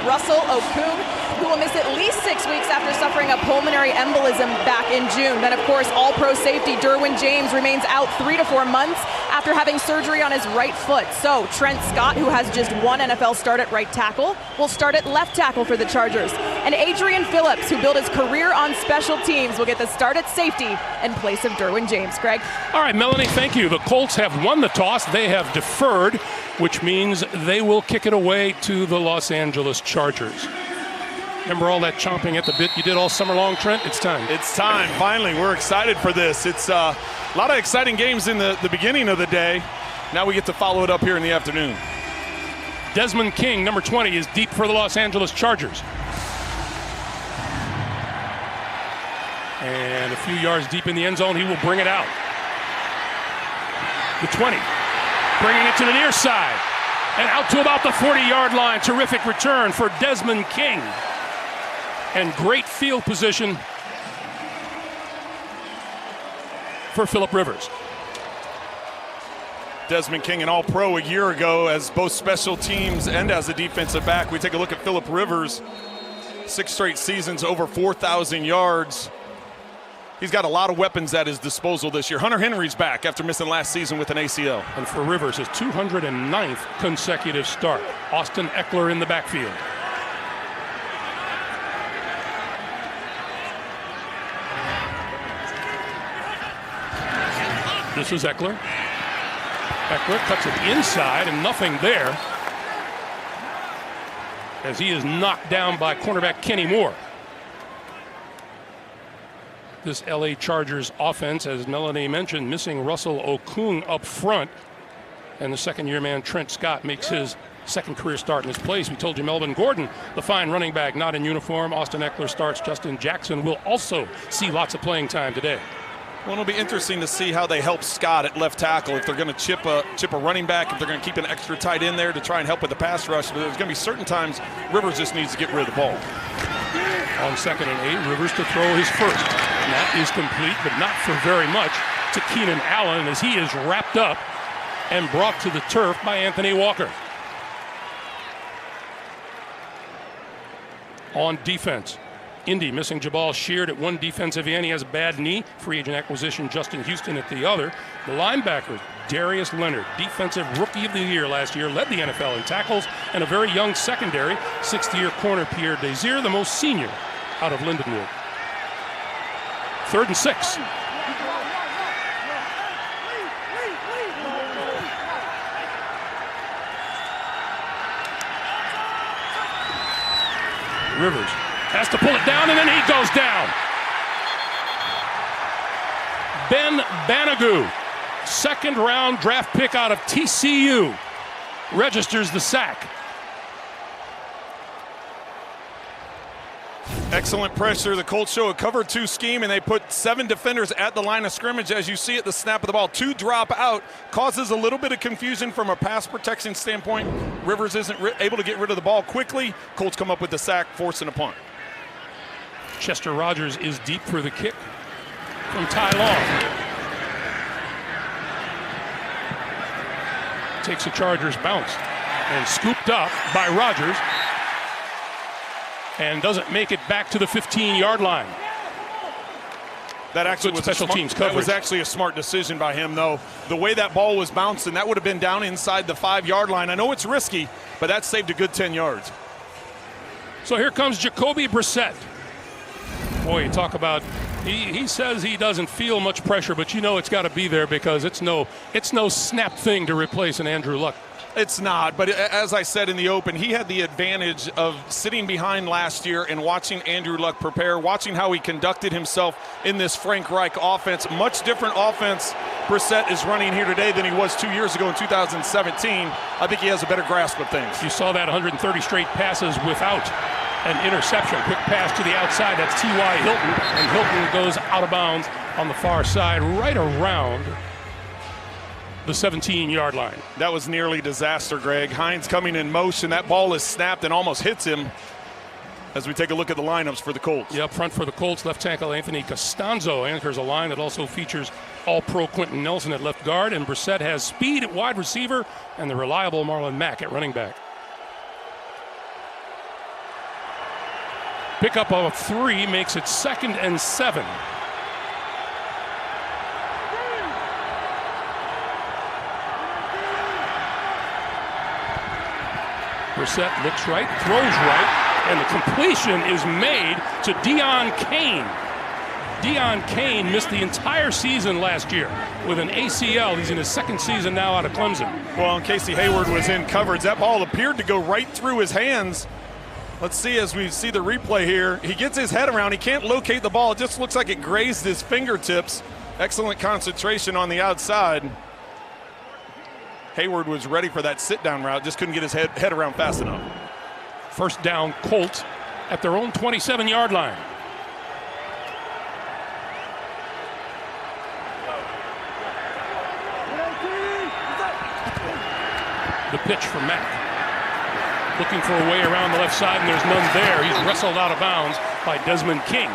Russell Okung, who will miss at least 6 weeks after suffering a pulmonary embolism back in June. Then, of course, All-Pro safety Derwin James remains out 3 to 4 months after having surgery on his right foot. So Trent Scott, who has just one NFL start at right tackle, will start at left tackle for the Chargers. And Adrian Phillips, who built his career on special teams, will get the start at safety in place of Derwin James. Greg? All right, Melanie, thank you. The Colts have won the toss. They have deferred, which means they will kick it away to the Los Angeles Chargers. Remember all that chomping at the bit you did all summer long, Trent? It's time. It's time. Finally, we're excited for this. It's a lot of exciting games in the beginning of the day. Now we get to follow it up here in the afternoon. Desmond King, number 20, is deep for the Los Angeles Chargers. And a few yards deep in the end zone, he will bring it out. The 20, bringing it to the near side. And out to about the 40-yard line. Terrific return for Desmond King. And great field position for Phillip Rivers. Desmond King, an All-Pro a year ago as both special teams and as a defensive back. We take a look at Phillip Rivers, 6 straight seasons, over 4,000 yards. He's got a lot of weapons at his disposal this year. Hunter Henry's back after missing last season with an ACL. And for Rivers, his 209th consecutive start. Austin Eckler in the backfield. This is Eckler. Eckler cuts it inside and nothing there as he is knocked down by cornerback Kenny Moore. This LA Chargers offense, as Melanie mentioned, missing Russell Okung up front. And the second-year man, Trent Scott, makes his second career start in his place. We told you Melvin Gordon, the fine running back, not in uniform. Austin Eckler starts. Justin Jackson will also see lots of playing time today. Well, it'll be interesting to see how they help Scott at left tackle, if they're going to chip a running back, if they're going to keep an extra tight end there to try and help with the pass rush. But there's going to be certain times Rivers just needs to get rid of the ball. On 2nd and 8, Rivers to throw his first. And that is complete, but not for very much, to Keenan Allen as he is wrapped up and brought to the turf by Anthony Walker. On defense, Indy missing Jabal Sheard at one defensive end. He has a bad knee. Free agent acquisition Justin Houston at the other. The linebackers, Darius Leonard, defensive rookie of the year last year, led the NFL in tackles, and a very young secondary, 6th-year corner Pierre Desir, the most senior out of Lindenwood. 3rd and 6. Rivers has to pull it down, and then he goes down. Ben Banogu, 2nd-round draft pick out of TCU, registers the sack. Excellent pressure. The Colts show a cover 2 scheme, and they put 7 defenders at the line of scrimmage. As you see at the snap of the ball, 2 drop out, causes a little bit of confusion from a pass protection standpoint. Rivers isn't able to get rid of the ball quickly. Colts come up with the sack, forcing a punt. Chester Rogers is deep for the kick from Ty Long. Takes a Chargers bounce and scooped up by Rogers and doesn't make it back to the 15-yard line. That actually was special teams coverage. That was actually a smart decision by him, though. The way that ball was bouncing, that would have been down inside the 5-yard line. I know it's risky, but that saved a good 10 yards. So here comes Jacoby Brissett. Boy, you talk about, he says he doesn't feel much pressure, but you know it's got to be there because it's no snap thing to replace an Andrew Luck. It's not, but as I said in the open, he had the advantage of sitting behind last year and watching Andrew Luck prepare, watching how he conducted himself in this Frank Reich offense. Much different offense Brissett is running here today than he was 2 years ago in 2017. I think he has a better grasp of things. You saw that 130 straight passes without an interception. Quick pass to the outside. That's T.Y. Hilton, and Hilton goes out of bounds on the far side, right around the 17-yard line. That was nearly disaster, Greg. Hines coming in motion. That ball is snapped and almost hits him as we take a look at the lineups for the Colts. Yeah, up front for the Colts, left tackle Anthony Costanzo anchors a line that also features All-Pro Quentin Nelson at left guard, and Brissett has speed at wide receiver and the reliable Marlon Mack at running back. Pickup of 3 makes it 2nd and 7. Brissett looks right, throws right, and the completion is made to Deon Cain. Deon Cain missed the entire season last year with an ACL. He's in his 2nd season now out of Clemson. Well, and Casey Hayward was in coverage. That ball appeared to go right through his hands. Let's see as we see the replay here. He gets his head around. He can't locate the ball. It just looks like it grazed his fingertips. Excellent concentration on the outside. Hayward was ready for that sit-down route, just couldn't get his head around fast enough. First down, Colts at their own 27-yard line. The pitch for Mack. Looking for a way around the left side, and there's none there. He's wrestled out of bounds by Desmond King.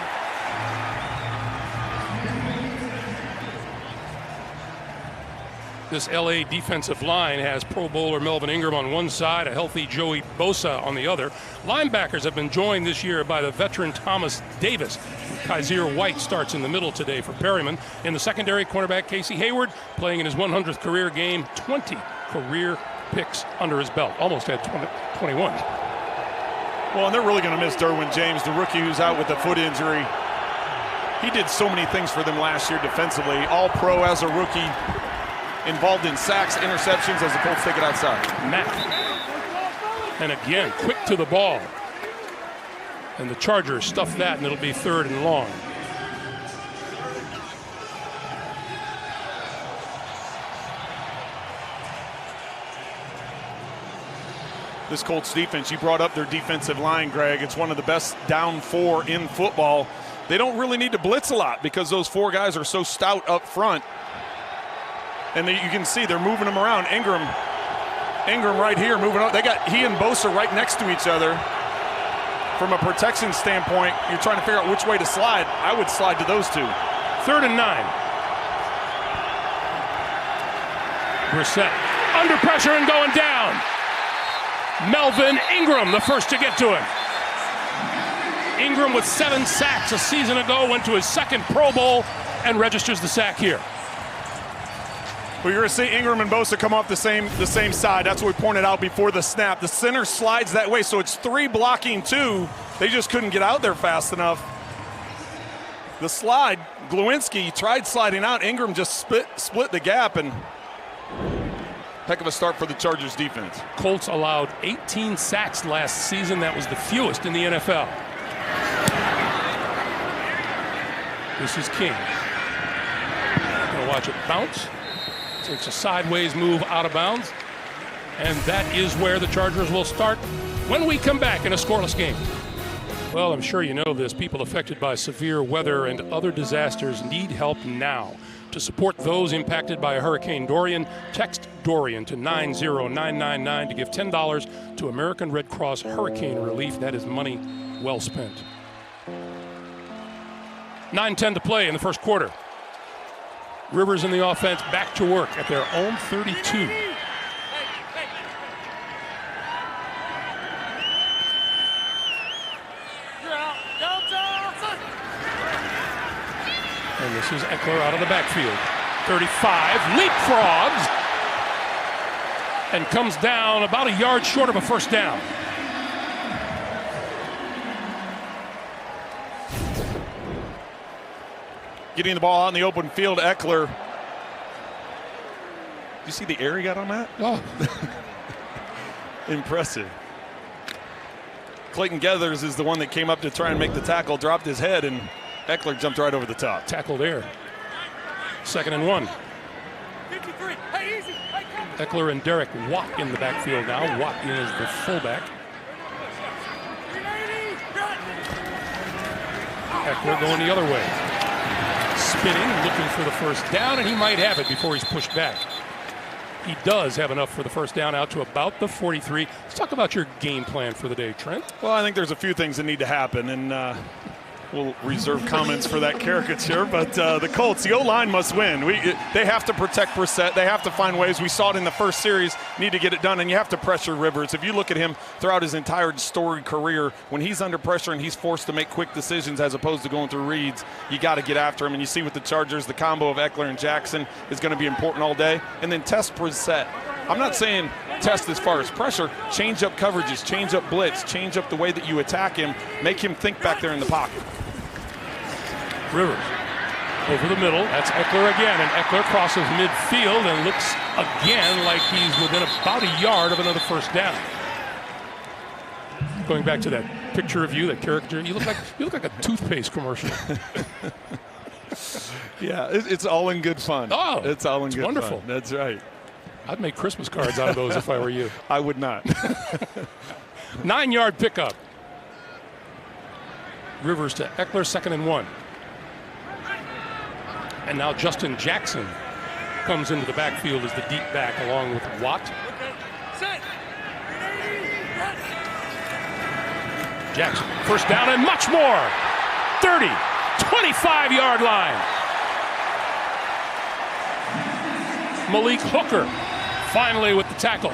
This LA defensive line has Pro Bowler Melvin Ingram on one side, a healthy Joey Bosa on the other. Linebackers have been joined this year by the veteran Thomas Davis. Kaiser White starts in the middle today for Perryman. In the secondary, cornerback Casey Hayward playing in his 100th career game, 20 career picks under his belt. Almost had 21. Well, and they're really going to miss Derwin James, the rookie who's out with a foot injury. He did so many things for them last year defensively. All-pro as a rookie. Involved in sacks, interceptions as the Colts take it outside. Mack. And again, quick to the ball. And the Chargers stuff that, and it'll be 3rd and long. This Colts defense, you brought up their defensive line, Greg. It's one of the best down 4 in football. They don't really need to blitz a lot because those 4 guys are so stout up front. And you can see they're moving them around. Ingram right here moving up. They got he and Bosa right next to each other. From a protection standpoint, you're trying to figure out which way to slide. I would slide to those 2. 3rd and 9. Brissett under pressure and going down. Melvin Ingram, the first to get to him. Ingram with 7 sacks a season ago, went to his 2nd Pro Bowl and registers the sack here. Well, you're going to see Ingram and Bosa come off the same side. That's what we pointed out before the snap. The center slides that way, so it's 3 blocking 2. They just couldn't get out there fast enough. The slide, Glowinski tried sliding out. Ingram just split the gap, and heck of a start for the Chargers defense. Colts allowed 18 sacks last season. That was the fewest in the NFL. This is King. Gonna watch it bounce. Takes a sideways move out of bounds. And that is where the Chargers will start when we come back in a scoreless game. Well, I'm sure you know this. People affected by severe weather and other disasters need help now. To support those impacted by Hurricane Dorian, text Dorian to 90999 to give $10 to American Red Cross Hurricane Relief. That is money well spent. 9:10 to play in the first quarter. Rivers in the offense back to work at their own 32. And this is Eckler out of the backfield. 35, leapfrogs, and comes down about a yard short of a first down. Getting the ball out in the open field, Eckler. Did you see the air he got on that? Oh. Impressive. Clayton Geathers is the one that came up to try and make the tackle, dropped his head, and Eckler jumped right over the top. Tackle there. 2nd and 1. Eckler and Derek Watt in the backfield now. Watt is the fullback. Eckler going the other way. Spinning, looking for the first down, and he might have it before he's pushed back. He does have enough for the first down out to about the 43. Let's talk about your game plan for the day, Trent. Well, I think there's a few things that need to happen, and We'll reserve comments for that caricature, but the Colts, the O-line must win. They have to protect Brissett. They have to find ways. We saw it in the first series, need to get it done, and you have to pressure Rivers. If you look at him throughout his entire storied career, when he's under pressure and he's forced to make quick decisions as opposed to going through reads, you got to get after him. And you see with the Chargers, the combo of Eckler and Jackson is going to be important all day. And then test Brissett. I'm not saying test as far as pressure, change up coverages, change up blitz, change up the way that you attack him, make him think back there in the pocket. Rivers over the middle. That's Eckler again, and Eckler crosses midfield and looks again like he's within about a yard of another first down. Going back to that picture of you, that caricature, you look like a toothpaste commercial. Yeah, it's all in good fun. Oh, it's all in good wonderful. fun. That's right. I'd make Christmas cards out of those if I were you. I would not. 9-yard pickup. Rivers to Eckler, 2nd and 1. And now Justin Jackson comes into the backfield as the deep back along with Watt. Jackson, first down and much more. 30, 25-yard line. Malik Hooker finally with the tackle.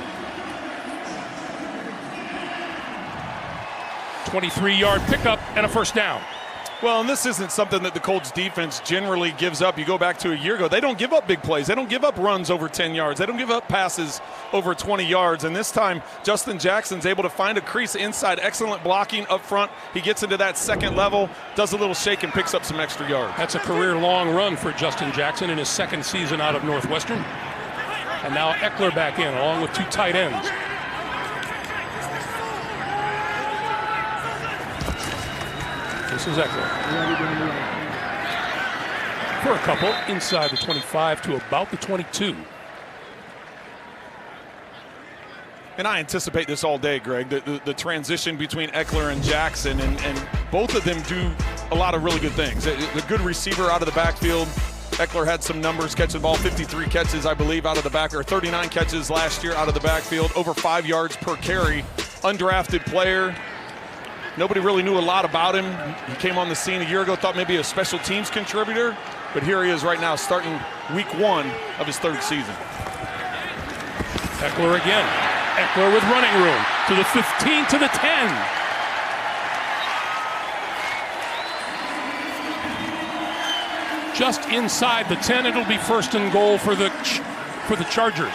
23-yard pickup and a first down. Well, and this isn't something that the Colts defense generally gives up. You go back to a year ago, they don't give up big plays. They don't give up runs over 10 yards. They don't give up passes over 20 yards. And this time, Justin Jackson's able to find a crease inside. Excellent blocking up front. He gets into that second level, does a little shake, and picks up some extra yards. That's a career-long run for Justin Jackson in his second season out of Northwestern. And now Eckler back in, along with 2 tight ends. This is Eckler. For a couple, inside the 25 to about the 22. And I anticipate this all day, Greg, the transition between Eckler and Jackson, and both of them do a lot of really good things. A good receiver out of the backfield. Eckler had some numbers catching the ball, 53 catches, I believe, out of the back, or 39 catches last year out of the backfield, over 5 yards per carry. Undrafted player. Nobody really knew a lot about him. He came on the scene a year ago, thought maybe a special teams contributor, but here he is right now starting week 1 of his 3rd season. Eckler again. Eckler with running room to the 15, to the 10. Just inside the 10, it'll be 1st and goal for the Chargers.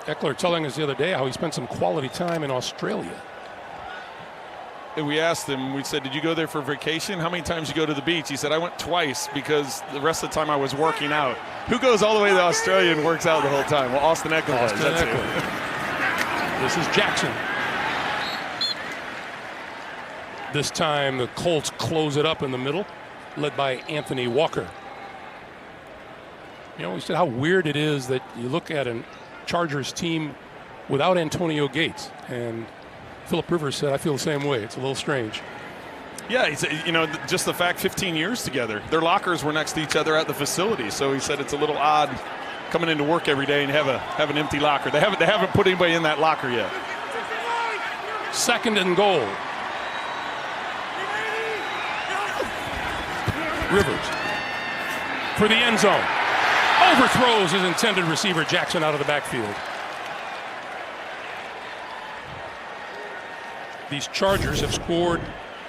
Eckler telling us the other day how he spent some quality time in Australia. And we asked him, we said, did you go there for vacation? How many times you go to the beach? He said, I went twice because the rest of the time I was working out. Who goes all the way to Australia and works out the whole time? Well, Austin Eckler does. That's it. This is Jackson. This time the Colts close it up in the middle, led by Anthony Walker. You know, we said how weird it is that you look at a Chargers team without Antonio Gates, and Philip Rivers said, I feel the same way. It's a little strange. Yeah, you know, just the fact 15 years together. Their lockers were next to each other at the facility, so he said it's a little odd coming into work every day and have an empty locker. They haven't put anybody in that locker yet. 2nd and goal. Rivers for the end zone. Overthrows his intended receiver Jackson out of the backfield. These Chargers have scored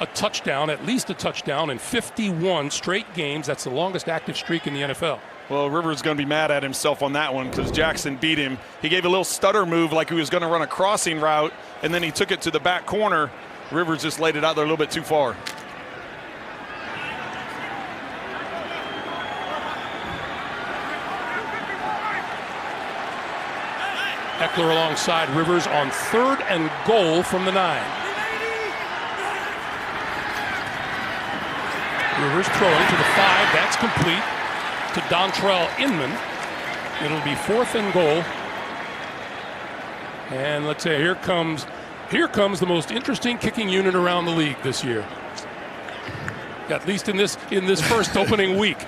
a touchdown, at least a touchdown, in 51 straight games. That's the longest active streak in the NFL. Well, Rivers is going to be mad at himself on that one because Jackson beat him. He gave a little stutter move like he was going to run a crossing route, and then he took it to the back corner. Rivers just laid it out there a little bit too far. Eckler alongside Rivers on 3rd and goal from the 9. Rivers throwing to the 5. That's complete to Dontrell Inman. It'll be 4th and goal. And let's say here comes the most interesting kicking unit around the league this year. At least in this first opening week.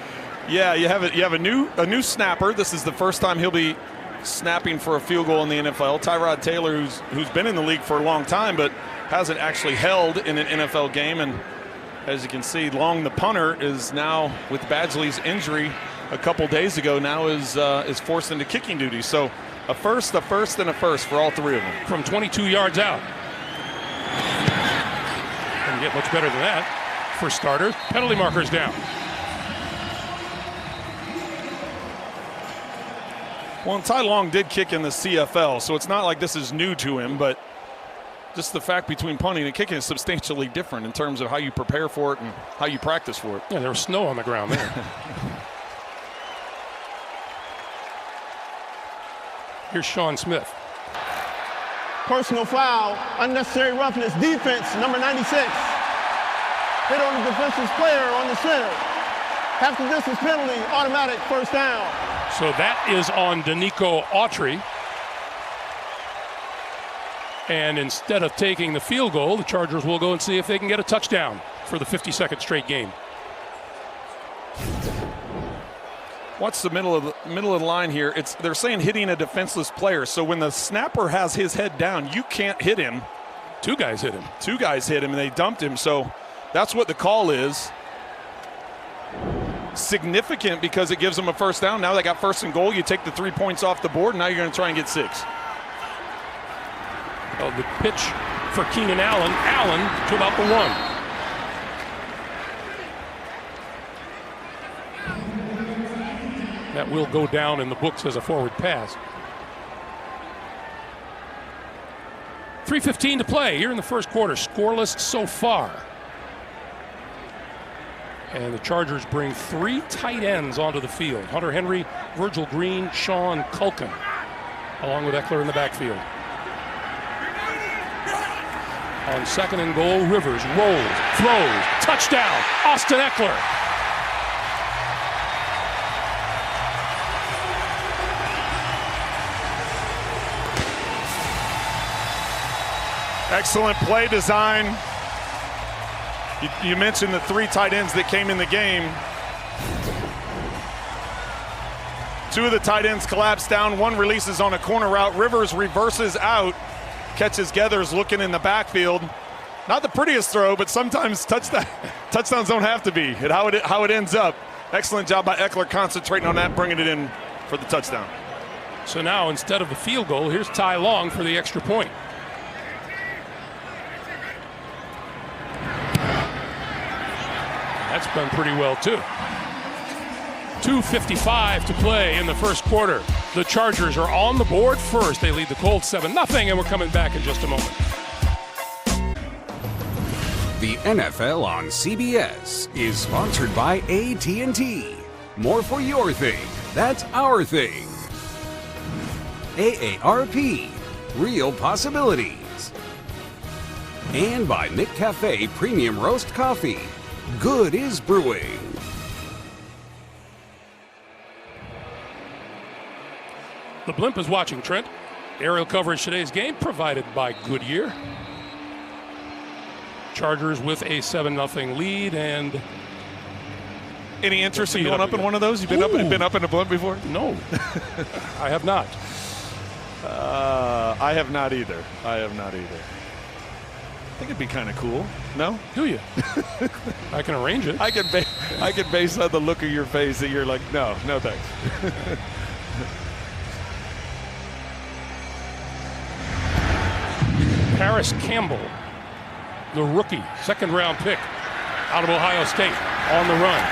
Yeah, you have a new snapper. This is the first time he'll be snapping for a field goal in the NFL. Tyrod Taylor, who's been in the league for a long time, but hasn't actually held in an NFL game. And as you can see, Long, the punter, is now, with Badgley's injury a couple days ago, now is forced into kicking duty. So a first, and a first for all three of them. From 22 yards out. Doesn't get much better than that. For starters, penalty markers down. Well, Ty Long did kick in the CFL, so it's not like this is new to him, but just the fact between punting and kicking is substantially different in terms of how you prepare for it and how you practice for it. Yeah, there was snow on the ground there. Here's Sean Smith. Personal foul, unnecessary roughness, defense, number 96. Hit on the defensive player on the center. Half the distance penalty, automatic first down. So that is on Danico Autry. And instead of taking the field goal, the Chargers will go and see if they can get a touchdown for the 52nd straight game. Watch the middle of the line here. They're saying hitting a defenseless player. So when the snapper has his head down, you can't hit him. Two guys hit him. And they dumped him. So that's what the call is. Significant because it gives them a first down. Now they got first and goal. You take the 3 points off the board, and now you're going to try and get 6. Well, the pitch for Keenan Allen. Allen to about the 1. That will go down in the books as a forward pass. 3:15 to play here in the first quarter. Scoreless so far. And the Chargers bring 3 tight ends onto the field. Hunter Henry, Virgil Green, Sean Culkin, along with Eckler in the backfield. On second and goal, Rivers rolls, throws, touchdown, Austin Eckler. Excellent play design. You mentioned the 3 tight ends that came in the game. 2 of the tight ends collapse down. 1 releases on a corner route. Rivers reverses out, catches Geathers looking in the backfield. Not the prettiest throw, but sometimes touchdowns don't have to be. How it ends up. Excellent job by Eckler concentrating on that, bringing it in for the touchdown. So now instead of the field goal, here's Ty Long for the extra point. That's done pretty well, too. 2:55 to play in the first quarter. The Chargers are on the board first. They lead the Colts 7-0, and we're coming back in just a moment. The NFL on CBS is sponsored by AT&T. More for your thing. That's our thing. AARP. Real possibilities. And by McCafe Premium Roast Coffee. Good is brewing. The Blimp is watching, Trent. Aerial coverage today's game provided by Goodyear. Chargers with a 7-0 lead, and any interest in going up in one of those? You've been up in a Blimp before? No, I have not. I have not either. I think it'd be kind of cool. No? Do you? I can arrange it. I can base on the look of your face that you're like, no thanks. Paris Campbell, the rookie, second-round pick out of Ohio State, on the run,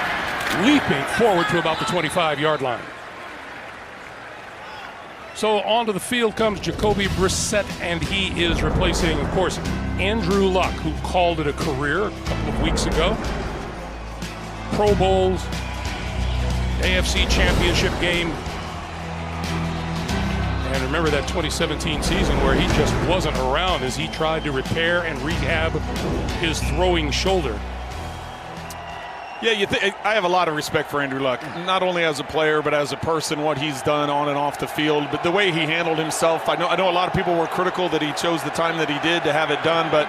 leaping forward to about the 25-yard line. So onto the field comes Jacoby Brissett, and he is replacing, of course, Andrew Luck, who called it a career a couple of weeks ago. Pro Bowls, AFC Championship game. And remember that 2017 season where he just wasn't around as he tried to repair and rehab his throwing shoulder. Yeah, I have a lot of respect for Andrew Luck, not only as a player but as a person, what he's done on and off the field, but the way he handled himself. I know a lot of people were critical that he chose the time that he did to have it done, but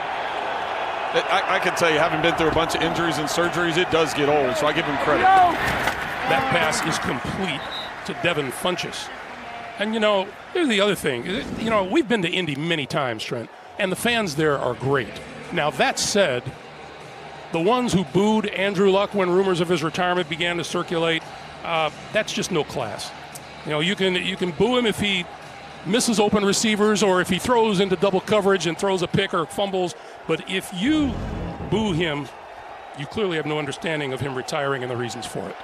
I can tell you, having been through a bunch of injuries and surgeries, it does get old, so I give him credit. That pass is complete to Devin Funchess. And, you know, here's the other thing. You know, we've been to Indy many times, Trent, and the fans there are great. Now, that said, the ones who booed Andrew Luck when rumors of his retirement began to circulate, that's just no class. You know, you can boo him if he misses open receivers or if he throws into double coverage and throws a pick or fumbles. But if you boo him, you clearly have no understanding of him retiring and the reasons for it.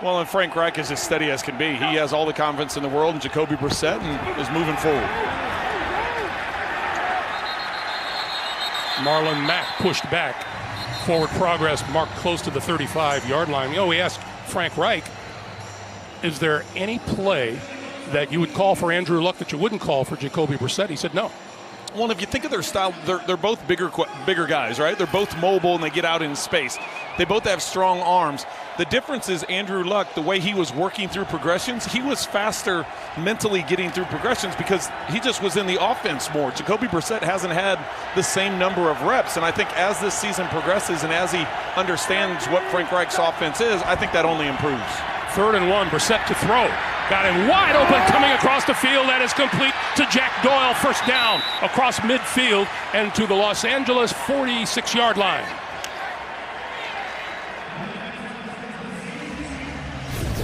Well, and Frank Reich is as steady as can be. He has all the confidence in the world in Jacoby Brissett and is moving forward. Marlon Mack pushed back. Forward progress marked close to the 35-yard line. You know, we asked Frank Reich, is there any play that you would call for Andrew Luck that you wouldn't call for Jacoby Brissett? He said no. Well, if you think of their style, they're both bigger guys, right? They're both mobile and they get out in space. They both have strong arms. The difference is Andrew Luck, the way he was working through progressions, he was faster mentally getting through progressions because he just was in the offense more. Jacoby Brissett hasn't had the same number of reps, and I think as this season progresses and as he understands what Frank Reich's offense is, I think that only improves. 3rd and 1, Brissett to throw. Got him wide open coming across the field. That is complete to Jack Doyle. First down across midfield and to the Los Angeles 46-yard line.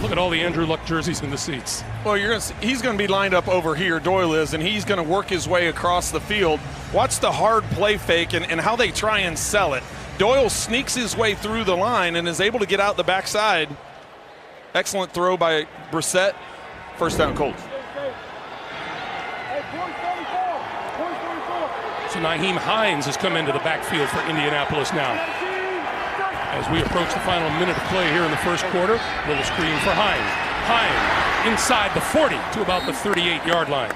Look at all the Andrew Luck jerseys in the seats. Well, he's going to be lined up over here, Doyle is, and he's going to work his way across the field. Watch the hard play fake and how they try and sell it. Doyle sneaks his way through the line and is able to get out the backside. Excellent throw by Brissett. First down, Colts. So Nyheim Hines has come into the backfield for Indianapolis now. As we approach the final minute of play here in the first quarter, little screen for Hines. Hines inside the 40 to about the 38-yard line.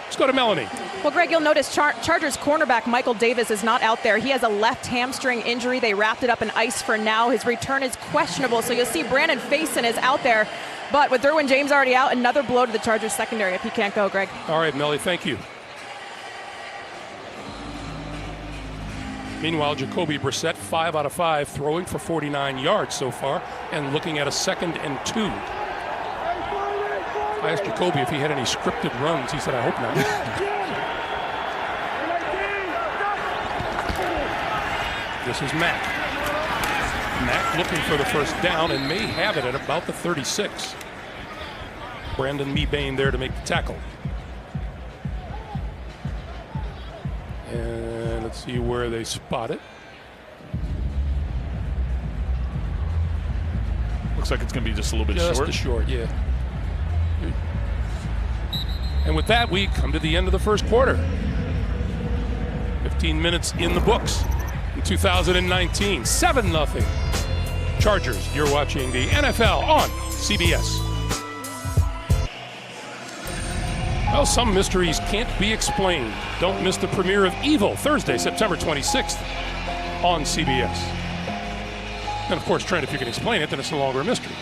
Let's go to Melanie. Well, Greg, you'll notice Chargers cornerback Michael Davis is not out there. He has a left hamstring injury. They wrapped it up in ice for now. His return is questionable, so you'll see Brandon Faison is out there. But with Derwin James already out, another blow to the Chargers secondary if he can't go, Greg. All right, Melly, thank you. Meanwhile, Jacoby Brissett, 5 out of 5, throwing for 49 yards so far, and looking at a 2nd and 2. I asked Jacoby if he had any scripted runs. He said, I hope not. This is Mack. Mack looking for the first down and may have it at about the 36. Brandon Mebane there to make the tackle. And let's see where they spot it. Looks like it's going to be just a little bit short. Just a short, yeah. And with that, we come to the end of the first quarter. 15 minutes in the books in 2019. 7-0. Chargers, you're watching the NFL on CBS. Well, some mysteries can't be explained. Don't miss the premiere of Evil, Thursday, September 26th on CBS. And of course, Trent, if you can explain it, then it's no longer a mystery.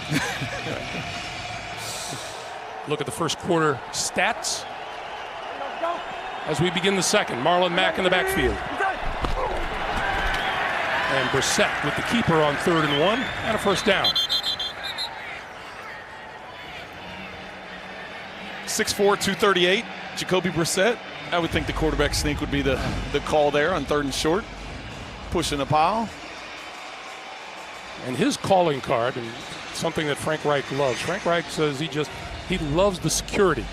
Look at the first quarter stats as we begin the second. Marlon Mack in the backfield. And Brissett with the keeper on 3rd and 1 and a first down. 6'4", 238, Jacoby Brissett. I would think the quarterback sneak would be the call there on 3rd and short. Pushing the pile. And his calling card, and something that Frank Reich loves. Frank Reich says he loves the security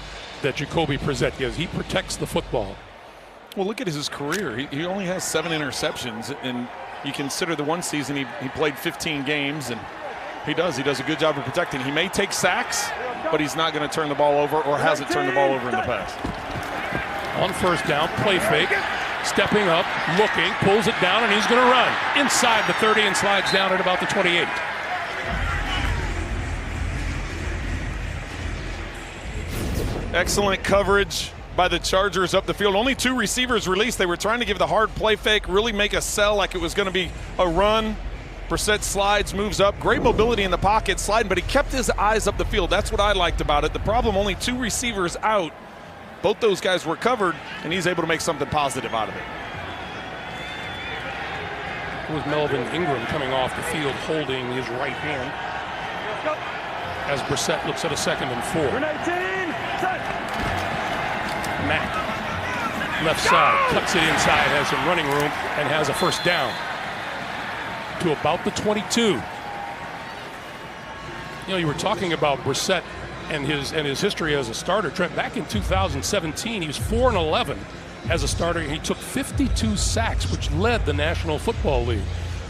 that Jacoby Brissett gives. He protects the football. Well, look at his career. He only has 7 interceptions, and you consider the one season he played 15 games, and he does a good job of protecting. He may take sacks, but he's not going to turn the ball over or hasn't turned the ball over in the past. On first down, play fake, stepping up, looking, pulls it down, and he's going to run inside the 30 and slides down at about the 28. Excellent coverage by the Chargers up the field. Only 2 receivers released. They were trying to give the hard play fake, really make a sell like it was going to be a run. Brissett slides, moves up. Great mobility in the pocket, sliding, but he kept his eyes up the field. That's what I liked about it. The problem, only 2 receivers out. Both those guys were covered, and he's able to make something positive out of it. It was Melvin Ingram coming off the field holding his right hand as Brissett looks at a 2nd and 4. left side, cuts it inside, has some running room, and has a first down to about the 22. You know, you were talking about Brissett and his history as a starter. Trent, back in 2017, he was 4-11 as a starter. He took 52 sacks, which led the National Football League.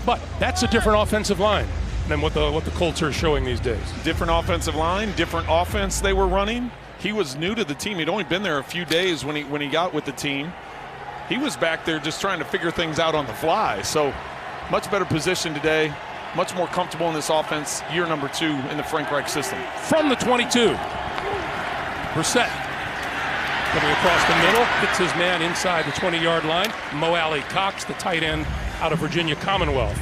But that's a different offensive line than what the Colts are showing these days. Different offensive line, different offense they were running. He was new to the team. He'd only been there a few days when he got with the team. He was back there just trying to figure things out on the fly. So much better position today, much more comfortable in this offense, year number 2 in the Frank Reich system. From the 22, Brissett coming across the middle, hits his man inside the 20-yard line. Mo Alley Cox, the tight end out of Virginia Commonwealth.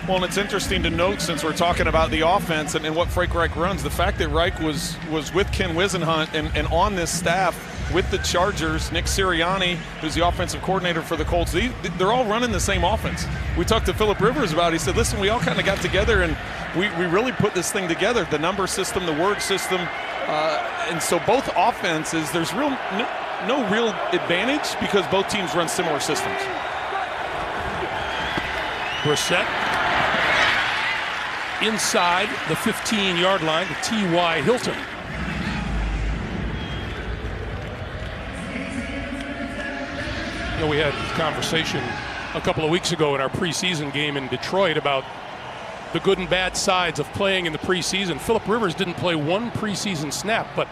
Well, and it's interesting to note, since we're talking about the offense and what Frank Reich runs, the fact that Reich was with Ken Wisenhunt and on this staff with the Chargers, Nick Sirianni, who's the offensive coordinator for the Colts, they're all running the same offense. We talked to Phillip Rivers about it. He said, listen, we all kind of got together and we really put this thing together, the number system, the word system. And so both offenses, there's no real advantage because both teams run similar systems. Brissett inside the 15-yard line to T.Y. Hilton. You know, we had a conversation a couple of weeks ago in our preseason game in Detroit about the good and bad sides of playing in the preseason. Phillip Rivers didn't play one preseason snap, but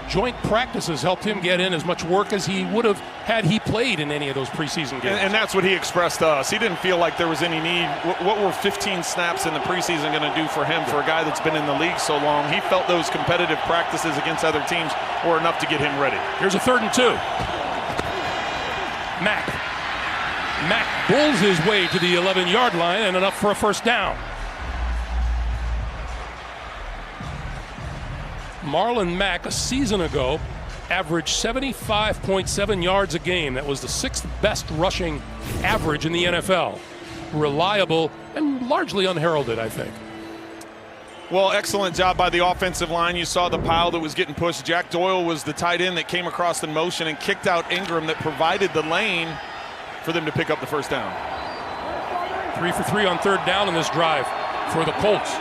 joint practices helped him get in as much work as he would have had he played in any of those preseason games. And that's what he expressed to us. He didn't feel like there was any need. What were 15 snaps in the preseason going to do for him, for a guy that's been in the league so long? He felt those competitive practices against other teams were enough to get him ready. Here's a 3rd and 2. Mack bulls his way to the 11-yard line and enough for a first down. Marlon Mack, a season ago, averaged 75.7 yards a game. That was the 6th best rushing average in the NFL. Reliable and largely unheralded, I think. Well, excellent job by the offensive line. You saw the pile that was getting pushed. Jack Doyle was the tight end that came across in motion and kicked out Ingram that provided the lane for them to pick up the first down. 3 for 3 on 3rd down in this drive for the Colts,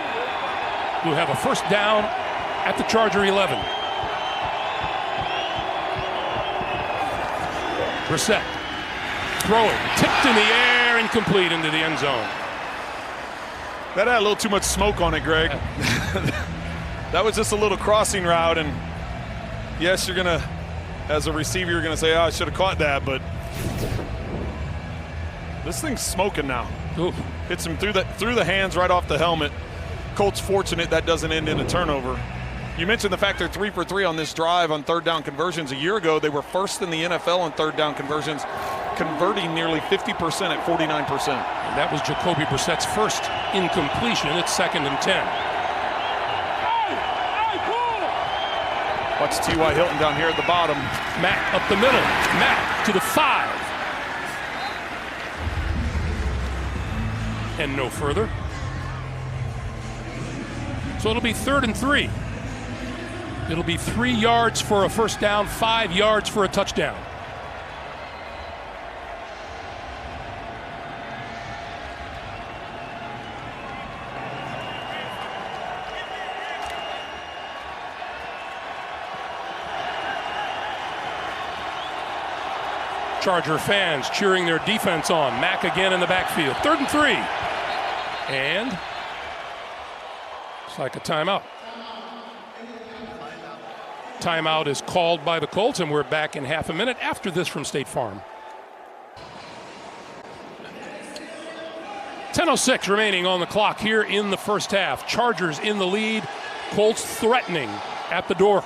who have a first down at the Charger 11. Brissett throwing, tipped in the air, incomplete into the end zone. That had a little too much smoke on it, Greg. That was just a little crossing route, and yes, you're gonna, as a receiver, you're gonna say, "Oh, I should have caught that," but this thing's smoking now. Ooh. Hits him through the hands, right off the helmet. Colts fortunate that doesn't end in a turnover. You mentioned the fact they're 3 for 3 on this drive on 3rd down conversions. A year ago, they were 1st in the NFL on 3rd down conversions, converting nearly 50% at 49%. And that was Jacoby Brissett's first incompletion. It's 2nd and 10. Watch T.Y. Hilton down here at the bottom. Mack up the middle. Mack to the 5. And no further. So it'll be 3rd and 3. It'll be 3 yards for a first down, 5 yards for a touchdown. Charger fans cheering their defense on. Mack again in the backfield. 3rd and 3. And it's like a timeout. Timeout is called by the Colts, and we're back in half a minute after this from State Farm. 10:06 remaining on the clock here in the first half. Chargers in the lead. Colts threatening at the door.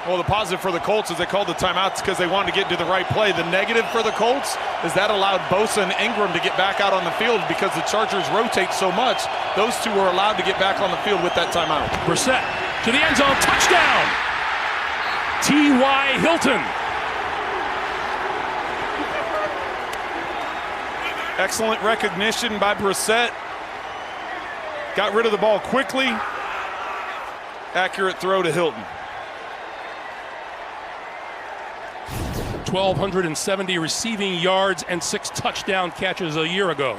Well, the positive for the Colts is they called the timeouts because they wanted to get to the right play. The negative for the Colts is that allowed Bosa and Ingram to get back out on the field because the Chargers rotate so much. Those two were allowed to get back on the field with that timeout. Brissett to the end zone, touchdown! T.Y. Hilton. Excellent recognition by Brissett. Got rid of the ball quickly. Accurate throw to Hilton. 1,270 receiving yards and 6 touchdown catches a year ago.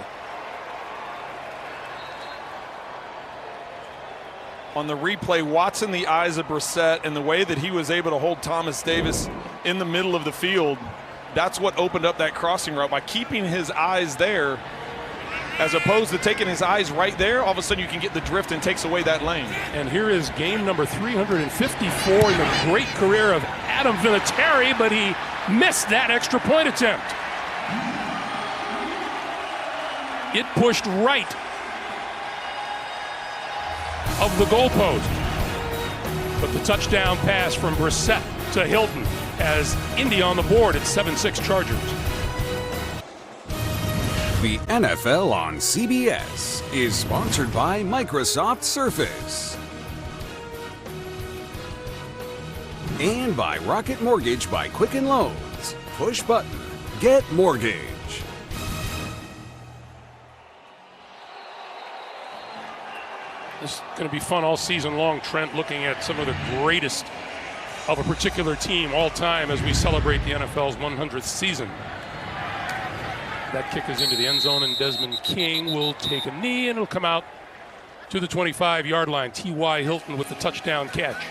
On the replay, watching the eyes of Brissett and the way that he was able to hold Thomas Davis in the middle of the field, that's what opened up that crossing route. By keeping his eyes there, as opposed to taking his eyes right there, all of a sudden you can get the drift and takes away that lane. And here is game number 354 in the great career of Adam Vinatieri, but he missed that extra point attempt. It pushed right of the goalpost. But the touchdown pass from Brissett to Hilton has Indy on the board at 7-6 Chargers. The NFL on CBS is sponsored by Microsoft Surface and by Rocket Mortgage by Quicken Loans. Push button, get mortgage. This is going to be fun all season long, Trent, looking at some of the greatest of a particular team all time as we celebrate the NFL's 100th season. That kick is into the end zone, and Desmond King will take a knee, and it'll come out to the 25-yard line. T.Y. Hilton with the touchdown catch.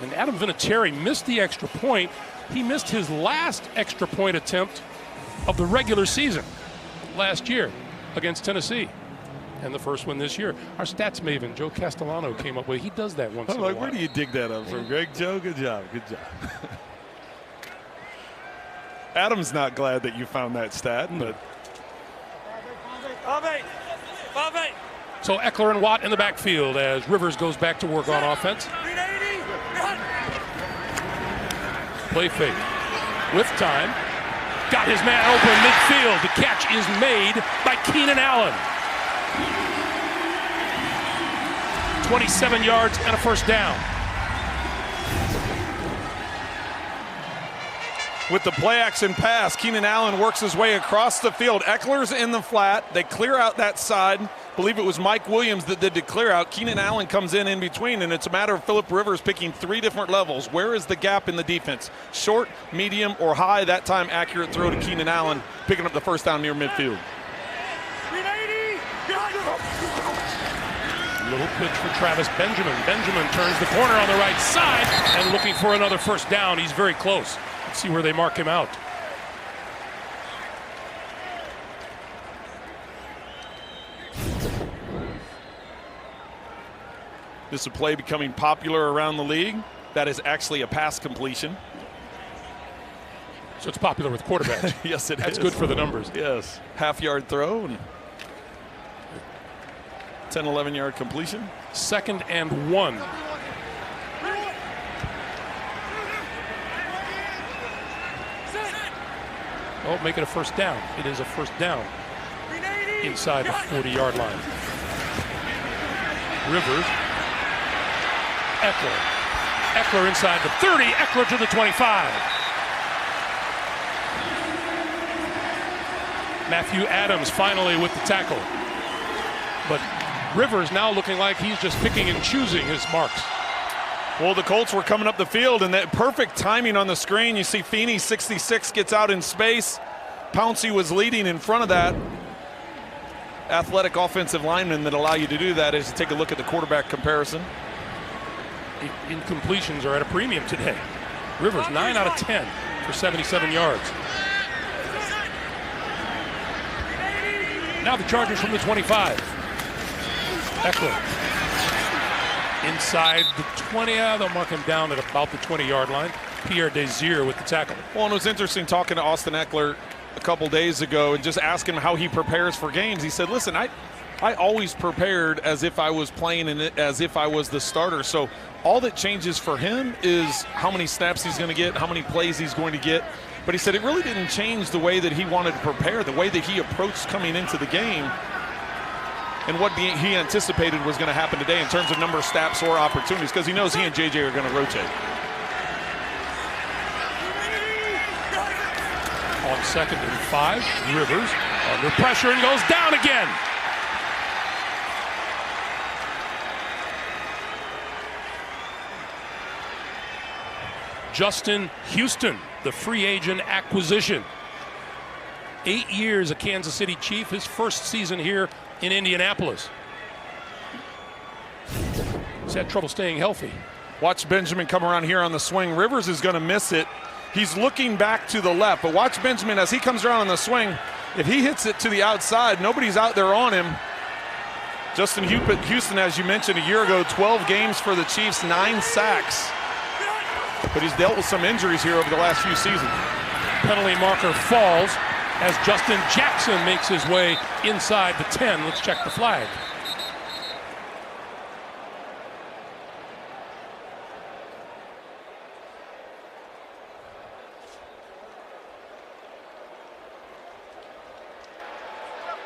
And Adam Vinatieri missed the extra point. He missed his last extra point attempt of the regular season last year against Tennessee. And the first one this year. Our stats maven, Joe Castellano, came up with. He does that once in a while. Where do you dig that up from, Greg? Joe, good job, good job. Adam's not glad that you found that stat, but. So Eckler and Watt in the backfield as Rivers goes back to work on offense. Play fake with time. Got his man open midfield. The catch is made by Keenan Allen. 27 yards and a first down. With the play action pass, Keenan Allen works his way across the field. Eckler's in the flat. They clear out that side. I believe it was Mike Williams that did the clear out. Keenan Allen comes in between, and it's a matter of Phillip Rivers picking 3 different levels. Where is the gap in the defense? Short, medium, or high? That time accurate throw to Keenan Allen, picking up the first down near midfield. Little pitch for Travis Benjamin. Benjamin turns the corner on the right side and looking for another first down. He's very close. Let's see where they mark him out. This is a play becoming popular around the league. That is actually a pass completion. So it's popular with quarterbacks. Yes, it is. That's good for the numbers. Yes. Half-yard throw and 10, 11-yard completion. 2nd and 1. Oh, make it a first down. It is a first down inside the 40-yard line. Rivers. Eckler. Eckler inside the 30. Eckler to the 25. Matthew Adams finally with the tackle. But Rivers now looking like he's just picking and choosing his marks. Well, the Colts were coming up the field, and that perfect timing on the screen. You see Feeney, 66, gets out in space. Pouncey was leading in front of that. Athletic offensive linemen that allow you to do that is to take a look at the quarterback comparison. Incompletions are at a premium today. Rivers, 9 out of 10 for 77 yards. Now the Chargers from the 25. Eckler. Inside the 20, they'll mark him down at about the 20-yard line. Pierre Desir with the tackle. Well, and it was interesting talking to Austin Eckler a couple days ago and just asking him how he prepares for games. He said, listen, I always prepared as if I was playing in it, as if I was the starter. So all that changes for him is how many snaps he's going to get, how many plays he's going to get. But he said it really didn't change the way that he wanted to prepare, the way that he approached coming into the game, and what he anticipated was going to happen today in terms of number of snaps or opportunities, because he knows he and JJ are going to rotate. On 2nd and 5, Rivers under pressure and goes down again. Justin Houston, the free agent acquisition. 8 years a Kansas City Chief, his first season here in Indianapolis. He's had trouble staying healthy. Watch Benjamin come around here on the swing. Rivers is going to miss it. He's looking back to the left, but watch Benjamin as he comes around on the swing. If he hits it to the outside, nobody's out there on him. Justin Houston, as you mentioned a year ago, 12 games for the Chiefs, 9 sacks. But he's dealt with some injuries here over the last few seasons. Penalty marker falls as Justin Jackson makes his way inside the 10. Let's check the flag.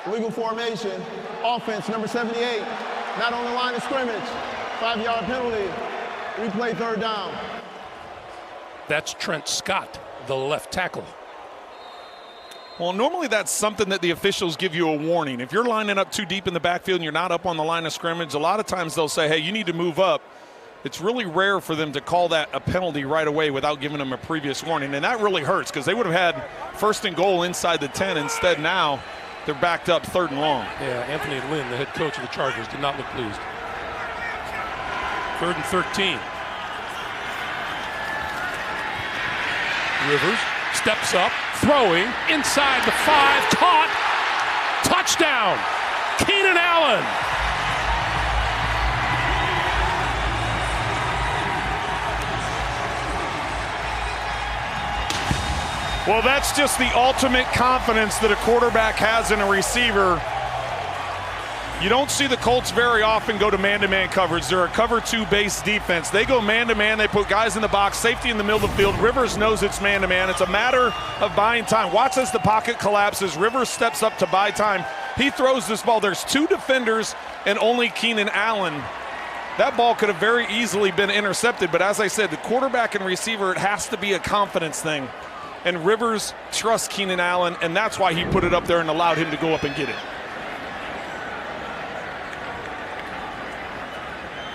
Legal formation, offense, number 78, not on the line of scrimmage. 5-yard penalty, replay 3rd down. That's Trent Scott, the left tackle. Well, normally that's something that the officials give you a warning. If you're lining up too deep in the backfield and you're not up on the line of scrimmage, a lot of times they'll say, hey, you need to move up. It's really rare for them to call that a penalty right away without giving them a previous warning. And that really hurts because they would have had 1st and goal inside the 10. Instead now, they're backed up 3rd and long. Yeah, Anthony Lynn, the head coach of the Chargers, did not look pleased. 3rd and 13. Rivers steps up, throwing inside the 5, caught, touchdown, Keenan Allen. Well, that's just the ultimate confidence that a quarterback has in a receiver. You don't see the Colts very often go to man-to-man coverage. They're a cover 2 base defense. They go man-to-man. They put guys in the box, safety in the middle of the field. Rivers knows it's man-to-man. It's a matter of buying time. Watch as the pocket collapses. Rivers steps up to buy time. He throws this ball. There's 2 defenders and only Keenan Allen. That ball could have very easily been intercepted, but as I said, the quarterback and receiver, it has to be a confidence thing. And Rivers trusts Keenan Allen, and that's why he put it up there and allowed him to go up and get it.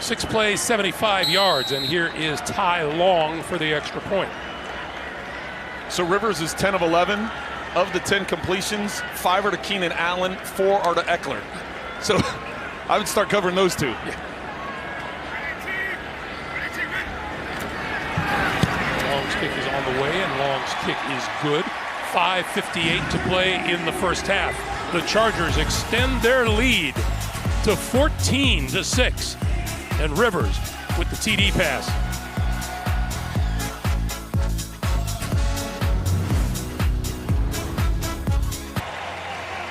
6 plays, 75 yards, and here is Ty Long for the extra point. So Rivers is 10 of 11. Of the 10 completions, 5 are to Keenan Allen, 4 are to Eckler. So I would start covering those 2. Yeah. Long's kick is on the way, and Long's kick is good. 5:58 to play in the first half. The Chargers extend their lead to 14-6, and Rivers with the TD pass.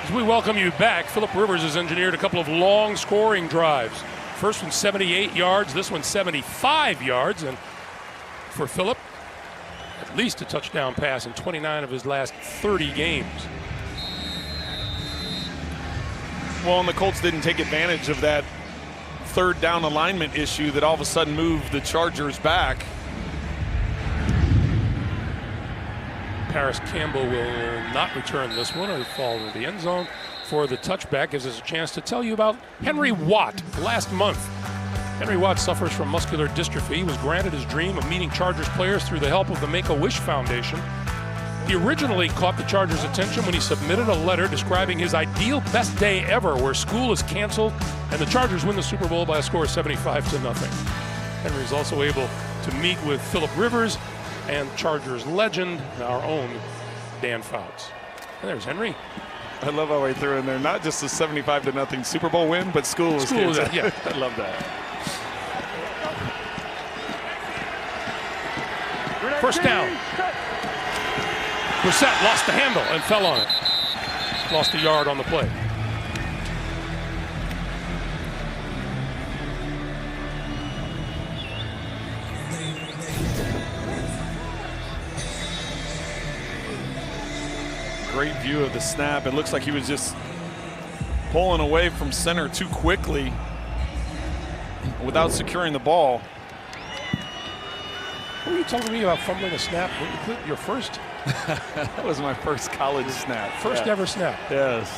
As we welcome you back, Philip Rivers has engineered a couple of long scoring drives. First one 78 yards, this one 75 yards, and for Philip, at least a touchdown pass in 29 of his last 30 games. Well, and the Colts didn't take advantage of that 3rd down alignment issue that all of a sudden moved the Chargers back. Paris Campbell will not return this one. It'll fall into the end zone for the touchback. Gives us a chance to tell you about Henry Watt. Last month, Henry Watt suffers from muscular dystrophy. He was granted his dream of meeting Chargers players through the help of the Make-A-Wish Foundation. He originally caught the Chargers' attention when he submitted a letter describing his ideal best day ever, where school is canceled and the Chargers win the Super Bowl by a score of 75-0. Henry is also able to meet with Philip Rivers and Chargers legend, our own Dan Fouts. And there's Henry. I love how I threw in there not just a 75-0 Super Bowl win, but school is canceled. Yeah. I love that. First down. Brissett lost the handle and fell on it. Lost a yard on the play. Great view of the snap. It looks like he was just pulling away from center too quickly without securing the ball. What were you talking to me about fumbling a snap? Your first? That was my first college snap. First ever snap. Yes.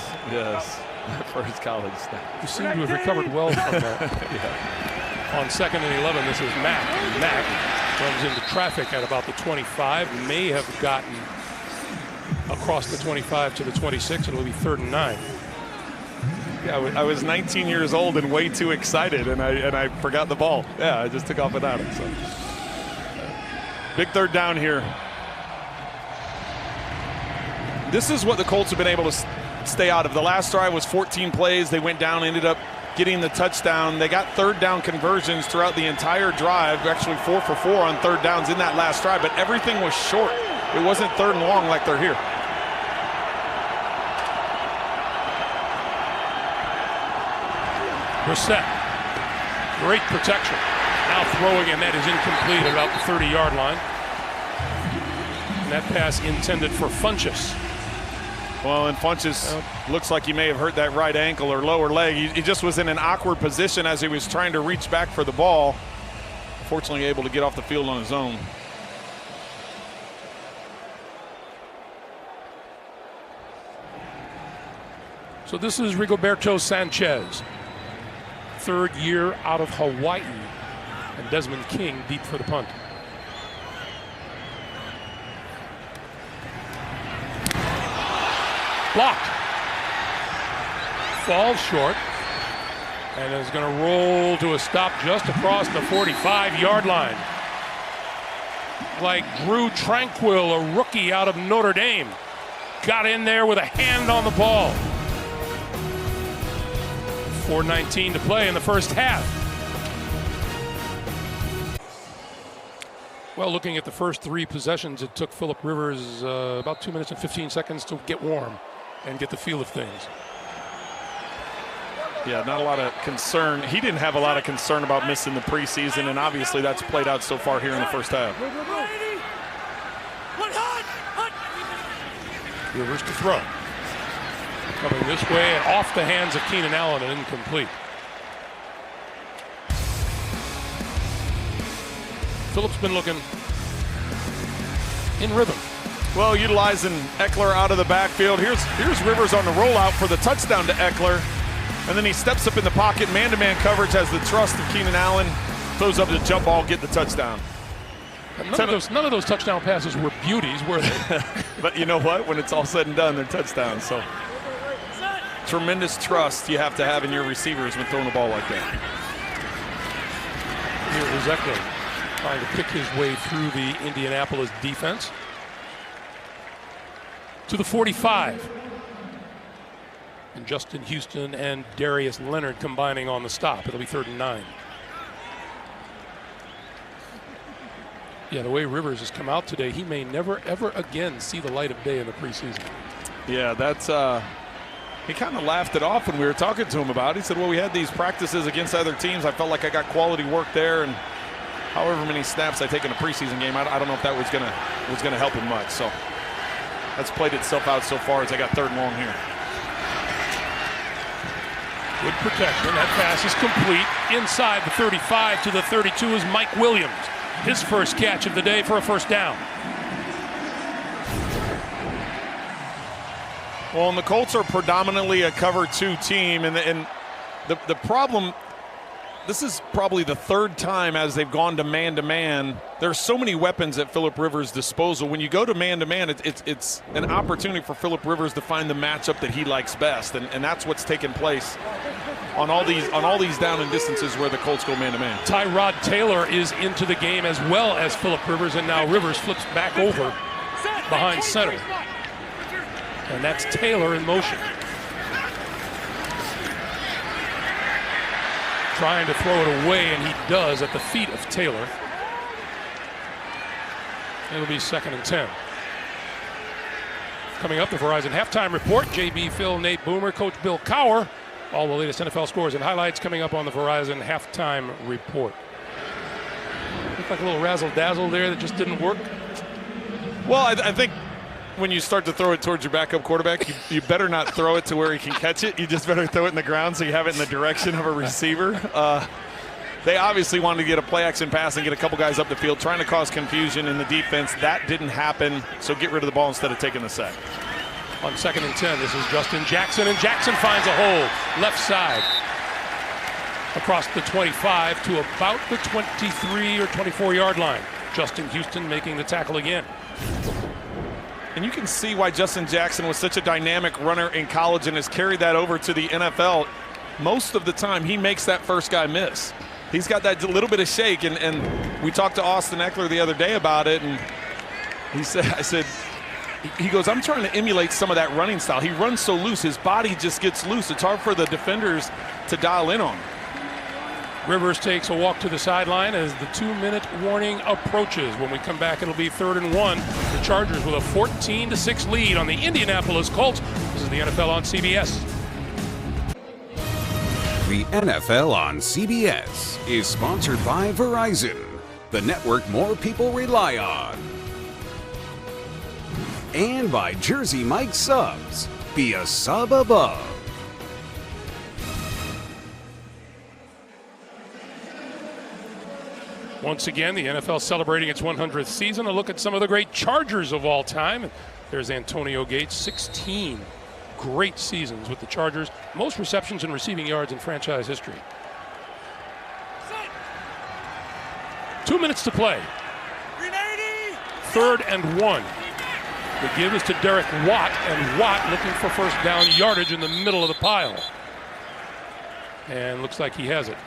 My first college snap. You seem to have recovered well from that. Yeah. On 2nd and 11, this is Mack. Mack Runs into traffic at about the 25. May have gotten across the 25 to the 26. It'll be 3rd and 9. Yeah, I was 19 years old and way too excited, and I forgot the ball. Yeah, I just took off without it. So big 3rd down here. This is what the Colts have been able to stay out of. The last drive was 14 plays. They went down, ended up getting the touchdown. They got 3rd down conversions throughout the entire drive, actually 4 for 4 on 3rd downs in that last drive, but everything was short. It wasn't 3rd and long like they're here. Brissett, great protection. Now throwing, and that is incomplete at about the 30-yard line. And that pass intended for Funchess. Well, and Funchess looks like he may have hurt that right ankle or lower leg. He just was in an awkward position as he was trying to reach back for the ball. Fortunately able to get off the field on his own. So this is Rigoberto Sanchez. 3rd year out of Hawaii. And Desmond King deep for the punt. Blocked. Falls short. And is going to roll to a stop just across the 45-yard line. Like Drew Tranquil, a rookie out of Notre Dame. Got in there with a hand on the ball. 4:19 to play in the first half. Well, looking at the first 3 possessions, it took Philip Rivers about 2 minutes and 15 seconds to get warm and get the feel of things. Yeah, not a lot of concern. He didn't have a lot of concern about missing the preseason, and obviously that's played out so far here in the first half. Rivers to throw. Coming this way and off the hands of Keenan Allen and incomplete. Phillips been looking in rhythm. Well, utilizing Eckler out of the backfield. Here's Rivers on the rollout for the touchdown to Eckler. And then he steps up in the pocket, man-to-man coverage, has the trust of Keenan Allen, throws up the jump ball, get the touchdown. None of those touchdown passes were beauties, were they? But you know what? When it's all said and done, they're touchdowns. So tremendous trust you have to have in your receivers when throwing the ball like that. Here is Eckler trying to pick his way through the Indianapolis defense. To the 45. And Justin Houston and Darius Leonard combining on the stop. It'll be 3rd and 9. Yeah, the way Rivers has come out today, he may never, ever again see the light of day in the preseason. Yeah, that's he kind of laughed it off when we were talking to him about it. He said, well, we had these practices against other teams. I felt like I got quality work there, and however many snaps I take in a preseason game, I don't know if that was gonna help him much. So that's played itself out so far as I got 3rd and long here. Good protection. That pass is complete. Inside the 35 to the 32 is Mike Williams. His first catch of the day for a first down. Well, and the Colts are predominantly a cover 2 team, and the problem, this is probably the 3rd time as they've gone to man-to-man. There's so many weapons at Philip Rivers' disposal. When you go to man-to-man, it's an opportunity for Philip Rivers to find the matchup that he likes best, and that's what's taken place on all these down and distances where the Colts go man-to-man. Tyrod Taylor is into the game as well as Philip Rivers, and now Rivers flips back over behind center. And that's Taylor in motion. Trying to throw it away, and he does at the feet of Taylor. It'll be 2nd and 10. Coming up, the Verizon Halftime Report. JB, Phil, Nate Boomer, Coach Bill Cowher. All the latest NFL scores and highlights coming up on the Verizon Halftime Report. Looked like a little razzle-dazzle there that just didn't work. Well, I think when you start to throw it towards your backup quarterback, you better not throw it to where he can catch it. You just better throw it in the ground so you have it in the direction of a receiver. They obviously wanted to get a play-action pass and get a couple guys up the field, trying to cause confusion in the defense. That didn't happen, so get rid of the ball instead of taking the sack. On 2nd and 10, this is Justin Jackson, and Jackson finds a hole left side across the 25 to about the 23 or 24-yard line. Justin Houston making the tackle again. And you can see why Justin Jackson was such a dynamic runner in college and has carried that over to the NFL. Most of the time, he makes that first guy miss. He's got that little bit of shake, and we talked to Austin Eckler the other day about it, and he goes, I'm trying to emulate some of that running style. He runs so loose, his body just gets loose. It's hard for the defenders to dial in on. Rivers takes a walk to the sideline as the 2-minute warning approaches. When we come back, it'll be 3rd and 1. The Chargers with a 14-6 lead on the Indianapolis Colts. This is the NFL on CBS. The NFL on CBS is sponsored by Verizon, the network more people rely on. And by Jersey Mike Subs. Be a sub above. Once again, the NFL celebrating its 100th season. A look at some of the great Chargers of all time. There's Antonio Gates, 16 great seasons with the Chargers. Most receptions and receiving yards in franchise history. 2 minutes to play. 3rd and 1. The give is to Derek Watt, and Watt looking for first down yardage in the middle of the pile. And looks like he has it.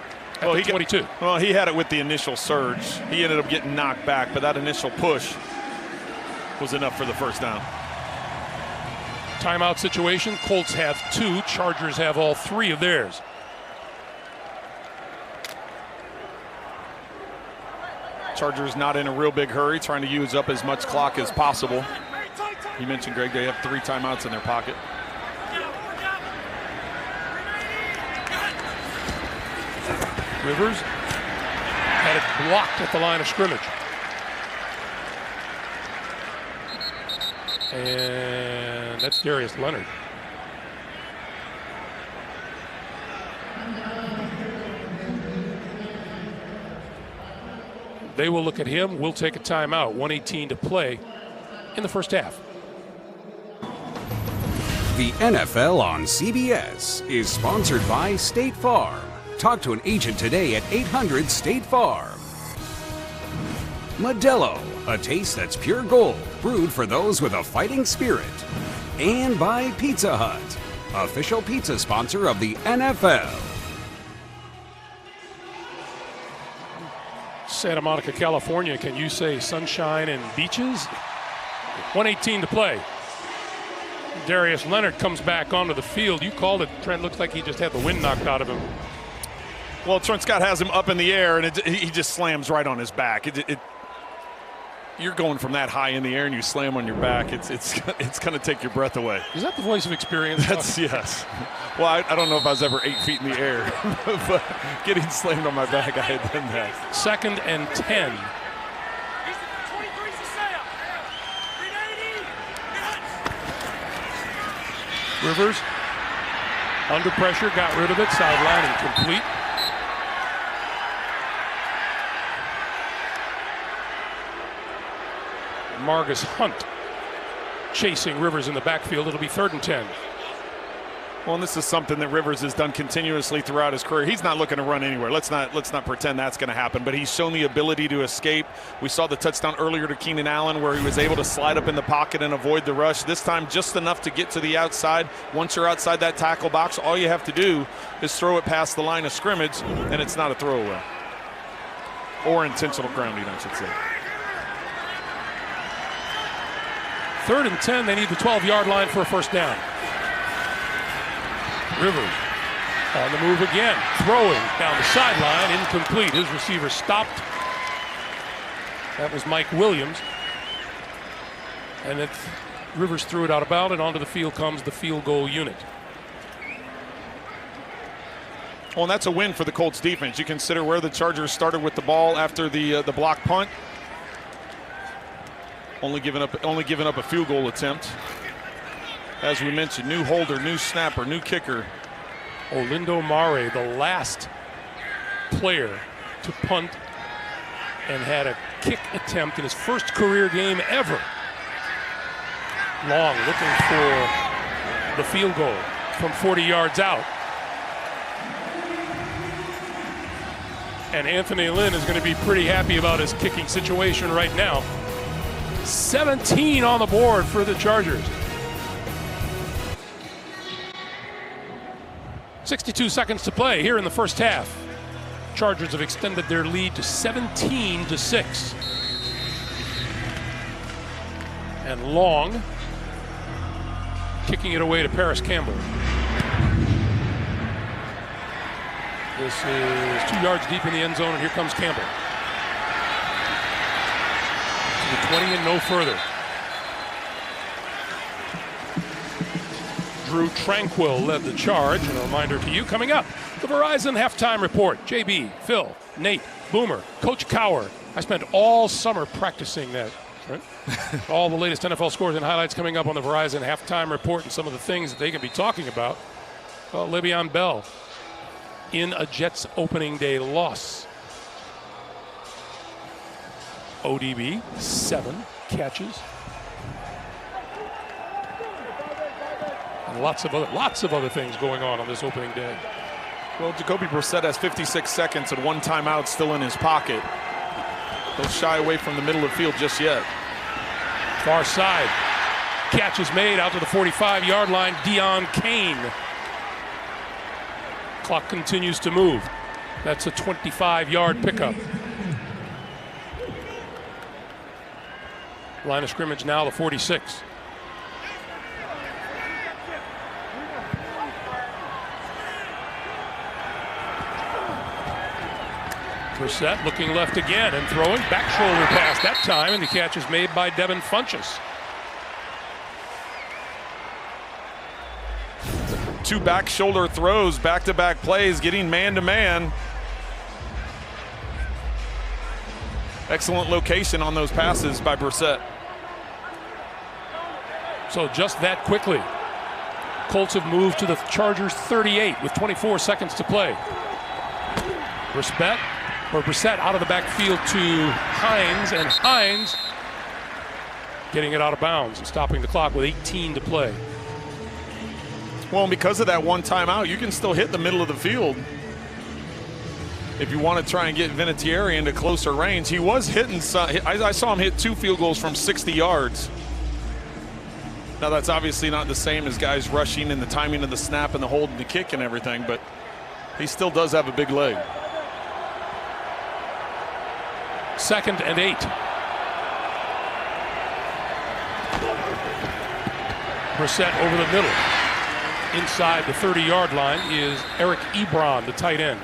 Well, he 22. He had it with the initial surge. He ended up getting knocked back, but that initial push was enough for the first down. Timeout situation. Colts have 2. Chargers have all 3 of theirs. Chargers not in a real big hurry, trying to use up as much clock as possible. You mentioned, Greg, they have 3 timeouts in their pocket. Rivers had it blocked at the line of scrimmage. And that's Darius Leonard. They will look at him. We'll take a timeout. 1:18 to play in the first half. The NFL on CBS is sponsored by State Farm. Talk to an agent today at 800-STATE-FARM. Modelo, a taste that's pure gold, brewed for those with a fighting spirit. And by Pizza Hut, official pizza sponsor of the NFL. Santa Monica, California, can you say sunshine and beaches? 1:18 to play. Darius Leonard comes back onto the field. You called it, Trent. Looks like he just had the wind knocked out of him. Well, Trent Scott has him up in the air, and he just slams right on his back. You're going from that high in the air, and you slam on your back. It's going to take your breath away. Is that the voice of experience? That's yes. Well, I don't know if I was ever 8 feet in the air, but getting slammed on my back, I had done that. 2nd and 10. Rivers under pressure, got rid of it, sideline incomplete. Margus Hunt chasing Rivers in the backfield. It'll be 3rd and 10. Well, and this is something that Rivers has done continuously throughout his career. He's not looking to run anywhere. Let's not pretend that's going to happen, but he's shown the ability to escape. We saw the touchdown earlier to Keenan Allen where he was able to slide up in the pocket and avoid the rush. This time just enough to get to the outside. Once you're outside that tackle box, all you have to do is throw it past the line of scrimmage, and it's not a throwaway. Or intentional grounding, I should say. 3rd and 10, they need the 12-yard line for a first down. Rivers on the move again, throwing down the sideline, incomplete. His receiver stopped. That was Mike Williams. And Rivers threw it out of bounds, and onto the field comes the field goal unit. Well, and that's a win for the Colts defense. You consider where the Chargers started with the ball after the block punt. Only giving up a field goal attempt. As we mentioned, new holder, new snapper, new kicker. Olindo Mare, the last player to punt and had a kick attempt in his first career game ever. Long looking for the field goal from 40 yards out. And Anthony Lynn is going to be pretty happy about his kicking situation right now. 17 on the board for the Chargers. 62 seconds to play here in the first half. Chargers have extended their lead to 17-6. And Long kicking it away to Paris Campbell. This is 2 yards deep in the end zone, and here comes Campbell. To the 20 and no further. Drew Tranquil led the charge. And a reminder to you, coming up, the Verizon Halftime Report. JB, Phil, Nate, Boomer, Coach Cowher. I spent all summer practicing that. Right? All the latest NFL scores and highlights coming up on the Verizon Halftime Report and some of the things that they can be talking about. Well, Le'Veon Bell in a Jets opening day loss. ODB, 7 catches. And lots of other things going on this opening day. Well, Jacoby Brissett has 56 seconds and 1 timeout still in his pocket. Don't shy away from the middle of the field just yet. Far side. Catch is made out to the 45-yard line. Deion Kane. Clock continues to move. That's a 25-yard pickup. Line of scrimmage now, the 46. Brissett looking left again and throwing. Back shoulder pass that time, and the catch is made by Devin Funchess. 2 back shoulder throws, back-to-back plays, getting man-to-man. Excellent location on those passes by Brissett. So just that quickly, Colts have moved to the Chargers 38 with 24 seconds to play. Brissett out of the backfield to Hines, and Hines getting it out of bounds and stopping the clock with 18 to play. Well, and because of that 1 timeout, you can still hit the middle of the field. If you want to try and get Vinatieri into closer range, he was hitting some. I saw him hit 2 field goals from 60 yards. Now, that's obviously not the same as guys rushing and the timing of the snap and the hold and the kick and everything, but he still does have a big leg. 2nd and 8. Brissett over the middle. Inside the 30-yard line is Eric Ebron, the tight end.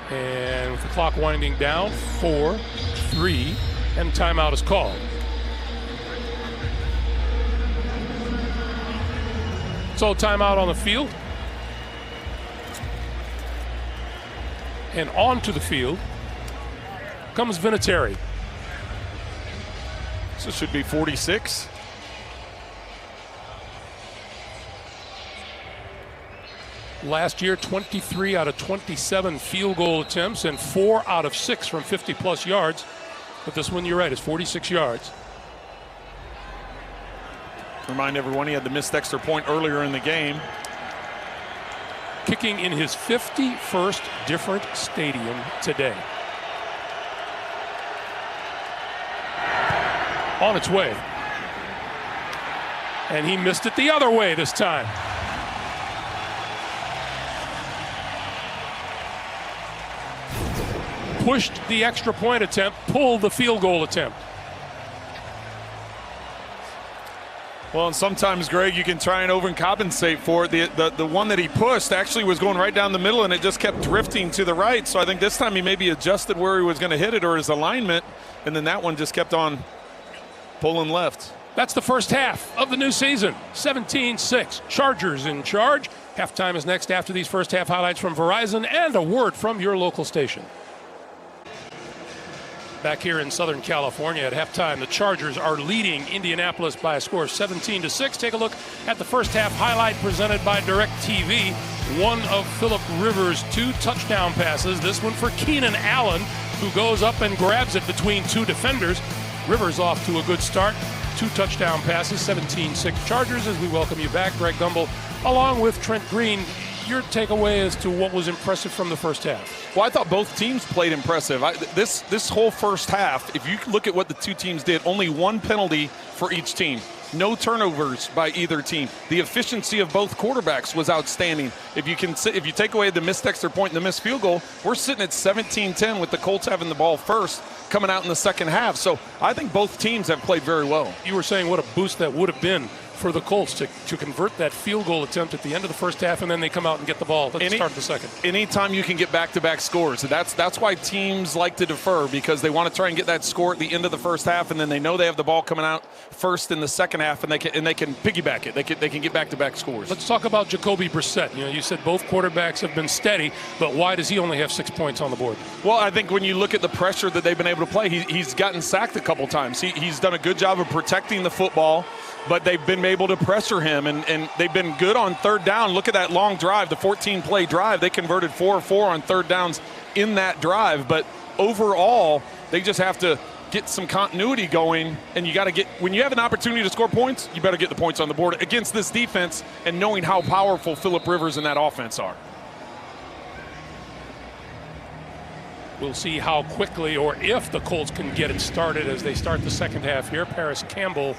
And with the clock winding down, 4, 3, and timeout is called. So timeout on the field. And onto the field comes Vinatieri. So it should be 46. Last year, 23 out of 27 field goal attempts and 4 out of 6 from 50-plus yards. But this one, you're right, is 46 yards. Remind everyone he had the missed extra point earlier in the game. Kicking in his 51st different stadium today. On its way. And he missed it the other way this time. Pushed the extra point attempt, pulled the field goal attempt. Well, and sometimes, Greg, you can try and overcompensate for it. The one that he pushed actually was going right down the middle, and it just kept drifting to the right. So I think this time he maybe adjusted where he was going to hit it or his alignment, and then that one just kept on pulling left. That's the first half of the new season. 17-6. Chargers in charge. Halftime is next after these first half highlights from Verizon and a word from your local station. Back here in Southern California at halftime, the Chargers are leading Indianapolis by a score of 17-6. Take a look at the first half highlight presented by DirecTV. One of Phillip Rivers' 2 touchdown passes. This one for Keenan Allen, who goes up and grabs it between 2 defenders. Rivers off to a good start. 2 touchdown passes, 17-6 Chargers. As we welcome you back, Greg Gumbel, along with Trent Green. your takeaway as to what was impressive from the first half? Well, I thought both teams played impressive. This whole first half, if you look at what the two teams did, only one penalty for each team. No turnovers by either team. The efficiency of both quarterbacks was outstanding. If you take away the missed extra point and the missed field goal, we're sitting at 17-10 with the Colts having the ball first, coming out in the second half. So I think both teams have played very well. You were saying what a boost that would have been for the Colts to convert that field goal attempt at the end of the first half, and then they come out and get the ball at the start of the second. Anytime you can get back-to-back scores, that's why teams like to defer, because they want to try and get that score at the end of the first half, and then they know they have the ball coming out first in the second half, and they can piggyback it. They can get back-to-back scores. Let's talk about Jacoby Brissett. You said both quarterbacks have been steady, but why does he only have 6 points on the board? Well, I think when you look at the pressure that they've been able to play, he's gotten sacked a couple times. He's done a good job of protecting the football, but they've been able to pressure him, and they've been good on third down. Look at that long drive, the 14-play drive. They converted 4 of 4 on third downs in that drive. But overall, they just have to get some continuity going, and you got to when you have an opportunity to score points, you better get the points on the board against this defense and knowing how powerful Phillip Rivers and that offense are. We'll see how quickly or if the Colts can get it started as they start the second half here. Paris Campbell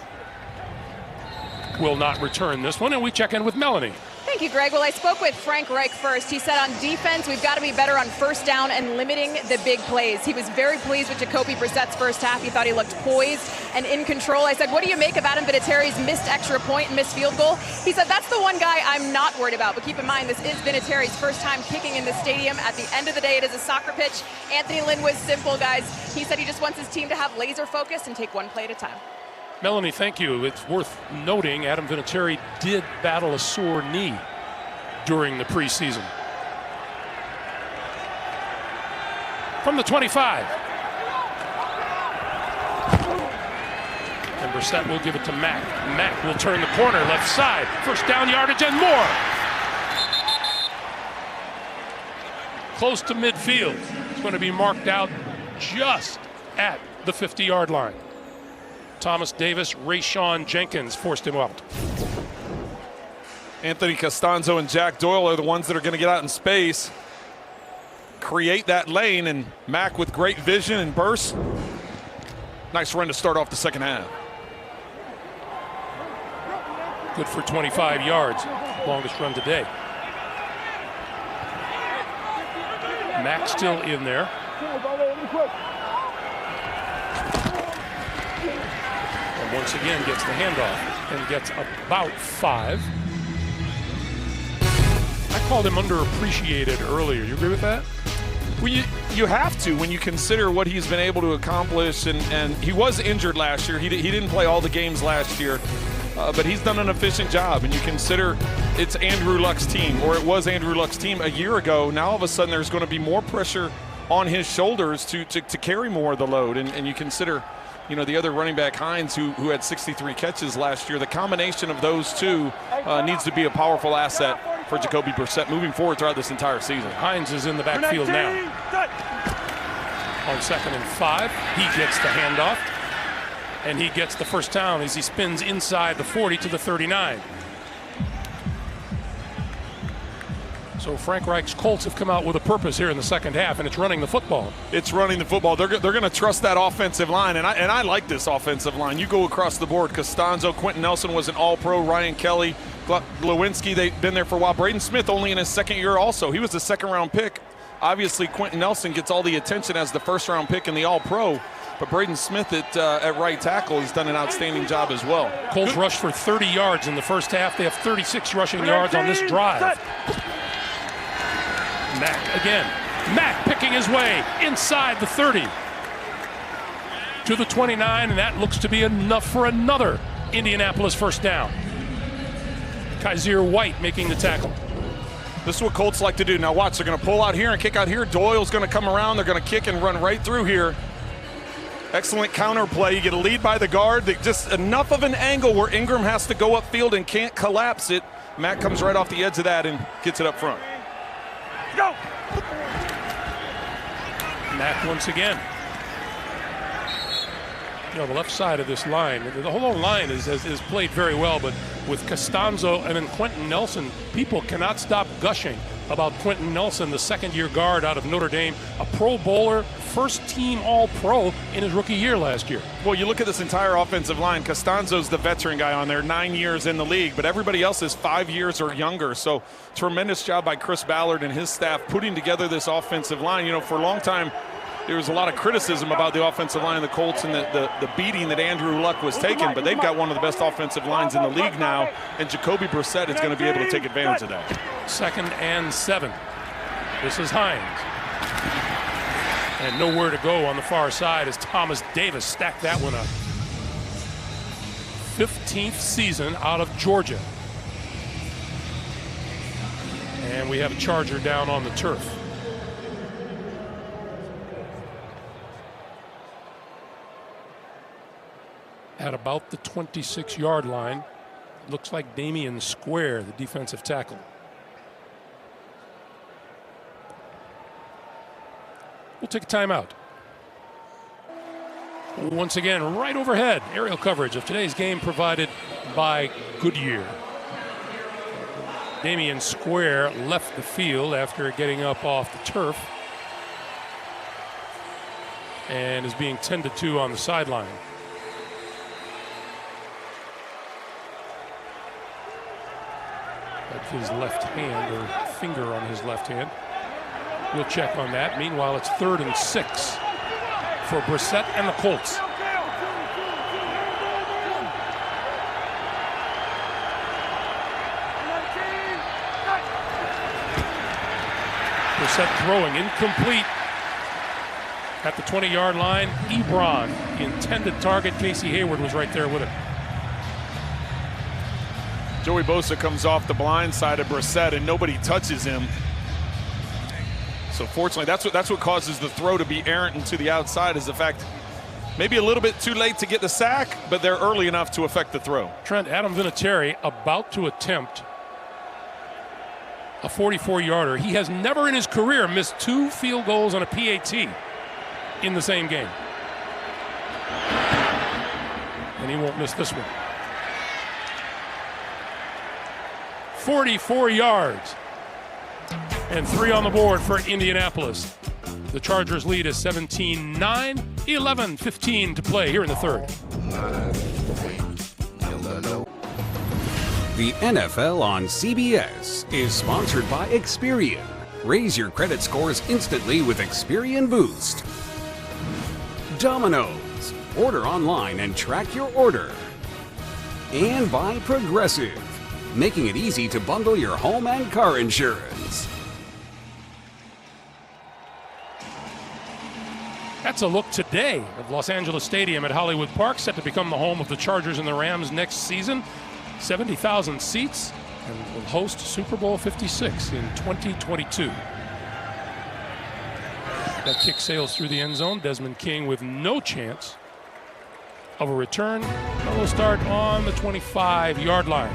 will not return this one, and we check in with Melanie. Thank you, Greg. Well, I spoke with Frank Reich first. He said on defense, we've got to be better on first down and limiting the big plays. He was very pleased with Jacoby Brissett's first half. He thought he looked poised and in control. I said, what do you make of Adam Vinatieri's missed extra point and missed field goal? He said, that's the one guy I'm not worried about. But keep in mind, this is Vinatieri's first time kicking in the stadium. At the end of the day, it is a soccer pitch. Anthony Lynn was simple, guys. He said he just wants his team to have laser focus and take one play at a time. Melanie, thank you. It's worth noting Adam Vinatieri did battle a sore knee during the preseason. From the 25. And Brissett will give it to Mack. Mack will turn the corner, left side. First down yardage and more. Close to midfield. It's going to be marked out just at the 50-yard line. Thomas Davis, Rayshawn Jenkins forced him out. Anthony Costanzo and Jack Doyle are the ones that are going to get out in space, create that lane, and Mack with great vision and burst. Nice run to start off the second half. Good for 25 yards, longest run today. Mack still in there. And once again gets the handoff and gets about 5. I called him underappreciated earlier. You agree with that? Well, you have to when you consider what he's been able to accomplish, and he was injured last year. He didn't play all the games last year, but he's done an efficient job. And you consider it's Andrew Luck's team, or it was Andrew Luck's team a year ago. Now all of a sudden there's going to be more pressure on his shoulders to carry more of the load. And you consider, the other running back, Hines, who had 63 catches last year. The combination of those two needs to be a powerful asset for Jacoby Brissett moving forward throughout this entire season. Hines is in the backfield now. On 2nd and 5, he gets the handoff, and he gets the first down as he spins inside the 40 to the 39. So Frank Reich's Colts have come out with a purpose here in the second half, and it's running the football. It's running the football. They're going to trust that offensive line, and I like this offensive line. You go across the board. Costanzo, Quentin Nelson was an all-pro. Ryan Kelly, Glowinski, they've been there for a while. Braden Smith only in his second year also. He was a second-round pick. Obviously, Quentin Nelson gets all the attention as the first-round pick in the all-pro, but Braden Smith at right tackle has done an outstanding job as well. Colts rushed for 30 yards in the first half. They have 36 rushing yards on this drive. Mack again. Mack picking his way inside the 30 to the 29, and that looks to be enough for another Indianapolis first down. Kaiser White making the tackle. This is what Colts like to do. Now watch, they're going to pull out here and kick out here. Doyle's going to come around. They're going to kick and run right through here. Excellent counter play. You get a lead by the guard. Just enough of an angle where Ingram has to go upfield and can't collapse it. Mack comes right off the edge of that and gets it up front. Go! Mack once again. The left side of this line, the whole line is played very well, but with Costanzo and then Quentin Nelson, people cannot stop gushing about Quentin Nelson, the second-year guard out of Notre Dame, a Pro Bowler, first-team All-Pro in his rookie year last year. Well, you look at this entire offensive line. Costanzo's the veteran guy on there, 9 years in the league, but everybody else is 5 years or younger. So tremendous job by Chris Ballard and his staff putting together this offensive line. You know, for a long time, there was a lot of criticism about the offensive line of the Colts and the beating that Andrew Luck was taking, but they've got one of the best offensive lines in the league now, and Jacoby Brissett is going to be able to take advantage of that. 2nd and 7. This is Hines. And nowhere to go on the far side as Thomas Davis stacked that one up. 15th season out of Georgia. And we have a Charger down on the turf. At about the 26-yard line. Looks like Damian Square, the defensive tackle. We'll take a timeout. Once again, right overhead, aerial coverage of today's game provided by Goodyear. Damian Square left the field after getting up off the turf and is being tended to on the sideline. His left hand or finger on his left hand. We'll check on that. Meanwhile, it's 3rd and 6 for Brissett and the Colts. Brissett throwing incomplete at the 20-yard line. Ebron, intended target. Casey Hayward was right there with him. Joey Bosa comes off the blind side of Brissett, and nobody touches him. So fortunately, that's what causes the throw to be errant and to the outside, is the fact maybe a little bit too late to get the sack, but they're early enough to affect the throw. Trent, Adam Vinatieri about to attempt a 44-yarder. He has never in his career missed 2 field goals on a PAT in the same game. And he won't miss this one. 44 yards and 3 on the board for Indianapolis. The Chargers lead is 17-9, 11-15 to play here in the 3rd. The NFL on CBS is sponsored by Experian. Raise your credit scores instantly with Experian Boost. Domino's. Order online and track your order. And by Progressive, making it easy to bundle your home and car insurance. That's a look today of Los Angeles Stadium at Hollywood Park, set to become the home of the Chargers and the Rams next season. 70,000 seats and will host Super Bowl 56 in 2022. That kick sails through the end zone. Desmond King with no chance of a return. That will start on the 25-yard line.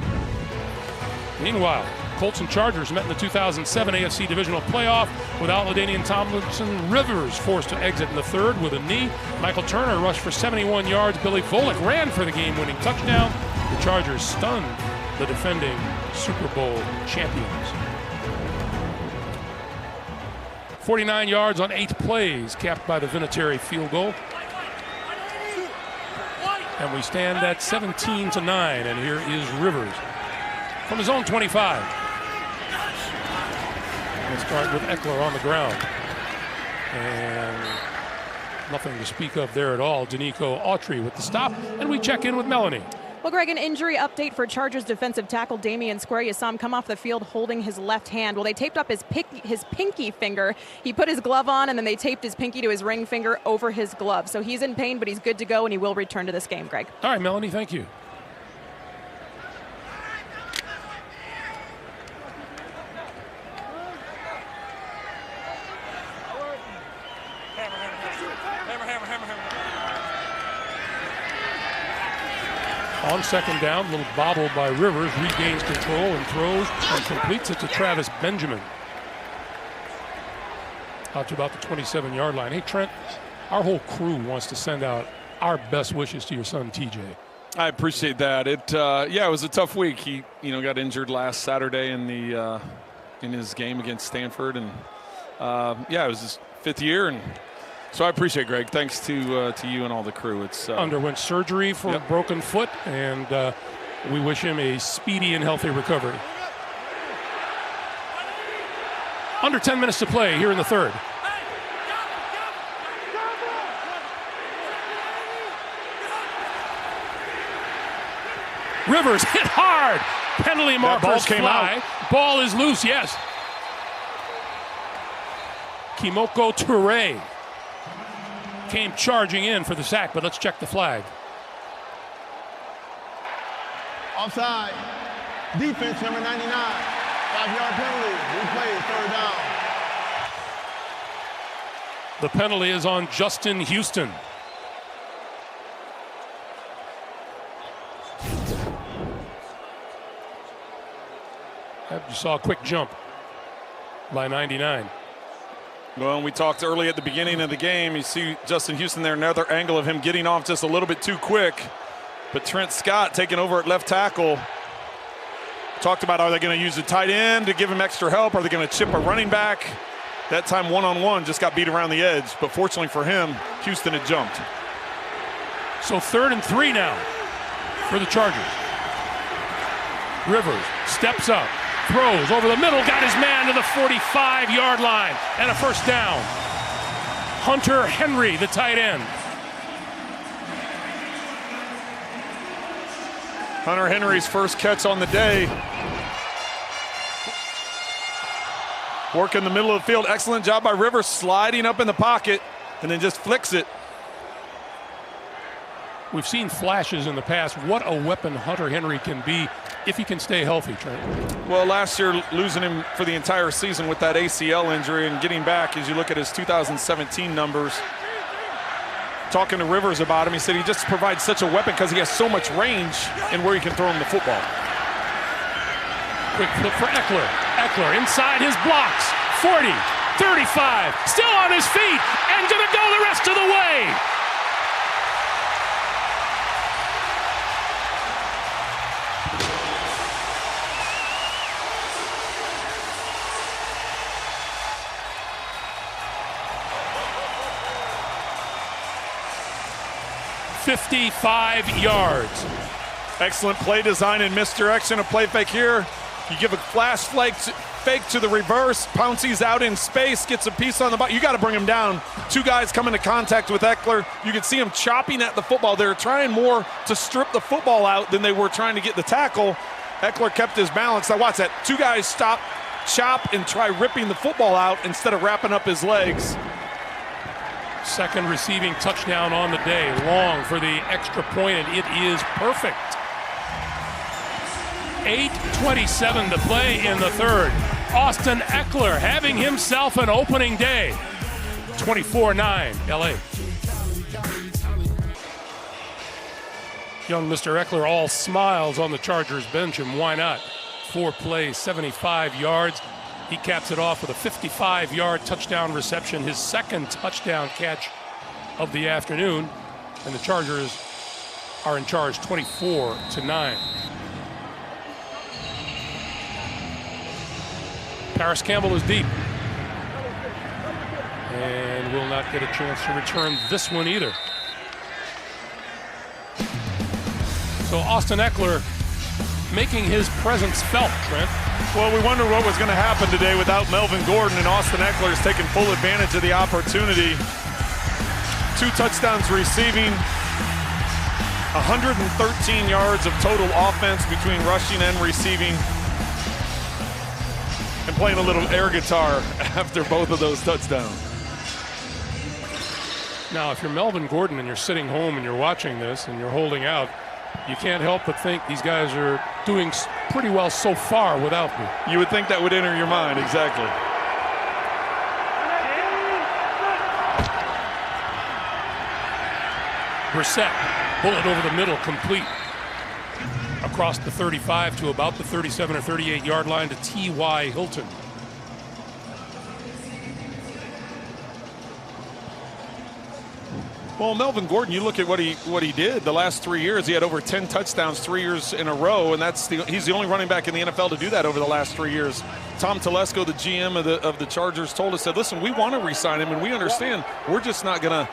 Meanwhile, Colts and Chargers met in the 2007 AFC Divisional Playoff without LaDainian Tomlinson. Rivers forced to exit in the 3rd with a knee. Michael Turner rushed for 71 yards. Billy Volek ran for the game-winning touchdown. The Chargers stunned the defending Super Bowl champions. 49 yards on 8 plays, capped by the Vinatieri field goal. And we stand at 17-9, and here is Rivers from his own 25. We'll start with Eckler on the ground. And nothing to speak of there at all. Danico Autry with the stop, and we check in with Melanie. Well, Greg, an injury update for Chargers defensive tackle Damian Square. You saw him come off the field holding his left hand. Well, they taped up his pinky finger. He put his glove on, and then they taped his pinky to his ring finger over his glove. So he's in pain, but he's good to go, and he will return to this game, Greg. All right, Melanie, thank you. On 2nd down, little bobble by Rivers, regains control and throws and completes it to Travis Benjamin. Out to about the 27-yard line. Hey, Trent, our whole crew wants to send out our best wishes to your son, TJ. I appreciate that. It was a tough week. He, got injured last Saturday in the in his game against Stanford. And yeah, it was his 5th year. And so I appreciate it, Greg. Thanks to you and all the crew. It's underwent surgery for a broken foot, and we wish him a speedy and healthy recovery. Under 10 minutes to play here in the third. Rivers hit hard. Penalty markers fly. Ball is loose, yes. Kimoko Toure came charging in for the sack, but let's check the flag. Offside. Defense number 99. 5-yard penalty. Replay, 3rd down. The penalty is on Justin Houston. You saw a quick jump by 99. Well, we talked early at the beginning of the game. You see Justin Houston there, another angle of him getting off just a little bit too quick. But Trent Scott taking over at left tackle. Talked about, are they going to use the tight end to give him extra help? Are they going to chip a running back? That time one-on-one just got beat around the edge. But fortunately for him, Houston had jumped. So 3rd and 3 now for the Chargers. Rivers steps up, throws over the middle, got his man to the 45-yard line, and a first down. Hunter Henry, the tight end. Hunter Henry's first catch on the day. Work in the middle of the field. Excellent job by Rivers, sliding up in the pocket and then just flicks it. We've seen flashes in the past. What a weapon Hunter Henry can be if he can stay healthy, Trent. Well, last year losing him for the entire season with that ACL injury and getting back, as you look at his 2017 numbers. Talking to Rivers about him, he said he just provides such a weapon because he has so much range in where he can throw him the football. Quick flip for Eckler. Eckler inside his blocks. 40, 35, still on his feet, and gonna go the rest of the way. $55 yards. Excellent play design and misdirection. A play fake here. You give a flash fake to the reverse. Pouncey's out in space, gets a piece on the ball. You got to bring him down. 2 guys come into contact with Eckler. You can see him chopping at the football. They're trying more to strip the football out than they were trying to get the tackle. Eckler kept his balance. Now watch that. 2 guys stop, chop, and try ripping the football out instead of wrapping up his legs. Second receiving touchdown on the day. Long for the extra point, and it is perfect. 8:27 to play in the third. Austin Eckler having himself an opening day. 24-9, LA. Young Mr. Eckler all smiles on the Chargers bench, and why not? 4 plays, 75 yards. He caps it off with a 55-yard touchdown reception, his second touchdown catch of the afternoon, and the Chargers are in charge 24-9. Paris Campbell is deep and will not get a chance to return this one either. So Austin Eckler making his presence felt, Trent. Well, we wondered what was going to happen today without Melvin Gordon, and Austin Eckler is taking full advantage of the opportunity. 2 touchdowns receiving, 113 yards of total offense between rushing and receiving, and playing a little air guitar after both of those touchdowns. Now, if you're Melvin Gordon and you're sitting home and you're watching this and you're holding out, you can't help but think these guys are doing pretty well so far without me. You would think that would enter your mind, exactly. Brissett, bullet over the middle, complete. Across the 35 to about the 37 or 38 yard line to T.Y. Hilton. Well, Melvin Gordon, you look at what he did the last 3 years. He had over 10 touchdowns 3 years in a row, and he's the only running back in the NFL to do that over the last 3 years. Tom Telesco, the GM of the Chargers, told us, said, listen, we want to re-sign him, and we understand we're just not going to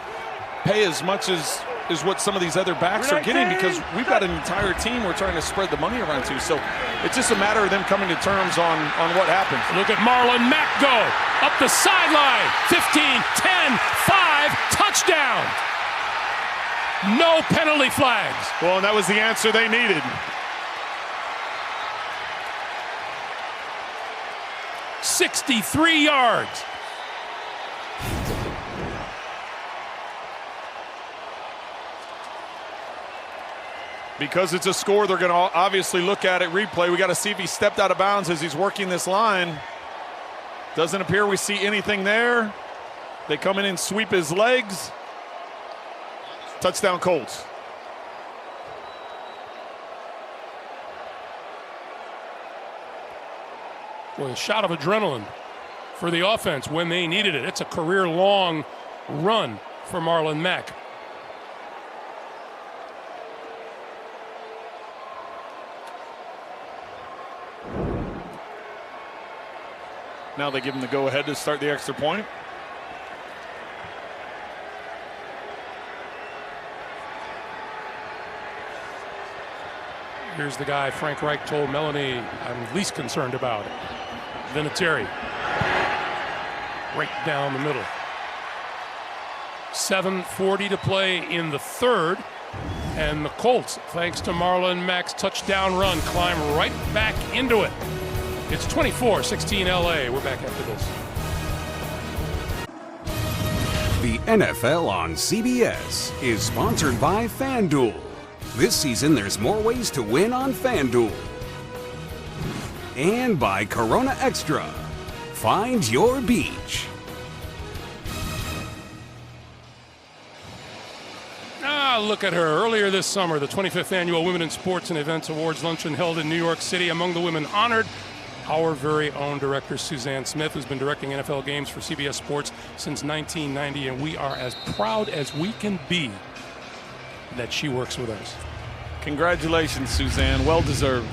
pay as much as what some of these other backs are getting, because we've got an entire team we're trying to spread the money around to. So it's just a matter of them coming to terms on what happens. Look at Marlon Mack go up the sideline. 15, 10, 5, touchdown. No penalty flags. Well, and that was the answer they needed. $63 yards. Because it's a score, they're going to obviously look at it, replay. We got to see if he stepped out of bounds as he's working this line. Doesn't appear we see anything there. They come in and sweep his legs. Touchdown Colts. Boy, a shot of adrenaline for the offense when they needed it. It's a career-long run for Marlon Mack. Now they give him the go-ahead to start the extra point. Here's the guy Frank Reich told Melanie I'm least concerned about. Vinatieri. Right down the middle. 7:40 to play in the third. And the Colts, thanks to Marlon Mack's touchdown run, climb right back into it. It's 24-16 LA. We're back after this. The NFL on CBS is sponsored by FanDuel. This season, there's more ways to win on FanDuel. And by Corona Extra. Find your beach. Look at her. Earlier this summer, the 25th Annual Women in Sports and Events Awards Luncheon held in New York City. Among the women honored, our very own director, Suzanne Smith, who's been directing NFL games for CBS Sports since 1990, and we are as proud as we can be that she works with us. Congratulations, Suzanne. Well deserved.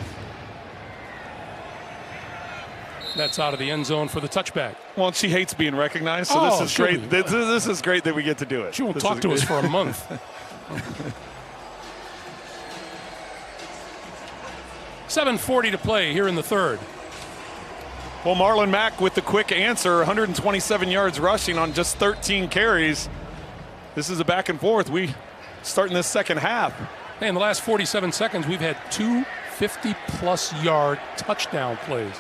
That's out of the end zone for the touchback. Well, she hates being recognized, so this is great. This is great that we get to do it. She won't talk to us for a month. 7:40 to play here in the third. Well, Marlon Mack with the quick answer, 127 yards rushing on just 13 carries. This is a back and forth. We starting this second half. Hey, in the last 47 seconds, we've had two 50-plus yard touchdown plays.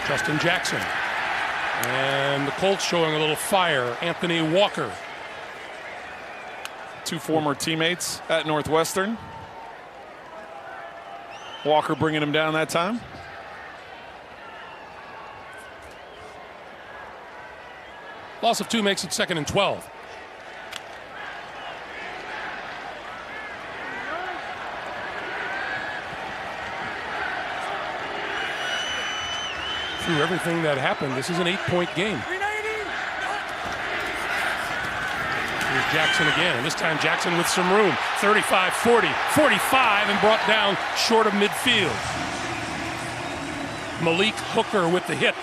Justin Jackson. And the Colts showing a little fire. Anthony Walker. Two former teammates at Northwestern. Walker bringing him down that time. Loss of two makes it 2nd and 12. Through everything that happened, this is an 8-point game. Here's Jackson again, and this time Jackson with some room. 35, 40, 45, and brought down short of midfield. Malik Hooker with the hit.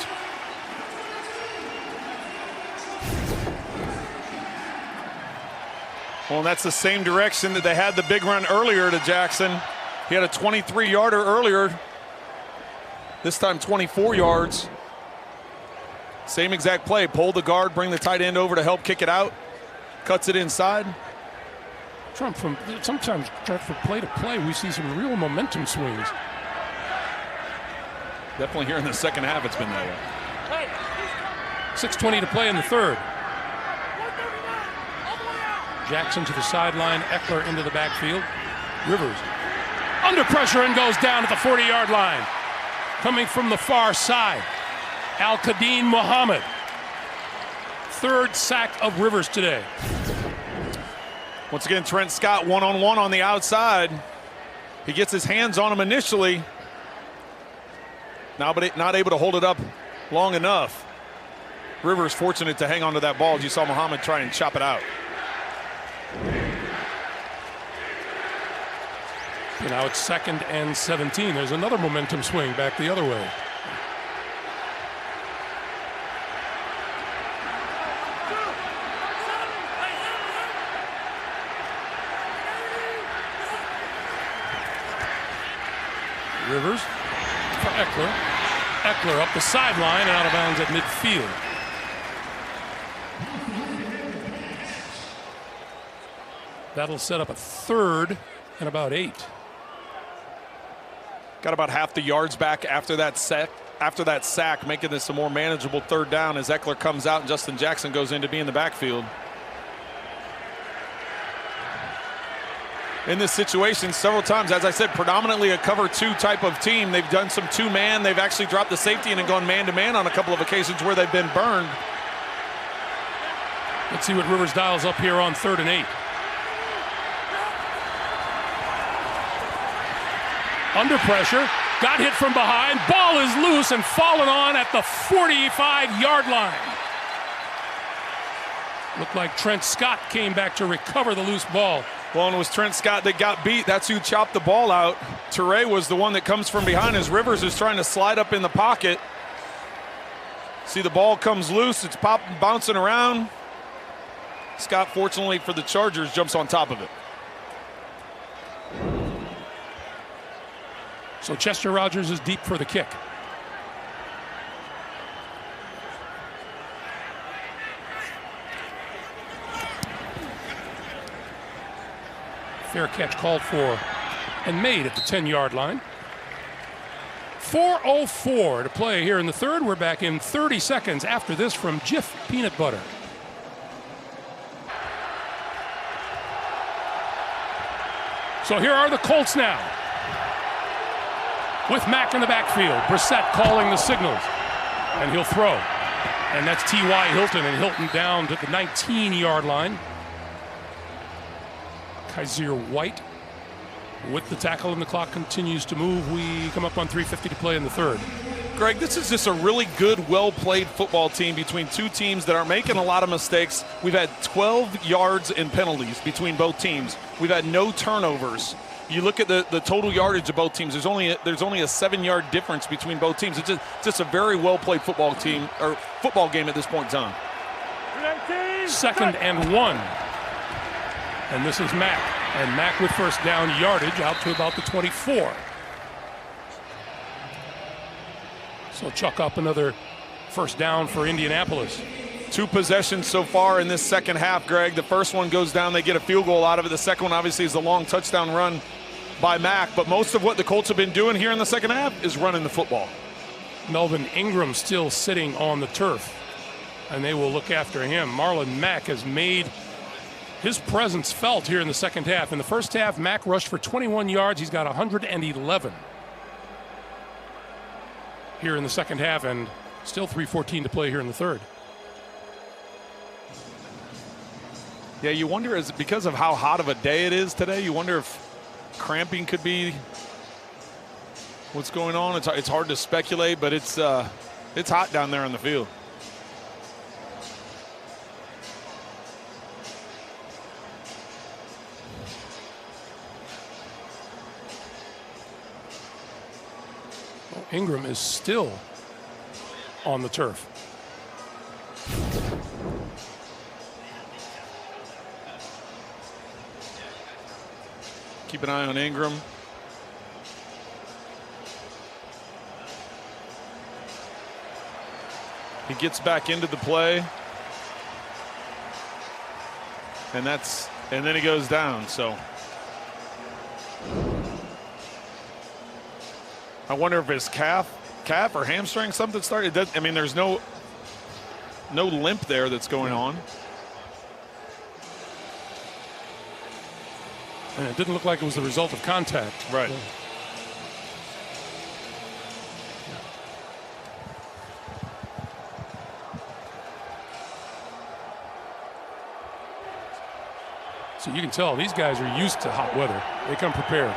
Well, and that's the same direction that they had the big run earlier to Jackson. He had a 23-yarder earlier. This time 24 yards. Same exact play. Pull the guard, bring the tight end over to help kick it out. Cuts it inside. Sometimes from play to play, we see some real momentum swings. Definitely here in the second half, it's been that way. 6:20 to play in the third. Jackson to the sideline, Eckler into the backfield. Rivers under pressure and goes down at the 40-yard line. Coming from the far side, Al-Qadin Muhammad. Third sack of Rivers today. Once again, Trent Scott one-on-one on the outside. He gets his hands on him initially. Now, but not able to hold it up long enough. Rivers fortunate to hang on to that ball as you saw Muhammad try and chop it out. And now it's 2nd and 17. There's another momentum swing back the other way. Rivers for Eckler. Eckler up the sideline and out of bounds at midfield. That'll set up a 3rd and about 8. Got about half the yards back after that sack, making this a more manageable 3rd down as Eckler comes out and Justin Jackson goes in to be in the backfield. In this situation, several times, as I said, predominantly a cover 2 type of team. They've done some 2-man. They've actually dropped the safety and gone man-to-man on a couple of occasions where they've been burned. Let's see what Rivers dials up here on 3rd and 8. Under pressure, got hit from behind, ball is loose and fallen on at the 45-yard line. Looked like Trent Scott came back to recover the loose ball. Well, and it was Trent Scott that got beat. That's who chopped the ball out. Toure was the one that comes from behind as Rivers is trying to slide up in the pocket. See, the ball comes loose, it's bouncing around. Scott, fortunately for the Chargers, jumps on top of it. So Chester Rogers is deep for the kick. Fair catch called for and made at the 10-yard line. 4:04 to play here in the 3rd. We're back in 30 seconds after this from Jif Peanut Butter. So here are the Colts now, with Mack in the backfield. Brissett calling the signals, and he'll throw. And that's T.Y. Hilton, and Hilton down to the 19-yard line. Kaiser White with the tackle, and the clock continues to move. We come up on 3:50 to play in the 3rd. Greg, this is just a really good, well-played football team between 2 teams that are making a lot of mistakes. We've had 12 yards in penalties between both teams. We've had no turnovers. You look at the total yardage of both teams. There's only a 7-yard difference between both teams. It's just a very well-played football team or football game at this point in time. 2nd and 1, and this is Mack, and Mack with 1st down yardage out to about the 24. So chuck up another 1st down for Indianapolis. 2 possessions so far in this second half, Greg. The first one goes down, they get a field goal out of it. The second one obviously is a long touchdown run by Mack, but most of what the Colts have been doing here in the second half is running the football. Melvin Ingram still sitting on the turf, and they will look after him. Marlon Mack has made his presence felt here in the second half. In the first half, Mack rushed for 21 yards. He's got 111 here in the second half, and still 3:14 to play here in the 3rd. Yeah, you wonder, is it because of how hot of a day it is today? You wonder if cramping could be what's going on. It's hard to speculate, but it's hot down there on the field. Ingram is still on the turf. Keep an eye on Ingram. He gets back into the play. And then he goes down, so. I wonder if his calf or hamstring something started. There's no limp there that's going on. And it didn't look like it was the result of contact. Right. So you can tell these guys are used to hot weather. They come prepared.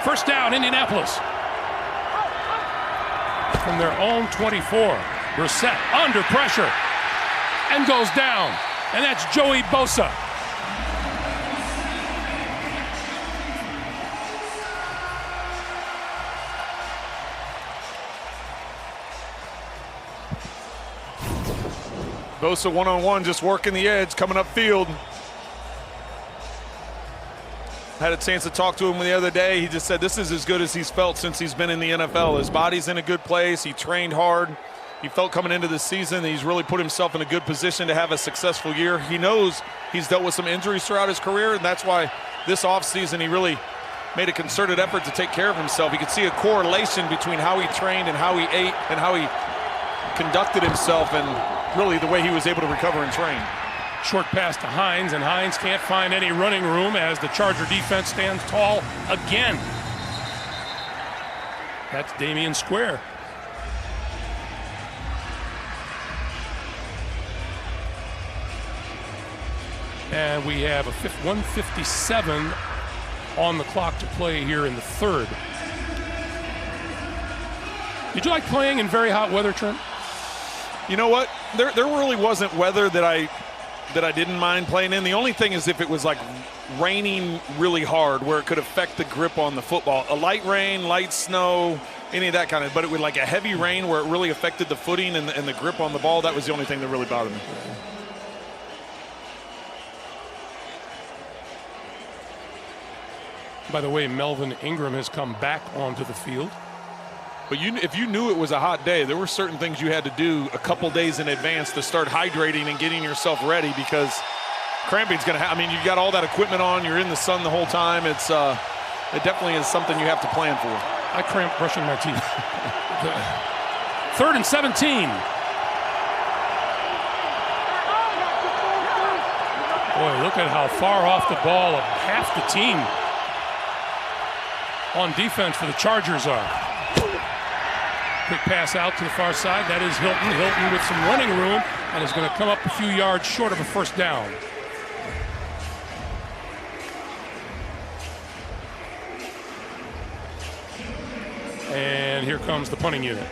1st down, Indianapolis. from their own 24. Brissett under pressure and goes down. And that's Joey Bosa. Bosa one-on-one, just working the edge, coming upfield. Had a chance to talk to him the other day. He just said this is as good as he's felt since he's been in the NFL. His body's in a good place. He trained hard. He felt coming into the season that he's really put himself in a good position to have a successful year. He knows he's dealt with some injuries throughout his career, and that's why this offseason he really made a concerted effort to take care of himself. You could see a correlation between how he trained and how he ate and how he conducted himself and really the way he was able to recover and train. Short pass to Hines, and Hines can't find any running room as the Charger defense stands tall again. That's Damian Square. And we have a 1:57 on the clock to play here in the third. Did you like playing in very hot weather, Trent? You know what? There really wasn't weather that I didn't mind playing in. The only thing is if it was like raining really hard where it could affect the grip on the football. A light rain, light snow, any of that kind of, but it would like a heavy rain where it really affected the footing and the grip on the ball. That was the only thing that really bothered me. By the way, Melvin Ingram has come back onto the field. But if you knew it was a hot day, there were certain things you had to do a couple days in advance to start hydrating and getting yourself ready because cramping's going to happen. I mean, you've got all that equipment on. You're in the sun the whole time. It definitely is something you have to plan for. I cramp brushing my teeth. 3rd and 17. Boy, look at how far off the ball of half the team on defense for the Chargers are. Quick pass out to the far side. That is Hilton. Hilton with some running room and is going to come up a few yards short of a first down. And here comes the punting unit.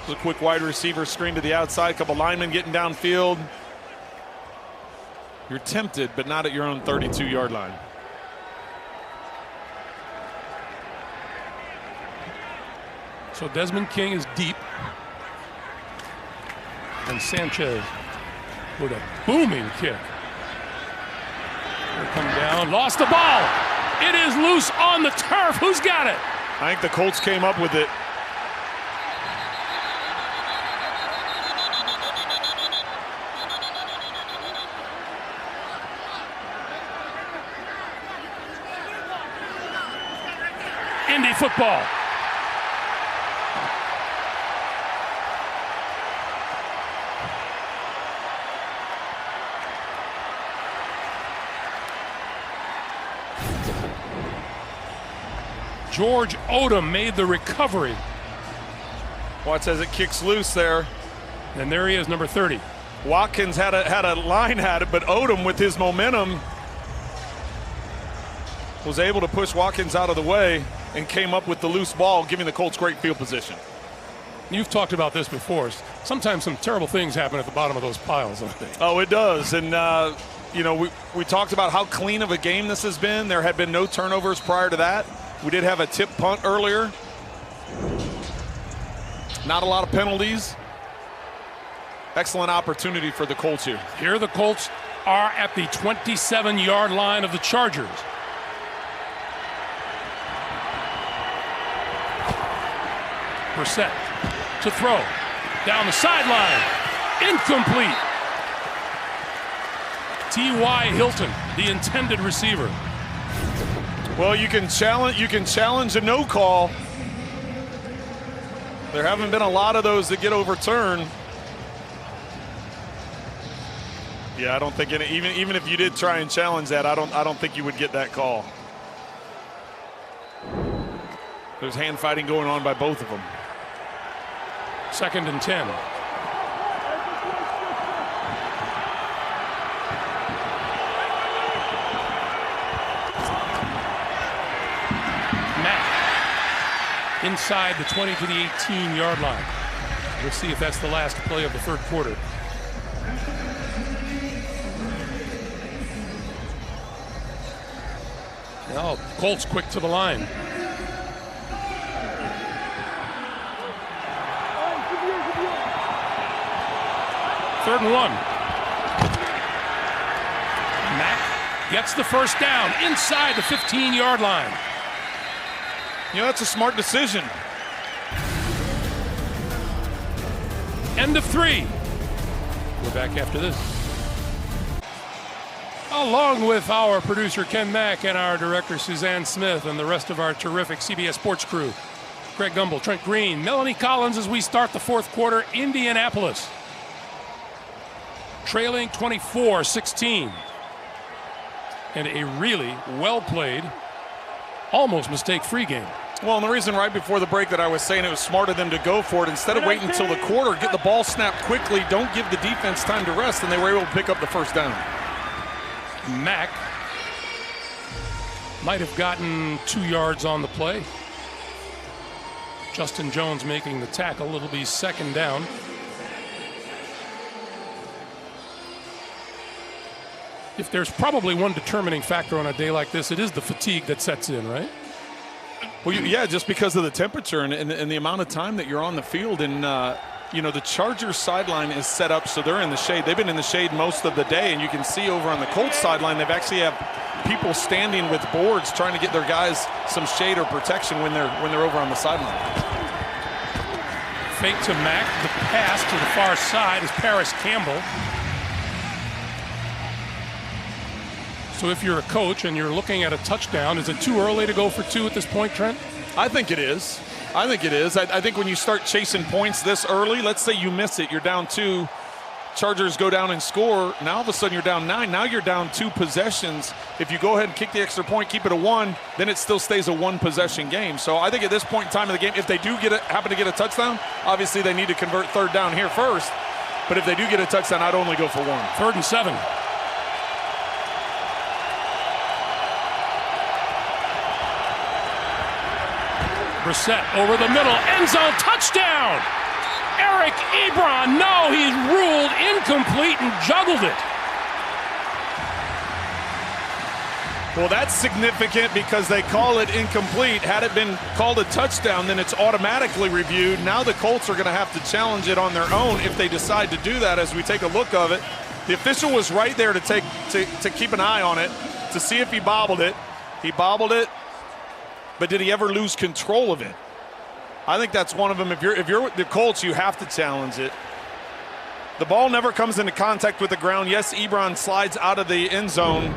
A quick wide receiver screen to the outside. A couple linemen getting downfield. You're tempted, but not at your own 32-yard line. So Desmond King is deep. And Sanchez with a booming kick. He'll come down, lost the ball. It is loose on the turf. Who's got it? I think the Colts came up with it. Indy football. George Odom made the recovery. Watch as it kicks loose there. And there he is, number 30. Watkins had a line at it, but Odom with his momentum was able to push Watkins out of the way and came up with the loose ball, giving the Colts great field position. You've talked about this before. Sometimes some terrible things happen at the bottom of those piles, don't they? Oh, it does. And, you know, we talked about how clean of a game this has been. There had been no turnovers prior to that. We did have a tip punt earlier. Not a lot of penalties. Excellent opportunity for the Colts here. Here the Colts are at the 27-yard line of the Chargers. Brissett to throw. Down the sideline. Incomplete. T.Y. Hilton, the intended receiver. Well, you can challenge a no call. There haven't been a lot of those that get overturned. Yeah, I don't think even if you did try and challenge that, I don't think you would get that call. There's hand fighting going on by both of them. 2nd and 10. inside the 20 to the 18-yard line. We'll see if that's the last play of the third quarter. Now, Colts quick to the line. Third and 1. Mack gets the first down inside the 15-yard line. You know, that's a smart decision. End of 3. We're back after this. Along with our producer Ken Mack and our director Suzanne Smith and the rest of our terrific CBS Sports crew, Greg Gumbel, Trent Green, Melanie Collins, as we start the fourth quarter. Indianapolis trailing 24-16. And a really well-played, almost mistake-free game. Well, and the reason right before the break that I was saying it was smart of them to go for it, instead of waiting until the quarter, get the ball snapped quickly, don't give the defense time to rest, and they were able to pick up the first down. Mack might have gotten 2 yards on the play. Justin Jones making the tackle. It'll be second down. If there's probably one determining factor on a day like this, it is the fatigue that sets in, right? Well, yeah, just because of the temperature and the amount of time that you're on the field. And, you know, the Chargers sideline is set up so they're in the shade. They've been in the shade most of the day, and you can see over on the Colts sideline, they've actually have people standing with boards trying to get their guys some shade or protection when they're over on the sideline. Fake to Mack. The pass to the far side is Paris Campbell. So if you're a coach and you're looking at a touchdown, is it too early to go for 2 at this point, Trent? I think it is. I think when you start chasing points this early, let's say you miss it, you're down 2, Chargers go down and score, now all of a sudden you're down 9, now you're down 2 possessions. If you go ahead and kick the extra point, keep it a 1, then it still stays a 1-possession game. So I think at this point in time of the game, if they do happen to get a touchdown, obviously they need to convert third down here first. But if they do get a touchdown, I'd only go for 1. 3rd and 7. Brissett over the middle, end zone, touchdown! Eric Ebron, no, he's ruled incomplete and juggled it. Well, that's significant because they call it incomplete. Had it been called a touchdown, then it's automatically reviewed. Now the Colts are going to have to challenge it on their own if they decide to do that. As we take a look of it, the official was right there to keep an eye on it to see if he bobbled it. He bobbled it. But did he ever lose control of it? I think that's one of them. If you're with the Colts, you have to challenge it. The ball never comes into contact with the ground. Yes, Ebron slides out of the end zone.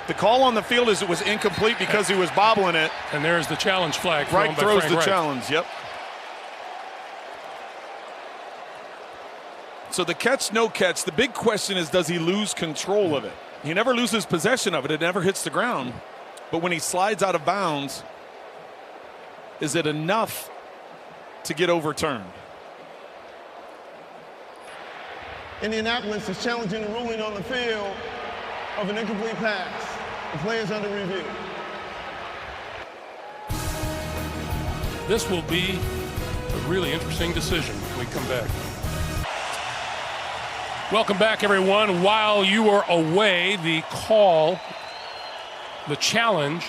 The call on the field is it was incomplete because he was bobbling it. And there's the challenge flag. Reich throws the challenge, yep. So the catch, no catch. The big question is, does he lose control of it? He never loses possession of it. It never hits the ground. But when he slides out of bounds, is it enough to get overturned? Indianapolis is challenging the ruling on the field of an incomplete pass. The play is under review. This will be a really interesting decision when we come back. Welcome back, everyone. While you were away, the challenge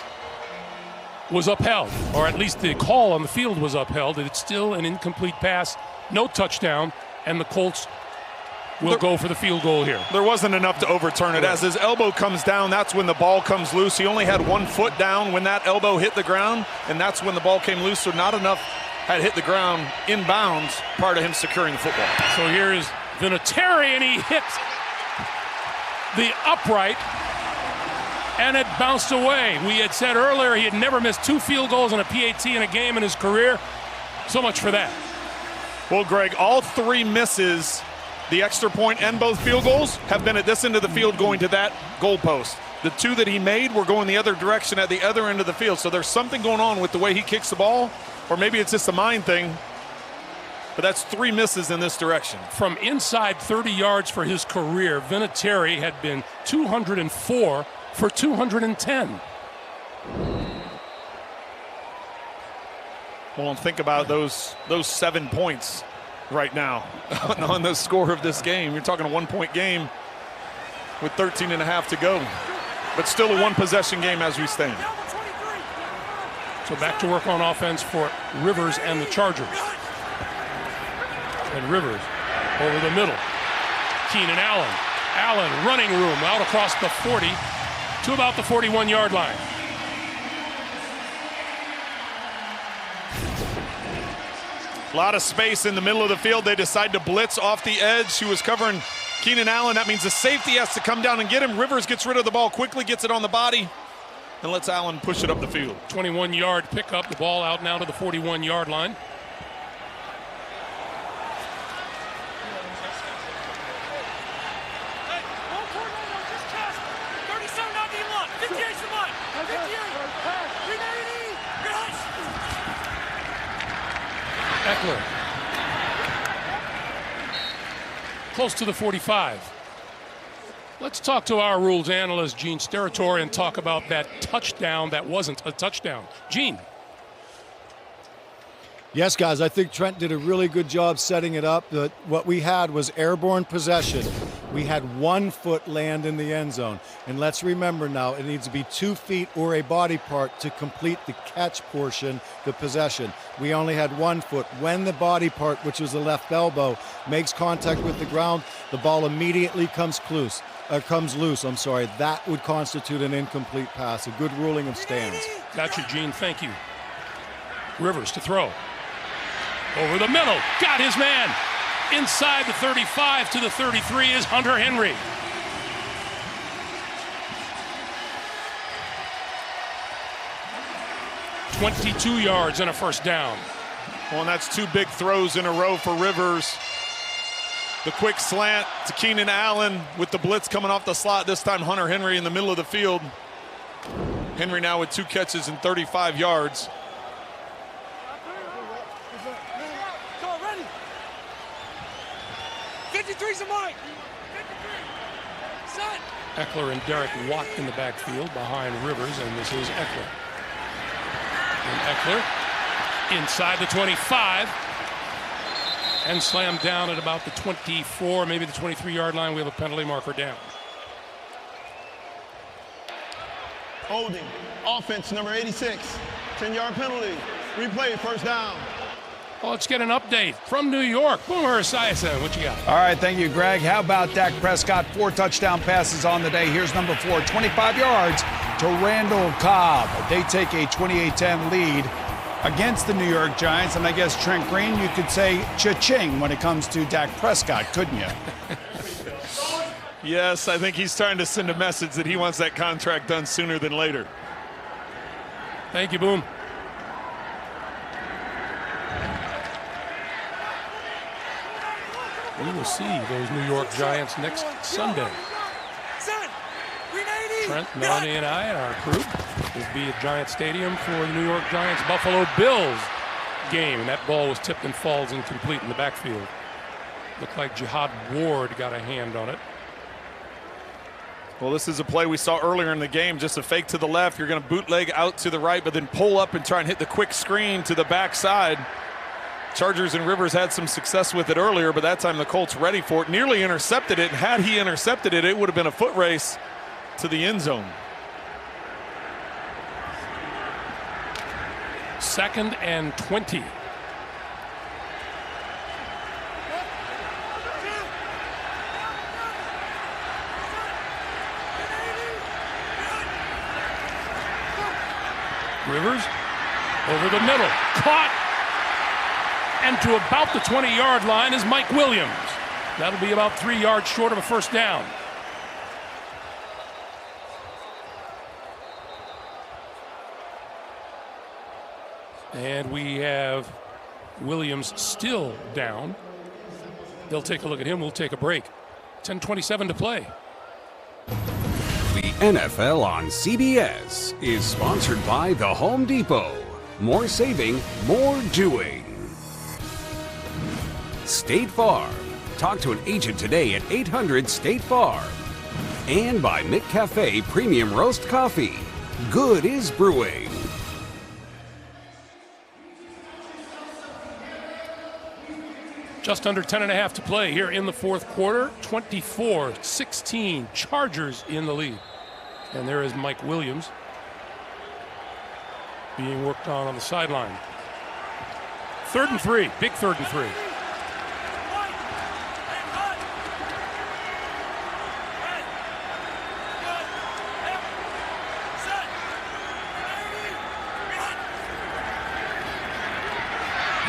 was upheld, or at least the call on the field was upheld. It's still an incomplete pass, no touchdown, and the Colts will go for the field goal here. There wasn't enough to overturn it. As his elbow comes down, that's when the ball comes loose. He only had 1 foot down when that elbow hit the ground, and that's when the ball came loose, so not enough had hit the ground inbounds prior to him securing the football. So here is Vinatieri, and he hits the upright, and it bounced away. We had said earlier he had never missed 2 field goals and a PAT in a game in his career. So much for that. Well, Greg, all 3 misses, the extra point and both field goals, have been at this end of the field going to that goalpost. The 2 that he made were going the other direction at the other end of the field. So there's something going on with the way he kicks the ball, or maybe it's just a mind thing. But that's 3 misses in this direction. From inside 30 yards for his career, Vinatieri had been 204 for 210. Well, and think about those 7 points right now on the score of this game. You're talking a 1-point game with 13 and a half to go, but still a one-possession game as we stand. So back to work on offense for Rivers and the Chargers. And Rivers over the middle. Keenan Allen. Allen running room out across the 40 to about the 41-yard line. A lot of space in the middle of the field. They decide to blitz off the edge. She was covering Keenan Allen. That means the safety has to come down and get him. Rivers gets rid of the ball quickly, gets it on the body, and lets Allen push it up the field. 21-yard pickup. The ball out now to the 41-yard line. Eckler. Close to the 45. Let's talk to our rules analyst, Gene Steratore, and talk about that touchdown that wasn't a touchdown. Gene. Yes, guys, I think Trent did a really good job setting it up. What we had was airborne possession. We had 1 foot land in the end zone. And let's remember now, it needs to be 2 feet or a body part to complete the catch portion, the possession. We only had 1 foot. When the body part, which was the left elbow, makes contact with the ground, the ball immediately comes loose. That would constitute an incomplete pass. A good ruling of stands. Got you, Gene. Thank you. Rivers to throw. Over the middle. Got his man. Inside the 35 to the 33 is Hunter Henry. .22 yards and a first down. Well, and that's 2 big throws in a row for Rivers. The quick slant to Keenan Allen with the blitz coming off the slot. This time Hunter Henry in the middle of the field. Henry now with 2 catches and 35 yards. Eckler and Derek Watt in the backfield behind Rivers, and this is Eckler. And Eckler inside the 25 and slammed down at about the 24, maybe the 23-yard line. We have a penalty marker down. Holding. Offense number 86. 10-yard penalty. Replay, first down. Well, let's get an update from New York. Boomer Esiason, what you got? All right, thank you, Greg. How about Dak Prescott? 4 touchdown passes on the day. Here's number 4, 25 yards to Randall Cobb. They take a 28-10 lead against the New York Giants. And I guess, Trent Green, you could say cha-ching when it comes to Dak Prescott, couldn't you? Yes, I think he's trying to send a message that he wants that contract done sooner than later. Thank you, Boom. We will see those New York Giants next Sunday. Trent, Melanie, and I and our crew will be at Giant Stadium for the New York Giants Buffalo Bills game. And that ball was tipped and falls incomplete in the backfield. Looked like Jihad Ward got a hand on it. Well, this is a play we saw earlier in the game, just a fake to the left. You're going to bootleg out to the right, but then pull up and try and hit the quick screen to the backside. Chargers and Rivers had some success with it earlier, but that time the Colts ready for it. Nearly intercepted it. Had he intercepted it, it would have been a foot race to the end zone. 2nd and 20. Rivers over the middle. Caught. And to about the 20-yard line is Mike Williams. That'll be about 3 yards short of a first down. And we have Williams still down. They'll take a look at him. We'll take a break. 10:27 to play. The NFL on CBS is sponsored by The Home Depot. More saving, more doing. State Farm. Talk to an agent today at 800-STATE-FARM. And by McCafe Premium Roast Coffee. Good is brewing. Just under 10.5 to play here in the fourth quarter. 24-16, Chargers in the lead. And there is Mike Williams being worked on the sideline. 3rd and 3, big 3rd and 3.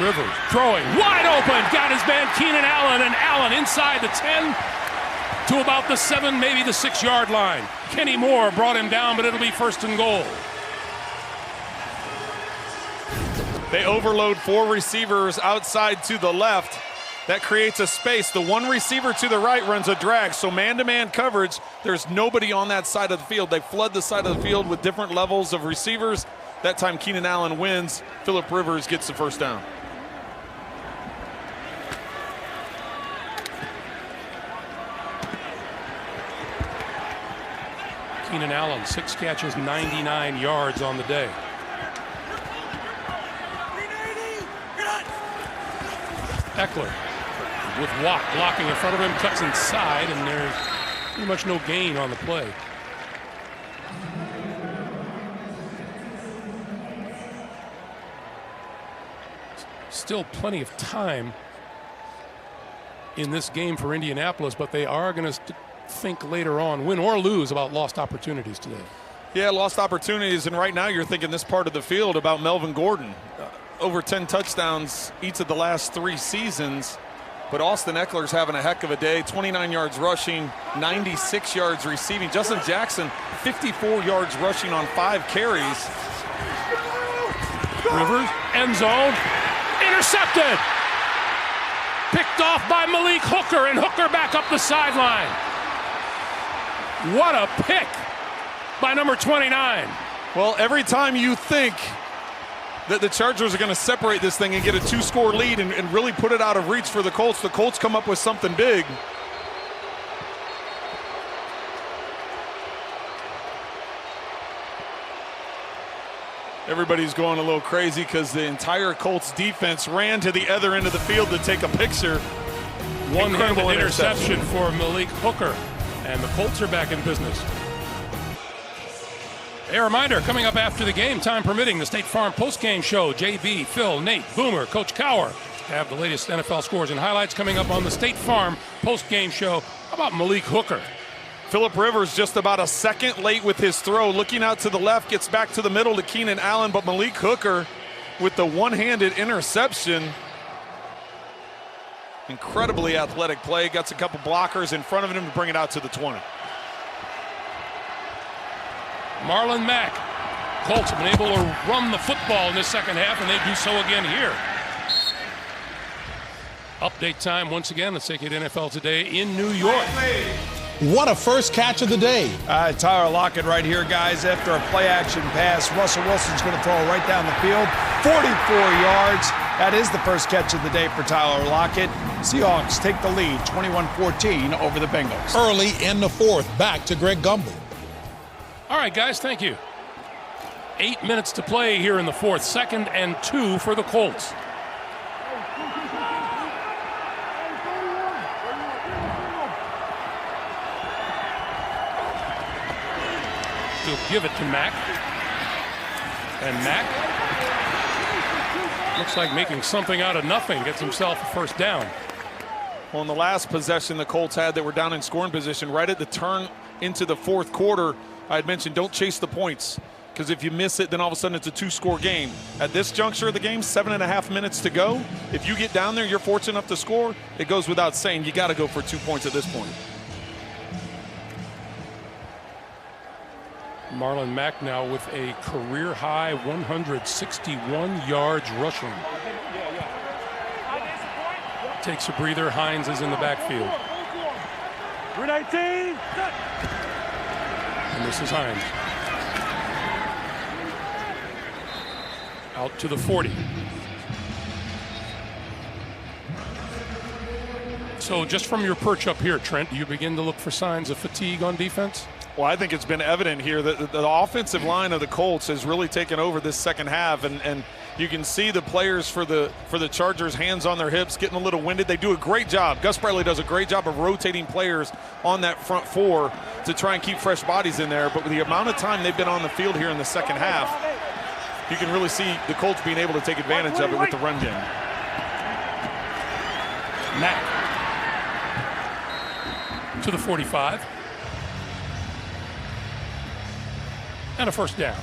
Rivers throwing wide open, got his man Keenan Allen, and Allen inside the 10 to about the 7, maybe the 6-yard line. Kenny Moore brought him down, but it'll be 1st and goal. They overload 4 receivers outside to the left. That creates a space. The 1 receiver to the right runs a drag, so man-to-man coverage, there's nobody on that side of the field. They flood the side of the field with different levels of receivers. That time Keenan Allen wins. Phillip Rivers gets the 1st down. Keenan Allen, 6 catches, 99 yards on the day. Eckler with Watt blocking in front of him, cuts inside, and there's pretty much no gain on the play. Still plenty of time in this game for Indianapolis, but they are going to think later on, win or lose, about lost opportunities today. Yeah, lost opportunities, and right now you're thinking this part of the field about Melvin Gordon. Over 10 touchdowns each of the last 3 seasons, but Austin Eckler's having a heck of a day. 29 yards rushing, 96 yards receiving. Justin Jackson, 54 yards rushing on 5 carries. Rivers, end zone, intercepted! Picked off by Malik Hooker, and Hooker back up the sideline. What a pick by number 29. Well, every time you think that the Chargers are going to separate this thing and get a 2-score lead and really put it out of reach for the Colts come up with something big. Everybody's going a little crazy because the entire Colts defense ran to the other end of the field to take a picture. One-handed interception for Malik Hooker, and the Colts are back in business. A reminder, coming up after the game, time permitting, the State Farm post-game show. JB, Phil, Nate, Boomer, Coach Cower have the latest NFL scores and highlights coming up on the State Farm post-game show. How about Malik Hooker? Phillip Rivers just about a second late with his throw, looking out to the left, gets back to the middle to Keenan Allen, but Malik Hooker with the one-handed interception. Incredibly athletic play, got a couple blockers in front of him to bring it out to the 20. Marlon Mack. Colts have been able to run the football in this second half, and they do so again here. Update time once again. Let's take it NFL Today in New York. What a first catch of the day. Tyler Lockett right here, guys. After a play-action pass, Russell Wilson's going to throw it right down the field. 44 yards. That is the first catch of the day for Tyler Lockett. Seahawks take the lead, 21-14 over the Bengals. Early in the fourth, back to Greg Gumbel. All right, guys, thank you. 8 minutes to play here in the fourth. 2nd and 2 for the Colts. He'll give it to Mack. And Mack looks like making something out of nothing. Gets himself a 1st down. Well, in the last possession the Colts had, they were down in scoring position right at the turn into the fourth quarter. I had mentioned don't chase the points, because if you miss it, then all of a sudden it's a 2-score game. At this juncture of the game, 7.5 minutes to go. If you get down there, you're fortunate enough to score, it goes without saying you got to go for 2 points at this point. Marlon Mack now with a career-high 161 yards rushing. Takes a breather. Hines is in the backfield. 319. And this is Hines. Out to the 40. So just from your perch up here, Trent, do you begin to look for signs of fatigue on defense? Well, I think it's been evident here that the offensive line of the Colts has really taken over this second half, and You can see the players for the Chargers, hands on their hips, getting a little winded. They do a great job. Gus Bradley does a great job of rotating players on that front four to try and keep fresh bodies in there. But with the amount of time they've been on the field here in the second half, you can really see the Colts being able to take advantage of it with the run game. Mack to the 45. And a first down.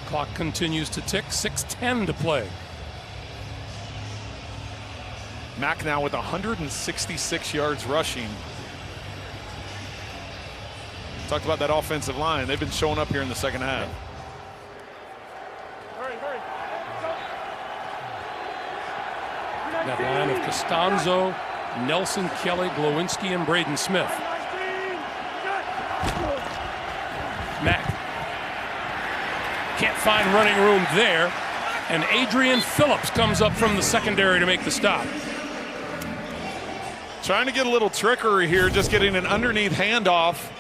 Clock continues to tick, 6:10 to play. Mack now with 166 yards rushing. Talked about that offensive line. They've been showing up here in the second half. That line of Costanzo, Nelson, Kelly, Glowinski, and Braden Smith. Mack can't find running room there, and Adrian Phillips comes up from the secondary to make the stop. Trying to get a little trickery here, just getting an underneath handoff.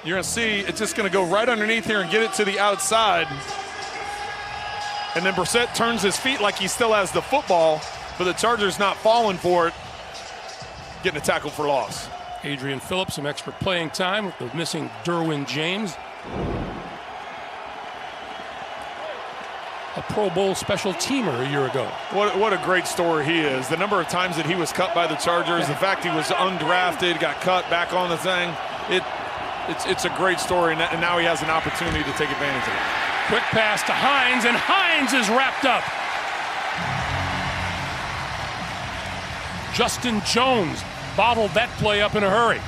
You're going to see it's just going to go right underneath here and get it to the outside. And then Brissett turns his feet like he still has the football, but the Chargers not falling for it, getting a tackle for loss. Adrian Phillips, some extra playing time with the missing Derwin James. A Pro Bowl special teamer a year ago. What a great story he is. The number of times that he was cut by the Chargers, the fact he was undrafted, got cut back on the thing, it's a great story, and now he has an opportunity to take advantage of it. Quick pass to Hines, and Hines is wrapped up. Justin Jones bottled that play up in a hurry.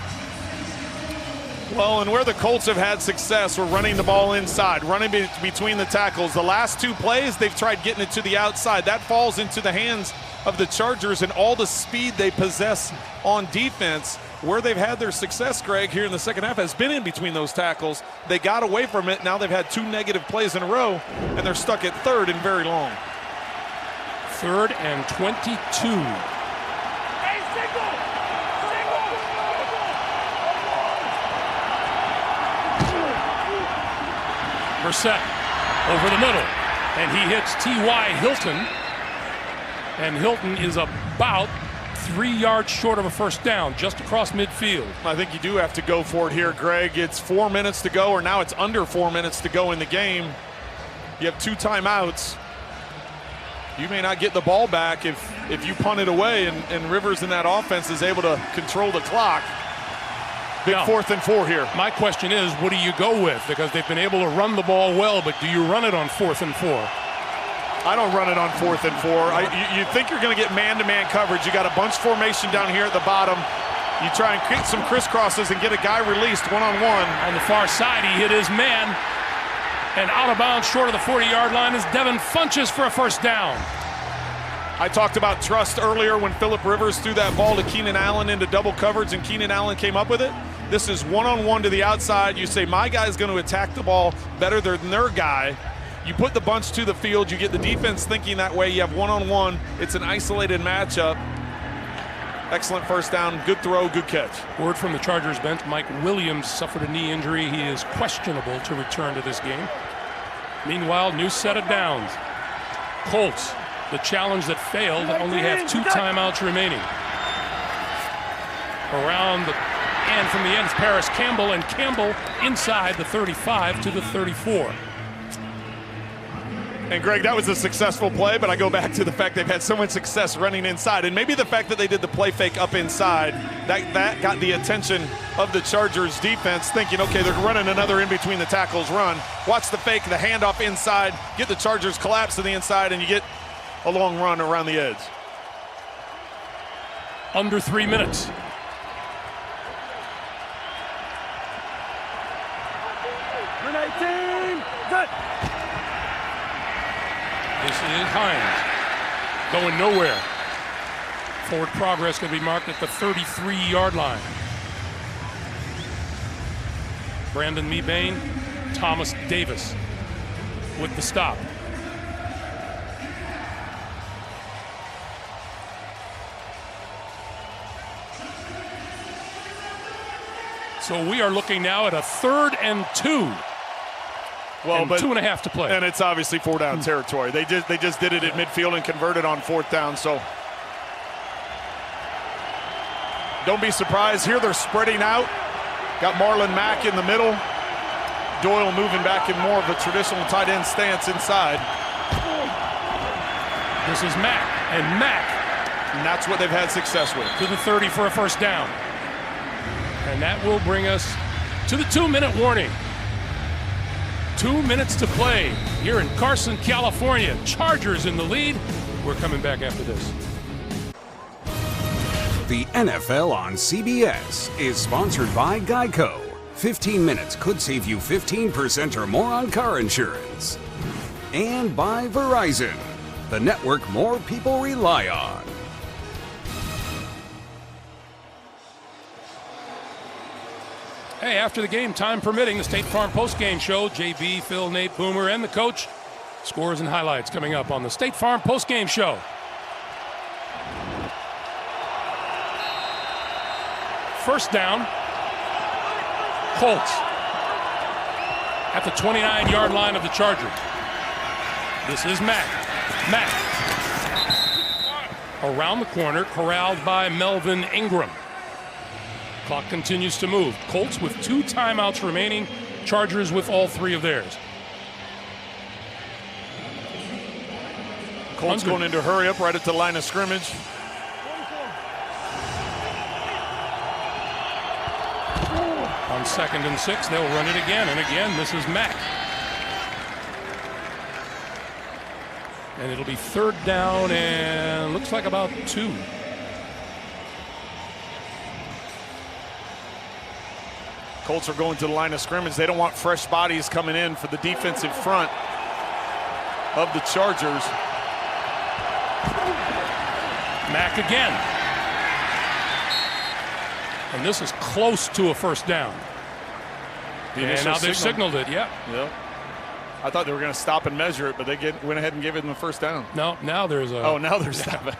Well, and where the Colts have had success, we're running the ball inside, running between the tackles. The last two plays, they've tried getting it to the outside. That falls into the hands of the Chargers and all the speed they possess on defense. Where they've had their success, Greg, here in the second half has been in between those tackles. They got away from it. Now they've had two negative plays in a row, and they're stuck at third and very long. 3rd and 22. Brissett over the middle, and he hits T.Y. Hilton, and Hilton is about 3 yards short of a first down, just across midfield. I think you do have to go for it here, Greg. It's 4 minutes to go, or now it's under 4 minutes to go in the game. You have 2 timeouts. You may not get the ball back if you punt it away, and Rivers in that offense is able to control the clock. Big now, 4th and 4 here. My question is, what do you go with? Because they've been able to run the ball well, but do you run it on 4th and 4? I don't run it on 4th and 4. You think you're going to get man-to-man coverage. You got a bunch formation down here at the bottom. You try and create some crisscrosses and get a guy released one-on-one. On the far side, he hit his man. And out of bounds short of the 40-yard line is Devin Funchess for a first down. I talked about trust earlier when Phillip Rivers threw that ball to Keenan Allen into double coverage and Keenan Allen came up with it. This is one-on-one to the outside. You say, my guy's going to attack the ball better than their guy. You put the bunch to the field. You get the defense thinking that way. You have one-on-one. It's an isolated matchup. Excellent first down. Good throw, good catch. Word from the Chargers bench, Mike Williams suffered a knee injury. He is questionable to return to this game. Meanwhile, new set of downs. Colts, the challenge that failed, only have 2 timeouts remaining. Around the end from the end is Paris Campbell, and Campbell inside the 35 to the 34. And Greg, that was a successful play, but I go back to the fact they've had so much success running inside, and maybe the fact that they did the play fake up inside, that got the attention of the Chargers defense, thinking, okay, they're running another in between the tackles run. Watch the fake, the handoff inside, get the Chargers collapse to the inside, and you get a long run around the edge. Under 3 minutes. This is Hines, going nowhere. Forward progress going to be marked at the 33-yard line. Brandon Mebane, Thomas Davis with the stop. So we are looking now at a 3rd and 2. Well, and 2.5 to play. And it's obviously 4-down territory. They just did it at midfield and converted on 4th down. So don't be surprised here. They're spreading out. Got Marlon Mack in the middle. Doyle moving back in more of a traditional tight end stance inside. This is Mack, and Mack. And that's what they've had success with. To the 30 for a first down. And that will bring us to the 2-minute warning. 2 minutes to play here in Carson, California. Chargers in the lead. We're coming back after this. The NFL on CBS is sponsored by Geico. 15 minutes could save you 15% or more on car insurance. And by Verizon, the network more people rely on. Hey, after the game, time permitting, the State Farm postgame show. JB, Phil, Nate, Boomer, and the coach. Scores and highlights coming up on the State Farm postgame show. First down. Colts at the 29-yard line of the Chargers. This is Mack. Mack around the corner, corralled by Melvin Ingram. Clock continues to move. Colts with 2 timeouts remaining. Chargers with all 3 of theirs. Colts going into hurry up right at the line of scrimmage. On 2nd and 6, they'll run it again. And again, this is Mack. And it'll be 3rd down and looks like about 2. Colts are going to the line of scrimmage. They don't want fresh bodies coming in for the defensive front of the Chargers. Mack again. And this is close to a first down. And now they've signaled it, yeah. Yep. I thought they were going to stop and measure it, but they went ahead and gave it the first down. No, now there's a... Oh, now there's stopping.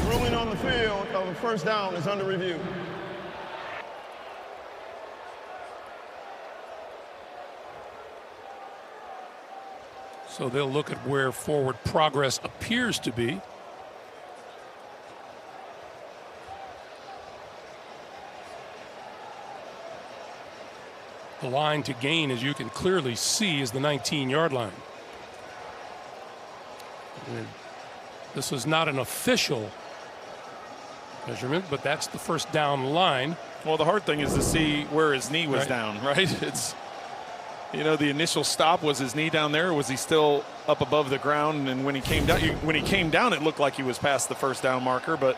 Ruling on the field of a first down is under review. So they'll look at where forward progress appears to be. The line to gain, as you can clearly see, is the 19-yard line. This is not an official measurement, but that's the first down line. Well, the hard thing is to see where his knee was down, right? It's, you know, the initial stop, was his knee down there, or was he still up above the ground? And when he came down, it looked like he was past the first down marker, but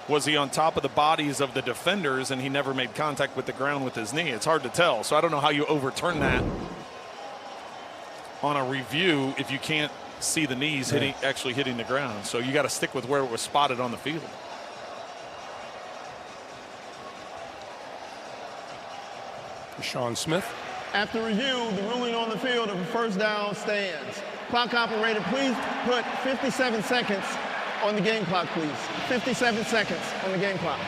was he on top of the bodies of the defenders and he never made contact with the ground with his knee? It's hard to tell. So I don't know how you overturn that on a review if you can't see the knees actually hitting the ground. So you got to stick with where it was spotted on the field. Sean Smith. After review, the ruling on the field of a first down stands. Clock operator, please put 57 seconds on the game clock, please. 57 seconds on the game clock.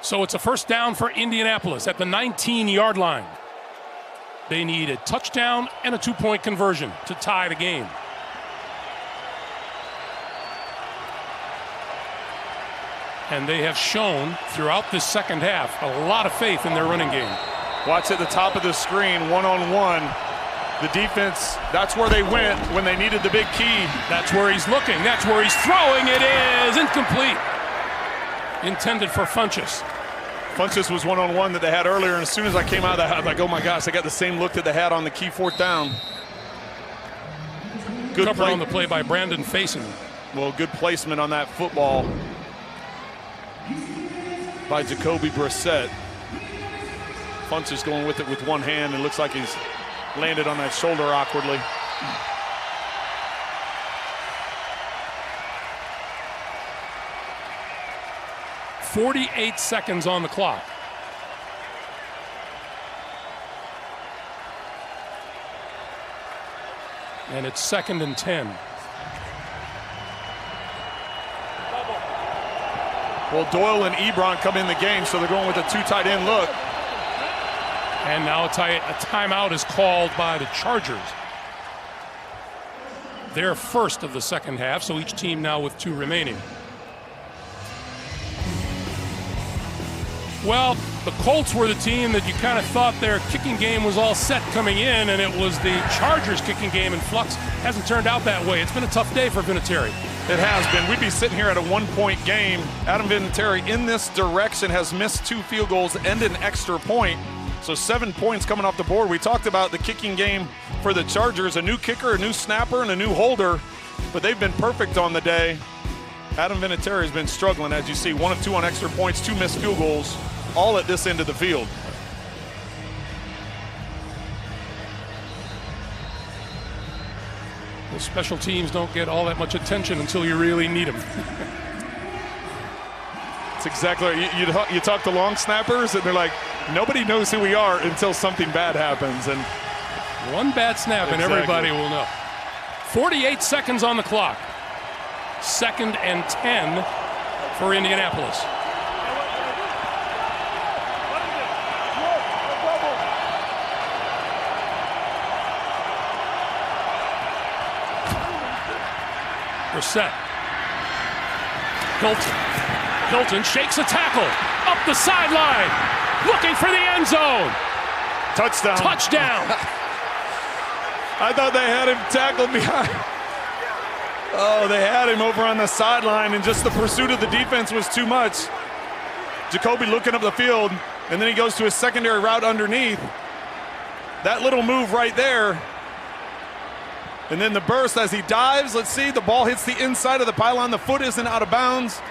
So it's a first down for Indianapolis at the 19-yard line. They need a touchdown and a 2-point conversion to tie the game. And they have shown throughout this second half a lot of faith in their running game. Watch at the top of the screen, one-on-one. The defense, that's where they went when they needed the big key. That's where he's looking. That's where he's throwing. It is incomplete. Intended for Funchess. Funchess was one-on-one that they had earlier, and as soon as I came out of the house, I'm like, oh my gosh, I got the same look that they had on the key 4th down. Good play on the play by Brandon Faison. Well, good placement on that football by Jacoby Brissett. Funchess going with it with one hand, and looks like he's landed on that shoulder awkwardly. .48 seconds on the clock. And it's 2nd and 10. Well, Doyle and Ebron come in the game, so they're going with a 2 tight end look. And now a timeout is called by the Chargers. Their first of the second half, so each team now with 2 remaining. Well, the Colts were the team that you kind of thought their kicking game was all set coming in, and it was the Chargers' kicking game in flux. Hasn't turned out that way. It's been a tough day for Vinatieri. It has been. We'd be sitting here at a 1-point game. Adam Vinatieri in this direction has missed 2 field goals and an extra point. So 7 points coming off the board. We talked about the kicking game for the Chargers. A new kicker, a new snapper, and a new holder. But they've been perfect on the day. Adam Vinatieri has been struggling, as you see. 1 of 2 on extra points, 2 missed field goals, all at this end of the field. The special teams don't get all that much attention until you really need them. It's exactly right. You talk to long snappers, and they're like, nobody knows who we are until something bad happens. And one bad snap, and everybody will know. 48 seconds on the clock. 2nd and 10 for Indianapolis. Brissett. Hilton shakes a tackle. Up the sideline. Looking for the end zone. Touchdown. I thought they had him tackled behind. Oh, they had him over on the sideline, and just the pursuit of the defense was too much. Jacoby looking up the field, and then he goes to his secondary route underneath. That little move right there. And then the burst as he dives. Let's see, the ball hits the inside of the pylon. The foot isn't out of bounds.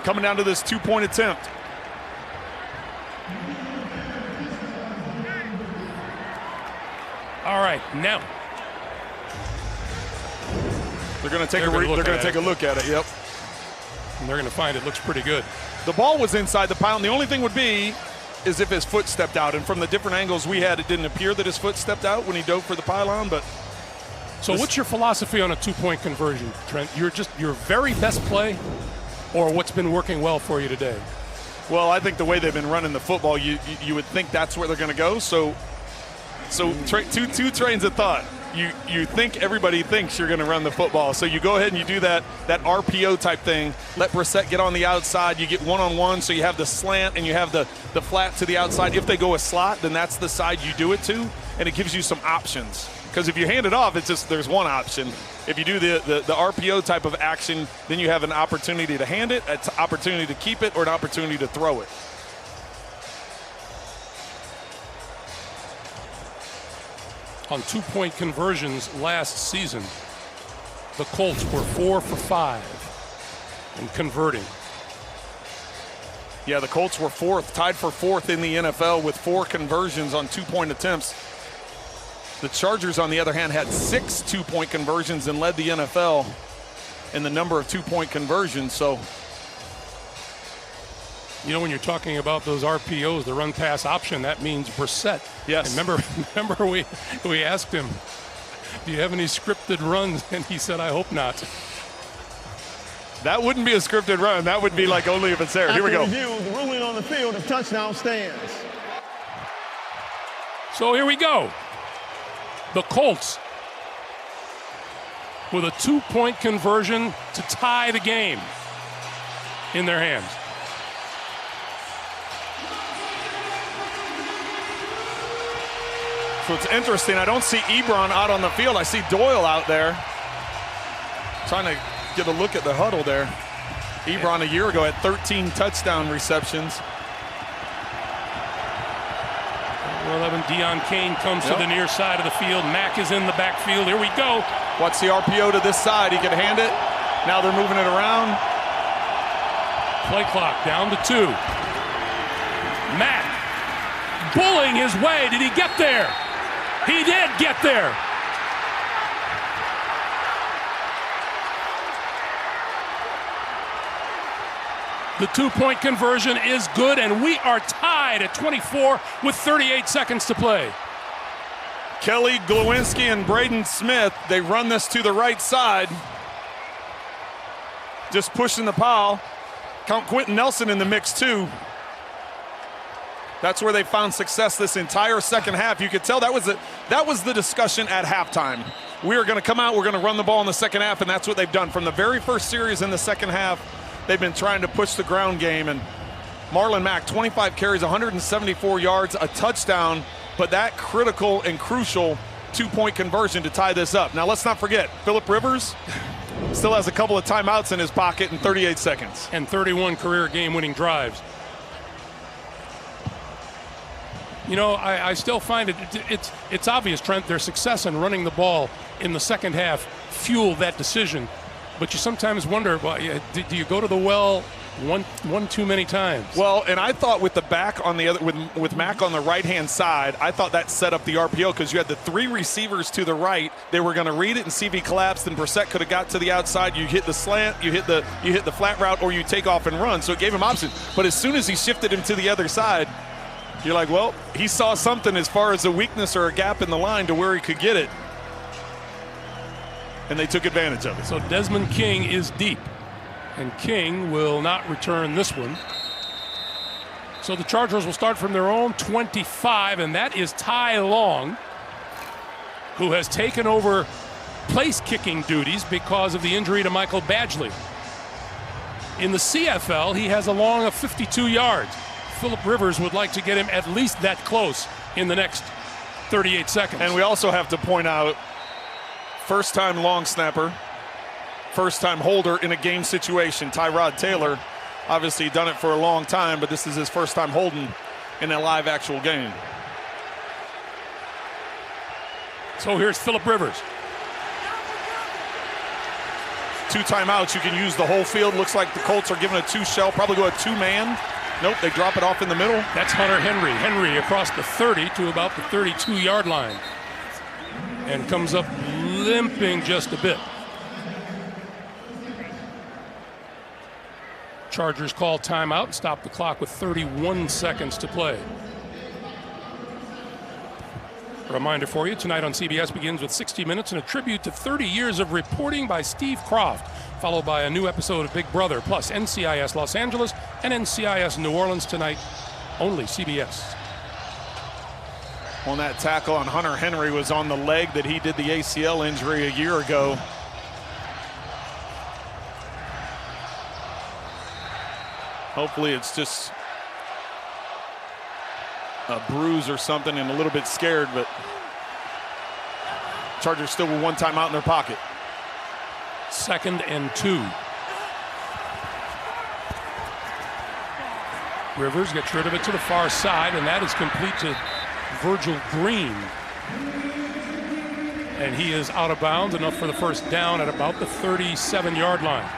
Coming down to this 2-point attempt. All right, now. They're going to take a look at it. Yep. And they're going to find it looks pretty good. The ball was inside the pylon. The only thing would be is if his foot stepped out. And from the different angles we had, it didn't appear that his foot stepped out when he dove for the pylon. But so what's your philosophy on a 2-point conversion, Trent? Your very best play, or what's been working well for you today? Well, I think the way they've been running the football, you would think that's where they're going to go. So two trains of thought. You think everybody thinks you're going to run the football. So you go ahead and you do that RPO type thing. Let Brissett get on the outside. You get one-on-one, so you have the slant and you have the flat to the outside. If they go a slot, then that's the side you do it to, and it gives you some options. Because if you hand it off, it's just there's one option. If you do the RPO type of action, then you have an opportunity to hand it, an opportunity to keep it, or an opportunity to throw it. On 2-point conversions last season, the Colts were 4 for 5 in converting. Yeah, the Colts were tied for 4th in the NFL with 4 conversions on 2-point attempts. The Chargers, on the other hand, had 6 2-point conversions and led the NFL in the number of 2-point conversions. So, you know, when you're talking about those RPOs, the run-pass option, that means Brissett. Yes. And remember we asked him, do you have any scripted runs? And he said, I hope not. That wouldn't be a scripted run. That would be like only if it's there. Here we go. Review, the ruling on the field of touchdown stands. So here we go. The Colts with a 2-point conversion to tie the game in their hands. So it's interesting. I don't see Ebron out on the field. I see Doyle out there trying to get a look at the huddle there. Ebron a year ago had 13 touchdown receptions. 11, Deion Kane comes to the near side of the field. Mack is in the backfield. Here we go. Watch the RPO to this side. He can hand it. Now they're moving it around. Play clock down to 2. Mack bullying his way. Did he get there? He did get there. The 2-point conversion is good, and we are tied at 24 with 38 seconds to play. Kelly Glowinski and Braden Smith, they run this to the right side. Just pushing the pile. Count Quentin Nelson in the mix too. That's where they found success this entire second half. You could tell that was the discussion at halftime. We are going to come out, we're going to run the ball in the second half, and that's what they've done. From the very first series in the second half, they've been trying to push the ground game. And Marlon Mack, 25 carries, 174 yards, a touchdown, but that critical and crucial two-point conversion to tie this up. Now, let's not forget, Phillip Rivers still has a couple of timeouts in his pocket in 38 seconds. And 31 career game-winning drives. You know, I still find it's obvious, Trent, their success in running the ball in the second half fueled that decision. But you sometimes wonder, well, do you go to the well one too many times? Well, and I thought with the back on the other, with Mack on the right-hand side, I thought that set up the RPO because you had the three receivers to the right. They were going to read it and see if he collapsed, and Brissett could have got to the outside. You hit the slant, you hit the flat route, or you take off and run. So it gave him options. But as soon as he shifted him to the other side, you're like, well, he saw something as far as a weakness or a gap in the line to where he could get it. And they took advantage of it. So Desmond King is deep. And King will not return this one. So the Chargers will start from their own 25, and that is Ty Long, who has taken over place-kicking duties because of the injury to Michael Badgley. In the CFL, he has a long of 52 yards. Phillip Rivers would like to get him at least that close in the next 38 seconds. And we also have to point out, first-time long snapper, first-time holder in a game situation. Tyrod Taylor, obviously done it for a long time, but this is his first time holding in a live actual game. So here's Phillip Rivers. 2 timeouts. You can use the whole field. Looks like the Colts are giving a 2-shell, probably go a 2-man. Nope, they drop it off in the middle. That's Hunter Henry. Henry across the 30 to about the 32-yard line. And comes up limping just a bit. Chargers call timeout and stop the clock with 31 seconds to play. A reminder for you, tonight on CBS begins with 60 Minutes and a tribute to 30 years of reporting by Steve Croft, followed by a new episode of Big Brother, plus NCIS Los Angeles and NCIS New Orleans tonight, only CBS. On that tackle on Hunter Henry was on the leg that he did the ACL injury a year ago. Hopefully it's just a bruise or something and a little bit scared, but Chargers still with 1 timeout in their pocket. 2nd and 2. Rivers gets rid of it to the far side, and that is complete to Virgil Green. And he is out of bounds, enough for the first down at about the 37-yard line.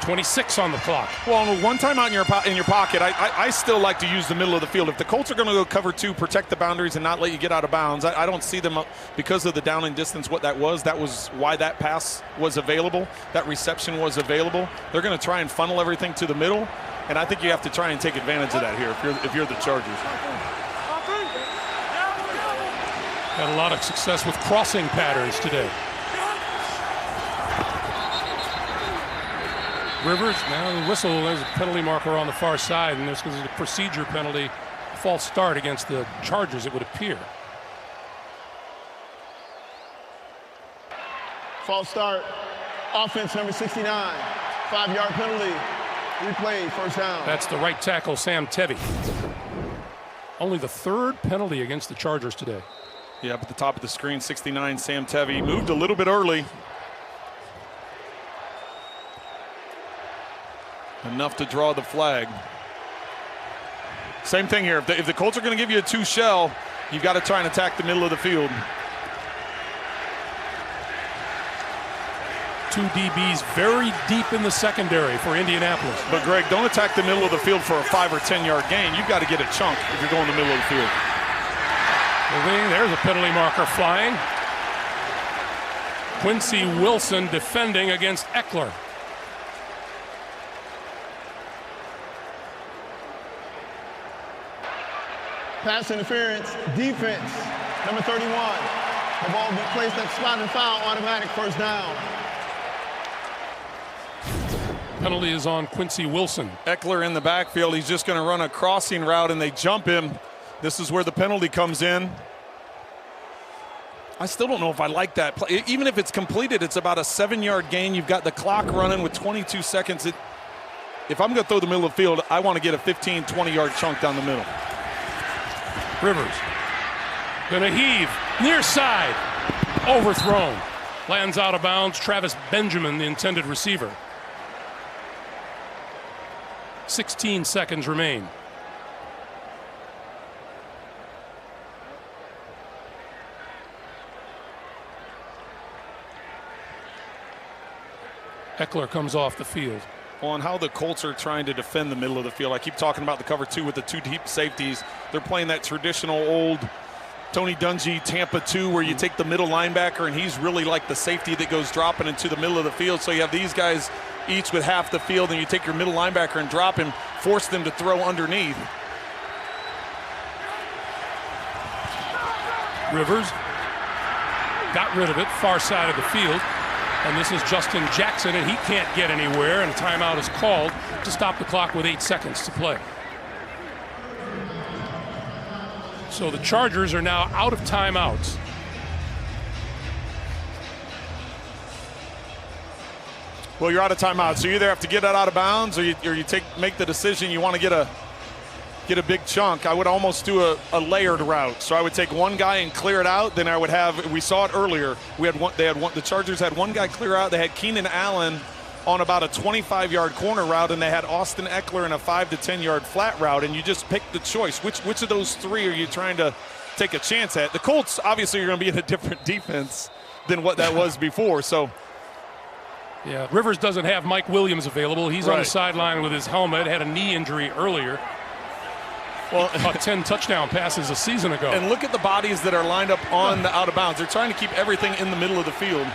26 on the clock. Well, 1 timeout in your pocket, I still like to use the middle of the field. If the Colts are going to go cover 2, protect the boundaries and not let you get out of bounds, I don't see them, because of the down and distance, what that was why that pass was available, that reception was available. They're going to try and funnel everything to the middle, and I think you have to try and take advantage of that here if you're the Chargers. Had a lot of success with crossing patterns today. Rivers, now the whistle, there's a penalty marker on the far side, and this was a procedure penalty, false start against the Chargers, it would appear. False start. Offense number 69. 5-yard penalty. Replay, first down. That's the right tackle, Sam Tevy. Only the 3rd penalty against the Chargers today. Yeah, up at the top of the screen, 69, Sam Tevy. Moved a little bit early. Enough to draw the flag. Same thing here. If the Colts are going to give you a 2-shell, you've got to try and attack the middle of the field. 2 DBs very deep in the secondary for Indianapolis. But, Greg, don't attack the middle of the field for a 5 or 10-yard gain. You've got to get a chunk if you're going the middle of the field. There's a penalty marker flying. Quincy Wilson defending against Eckler. Pass interference, defense, number 31. The ball will be placed at spot and foul, automatic first down. Penalty is on Quincy Wilson. Eckler in the backfield. He's just going to run a crossing route, and they jump him. This is where the penalty comes in. I still don't know if I like that play. Even if it's completed, it's about a 7-yard gain. You've got the clock running with 22 seconds. If I'm going to throw the middle of the field, I want to get a 15, 20-yard chunk down the middle. Rivers gonna heave, near side, overthrown. Lands out of bounds. Travis Benjamin, the intended receiver. 16 seconds remain. Eckler comes off the field. On how the Colts are trying to defend the middle of the field. I keep talking about the cover 2 with the 2 deep safeties. They're playing that traditional old Tony Dungy Tampa 2 where you take the middle linebacker and he's really like the safety that goes dropping into the middle of the field. So you have these guys each with half the field, and you take your middle linebacker and drop him, force them to throw underneath. Rivers got rid of it, far side of the field. And this is Justin Jackson, and he can't get anywhere, and a timeout is called to stop the clock with 8 seconds to play. So the Chargers are now out of timeouts. Well, you're out of timeout, so you either have to get that out of bounds or you make the decision you want to get a big chunk. I would almost do a layered route. So I would take one guy and clear it out. Then I would have, we saw it earlier, the Chargers had one guy clear out. They had Keenan Allen on about a 25-yard corner route, and they had Austin Eckler in a 5 to 10-yard flat route, and you just pick the choice. Which of those three are you trying to take a chance at? The Colts obviously are going to be in a different defense than what that was before. So. Yeah, Rivers doesn't have Mike Williams available. He's on the sideline with his helmet, had a knee injury earlier. Well, about 10 touchdown passes a season ago. And look at the bodies that are lined up on the out of bounds. They're trying to keep everything in the middle of the field.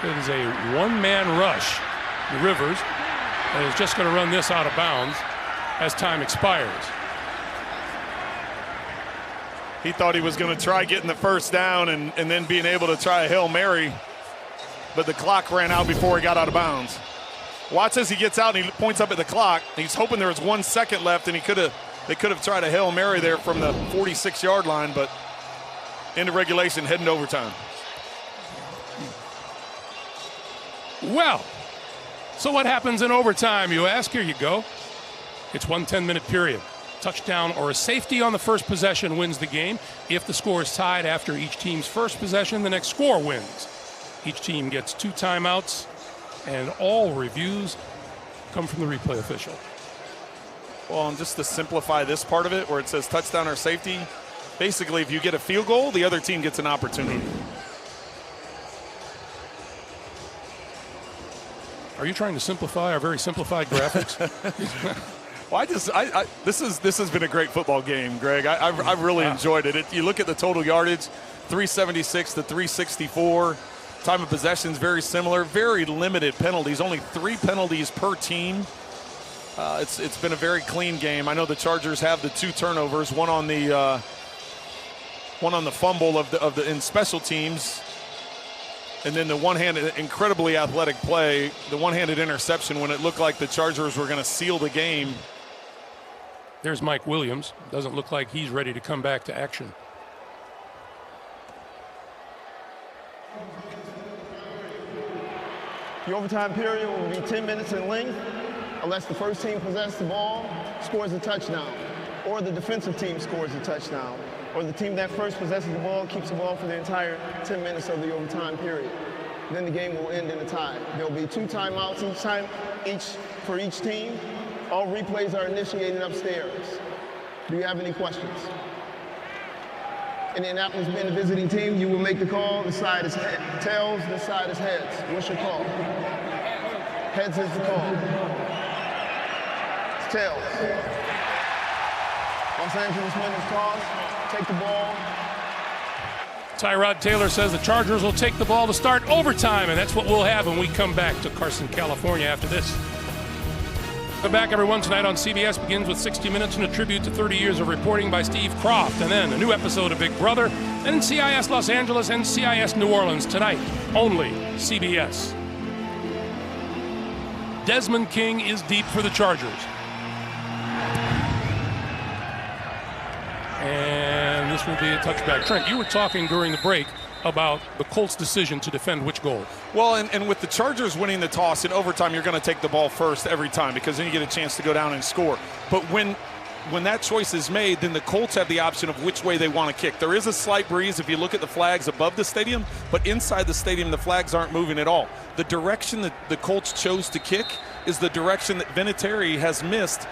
It is a one-man rush. Rivers and is just going to run this out of bounds as time expires. He thought he was going to try getting the first down and then being able to try a Hail Mary, but the clock ran out before he got out of bounds. Watch as he gets out and he points up at the clock. He's hoping there was 1 second left, and they could have tried a Hail Mary there from the 46-yard line, but into regulation, heading to overtime. Well, so what happens in overtime, you ask? Here you go. It's 1 10-minute period. Touchdown or a safety on the first possession wins the game. If the score is tied after each team's first possession, the next score wins. Each team gets 2 timeouts, and all reviews come from the replay official. Well, and just to simplify this part of it, where it says touchdown or safety, basically if you get a field goal, the other team gets an opportunity. Are you trying to simplify our very simplified graphics? Well, this has been a great football game, Greg. I've really enjoyed it. You look at the total yardage, 376 to 364. Time of possession is very similar. Very limited penalties, only 3 penalties per team. It's been a very clean game. I know the Chargers have the 2 turnovers, one on the fumble in special teams, and then the one-handed, incredibly athletic play, the one-handed interception when it looked like the Chargers were going to seal the game. There's Mike Williams. Doesn't look like he's ready to come back to action. The overtime period will be 10 minutes in length unless the first team possesses the ball, scores a touchdown, or the defensive team scores a touchdown, or the team that first possesses the ball keeps the ball for the entire 10 minutes of the overtime period. Then the game will end in a tie. There'll be 2 timeouts for each team. All replays are initiated upstairs. Do you have any questions? Indianapolis being the visiting team, you will make the call. This side is tails, this side is heads. What's your call? Heads is the call. It's tails. Los Angeles winners toss, take the ball. Tyrod Taylor says the Chargers will take the ball to start overtime, and that's what we'll have when we come back to Carson, California after this. Welcome back, everyone. Tonight on CBS begins with 60 Minutes and a tribute to 30 years of reporting by Steve Kroft, and then a new episode of Big Brother, and CIS Los Angeles and CIS New Orleans tonight, only CBS. Desmond King is deep for the Chargers. And this will be a touchback. Trent, you were talking during the break about the Colts' decision to defend which goal? Well, and with the Chargers winning the toss in overtime, you're going to take the ball first every time because then you get a chance to go down and score. But when that choice is made, then the Colts have the option of which way they want to kick. There is a slight breeze if you look at the flags above the stadium, but inside the stadium, the flags aren't moving at all. The direction that the Colts chose to kick is the direction that Vinatieri has missed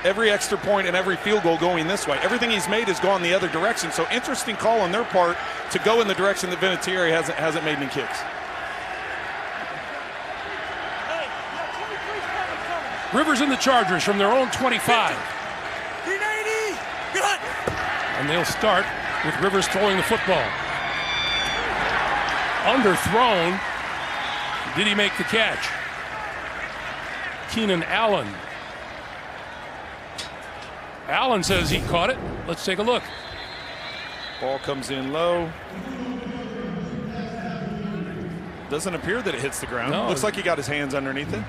every extra point and every field goal going this way. Everything he's made has gone the other direction. So interesting call on their part to go in the direction that Vinatieri hasn't made any kicks. Rivers and the Chargers from their own 25. And they'll start with Rivers throwing the football. Underthrown. Did he make the catch? Keenan Allen. Allen says he caught it. Let's take a look. Ball comes in low. Doesn't appear that it hits the ground. No. Looks like he got his hands underneath it.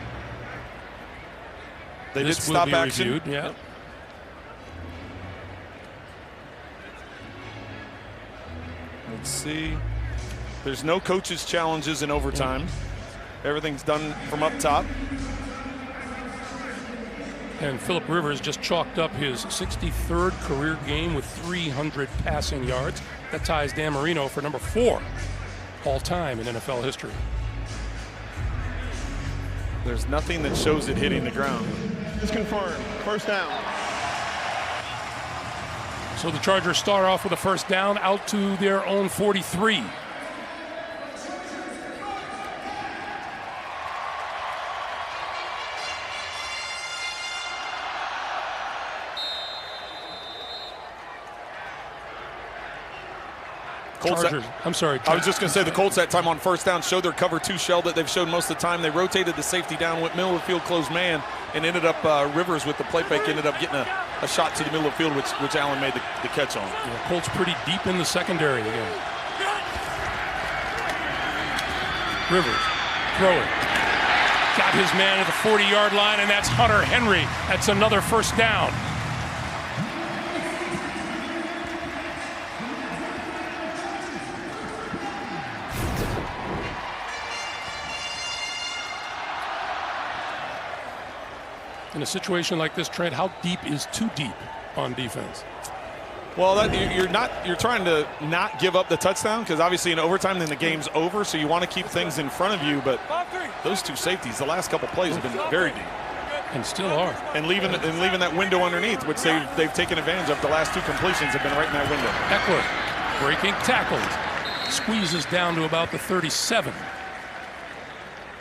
They did This will stop be action. reviewed, yeah. Let's see. There's no coaches' challenges in overtime. Everything's done from up top. And Phillip Rivers just chalked up his 63rd career game with 300 passing yards. That ties Dan Marino for number 4 all-time in NFL history. There's nothing that shows it hitting the ground. It's confirmed. First down. So the Chargers start off with a first down out to their own 43. Chargers. I'm sorry. I was just going to say the Colts that time on first down showed their cover 2 shell that they've showed most of the time. They rotated the safety down, went middle of the field, closed man, and ended up Rivers with the play fake ended up getting a shot to the middle of the field, which Allen made the catch on. Yeah, Colts pretty deep in the secondary again. Rivers throwing. Got his man at the 40-yard line, and that's Hunter Henry. That's another first down. In a situation like this, Trent, how deep is too deep on defense? Well, you're trying to not give up the touchdown because obviously in overtime then the game's over, so you want to keep things in front of you. But those 2 safeties, the last couple plays have been very deep, and still are, and leaving that window underneath, which they've taken advantage of. The last 2 completions have been right in that window. Eckler breaking tackles, squeezes down to about the 37.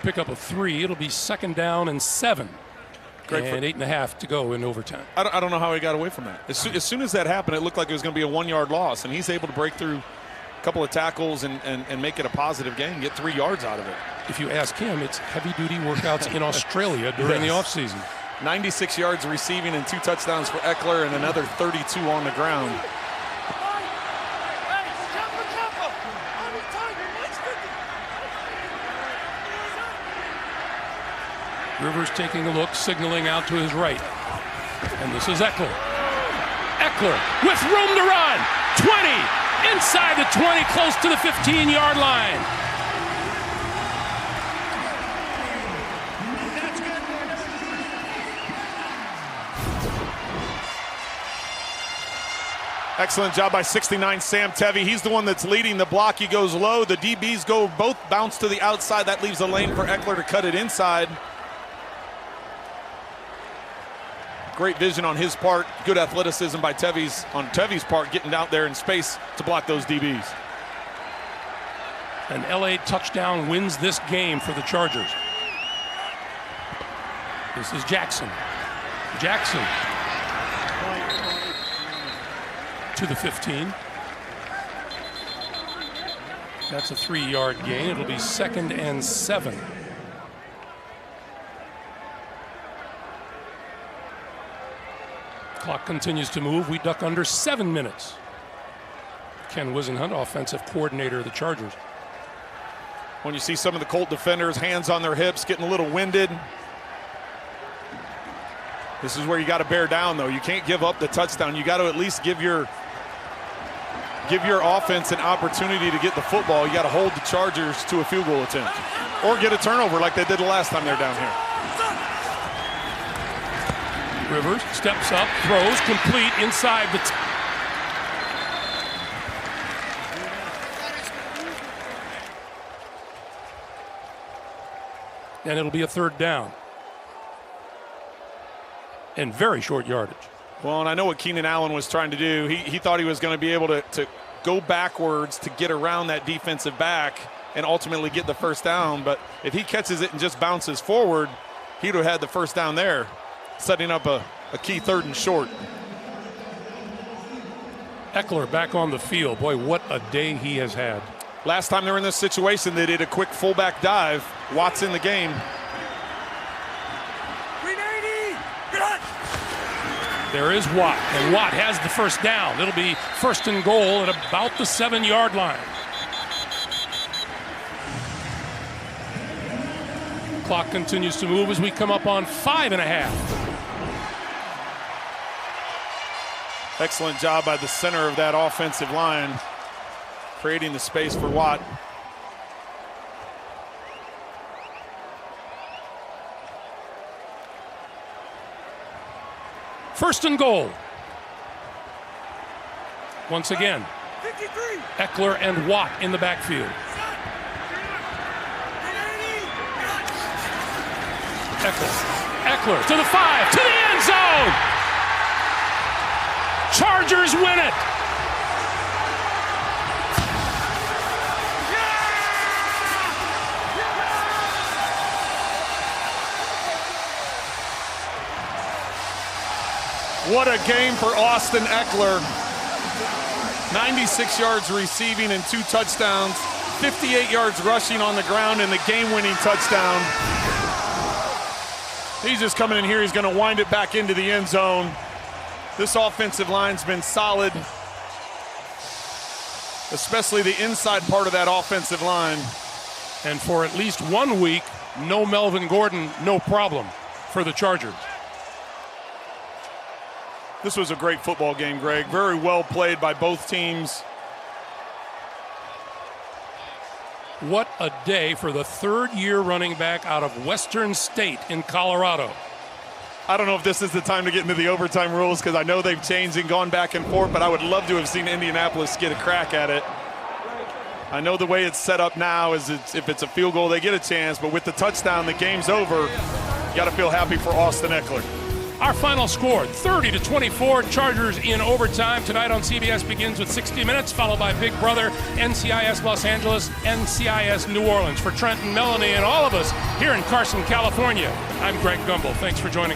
Pick up a 3. It'll be second down and 7. And 8.5 to go in overtime. I don't know how he got away from that. As soon as that happened, it looked like it was going to be a 1-yard loss, and he's able to break through a couple of tackles and make it a positive gain, get 3 yards out of it. If you ask him, it's heavy-duty workouts in Australia during the offseason. 96 yards receiving and 2 touchdowns for Eckler and another 32 on the ground. Rivers taking a look, signaling out to his right. And this is Eckler. Eckler with room to run. 20, inside the 20, close to the 15-yard line. Excellent job by 69 Sam Tevi. He's the one that's leading the block. He goes low. The DBs go both bounce to the outside. That leaves a lane for Eckler to cut it inside. Great vision on his part. Good athleticism by Tevi's part, getting out there in space to block those DBs. An LA touchdown wins this game for the Chargers. This is Jackson. Jackson to the 15. That's a 3-yard gain. It'll be second and 7. Clock continues to move. We duck under 7 minutes. Ken Wisenhunt, offensive coordinator of the Chargers. When you see some of the Colt defenders, hands on their hips, getting a little winded. This is where you got to bear down, though. You can't give up the touchdown. You got to at least give your offense an opportunity to get the football. You got to hold the Chargers to a field goal attempt or get a turnover like they did the last time they're down here. Rivers steps up, throws, complete inside the and it'll be a 3rd down. And very short yardage. Well, and I know what Keenan Allen was trying to do. He thought he was going to be able to go backwards to get around that defensive back and ultimately get the first down. But if he catches it and just bounces forward, he would have had the first down there, setting up a key 3rd and short. Eckler back on the field. Boy, what a day he has had. Last time they were in this situation, they did a quick fullback dive. Watt's in the game. There is Watt, and Watt has the first down. It'll be 1st and goal at about the 7-yard line. Clock continues to move as we come up on 5.5. Excellent job by the center of that offensive line, creating the space for Watt. First and goal. Once again, 53. Eckler and Watt in the backfield. Eckler to the 5, to the end zone. Chargers win it. What a game for Austin Eckler. 96 yards receiving and 2 touchdowns, 58 yards rushing on the ground and the game-winning touchdown. He's just coming in here. He's going to wind it back into the end zone. This offensive line's been solid, especially the inside part of that offensive line. And for at least 1 week, no Melvin Gordon, no problem for the Chargers. This was a great football game, Greg. Very well played by both teams. What a day for the 3rd-year running back out of Western State in Colorado. I don't know if this is the time to get into the overtime rules because I know they've changed and gone back and forth, but I would love to have seen Indianapolis get a crack at it. I know the way it's set up now is if it's a field goal, they get a chance, but with the touchdown, the game's over. You got to feel happy for Austin Eckler. Our final score, 30-24, Chargers in overtime. Tonight on CBS begins with 60 Minutes, followed by Big Brother, NCIS Los Angeles, NCIS New Orleans. For Trent and Melanie and all of us here in Carson, California, I'm Greg Gumbel. Thanks for joining us.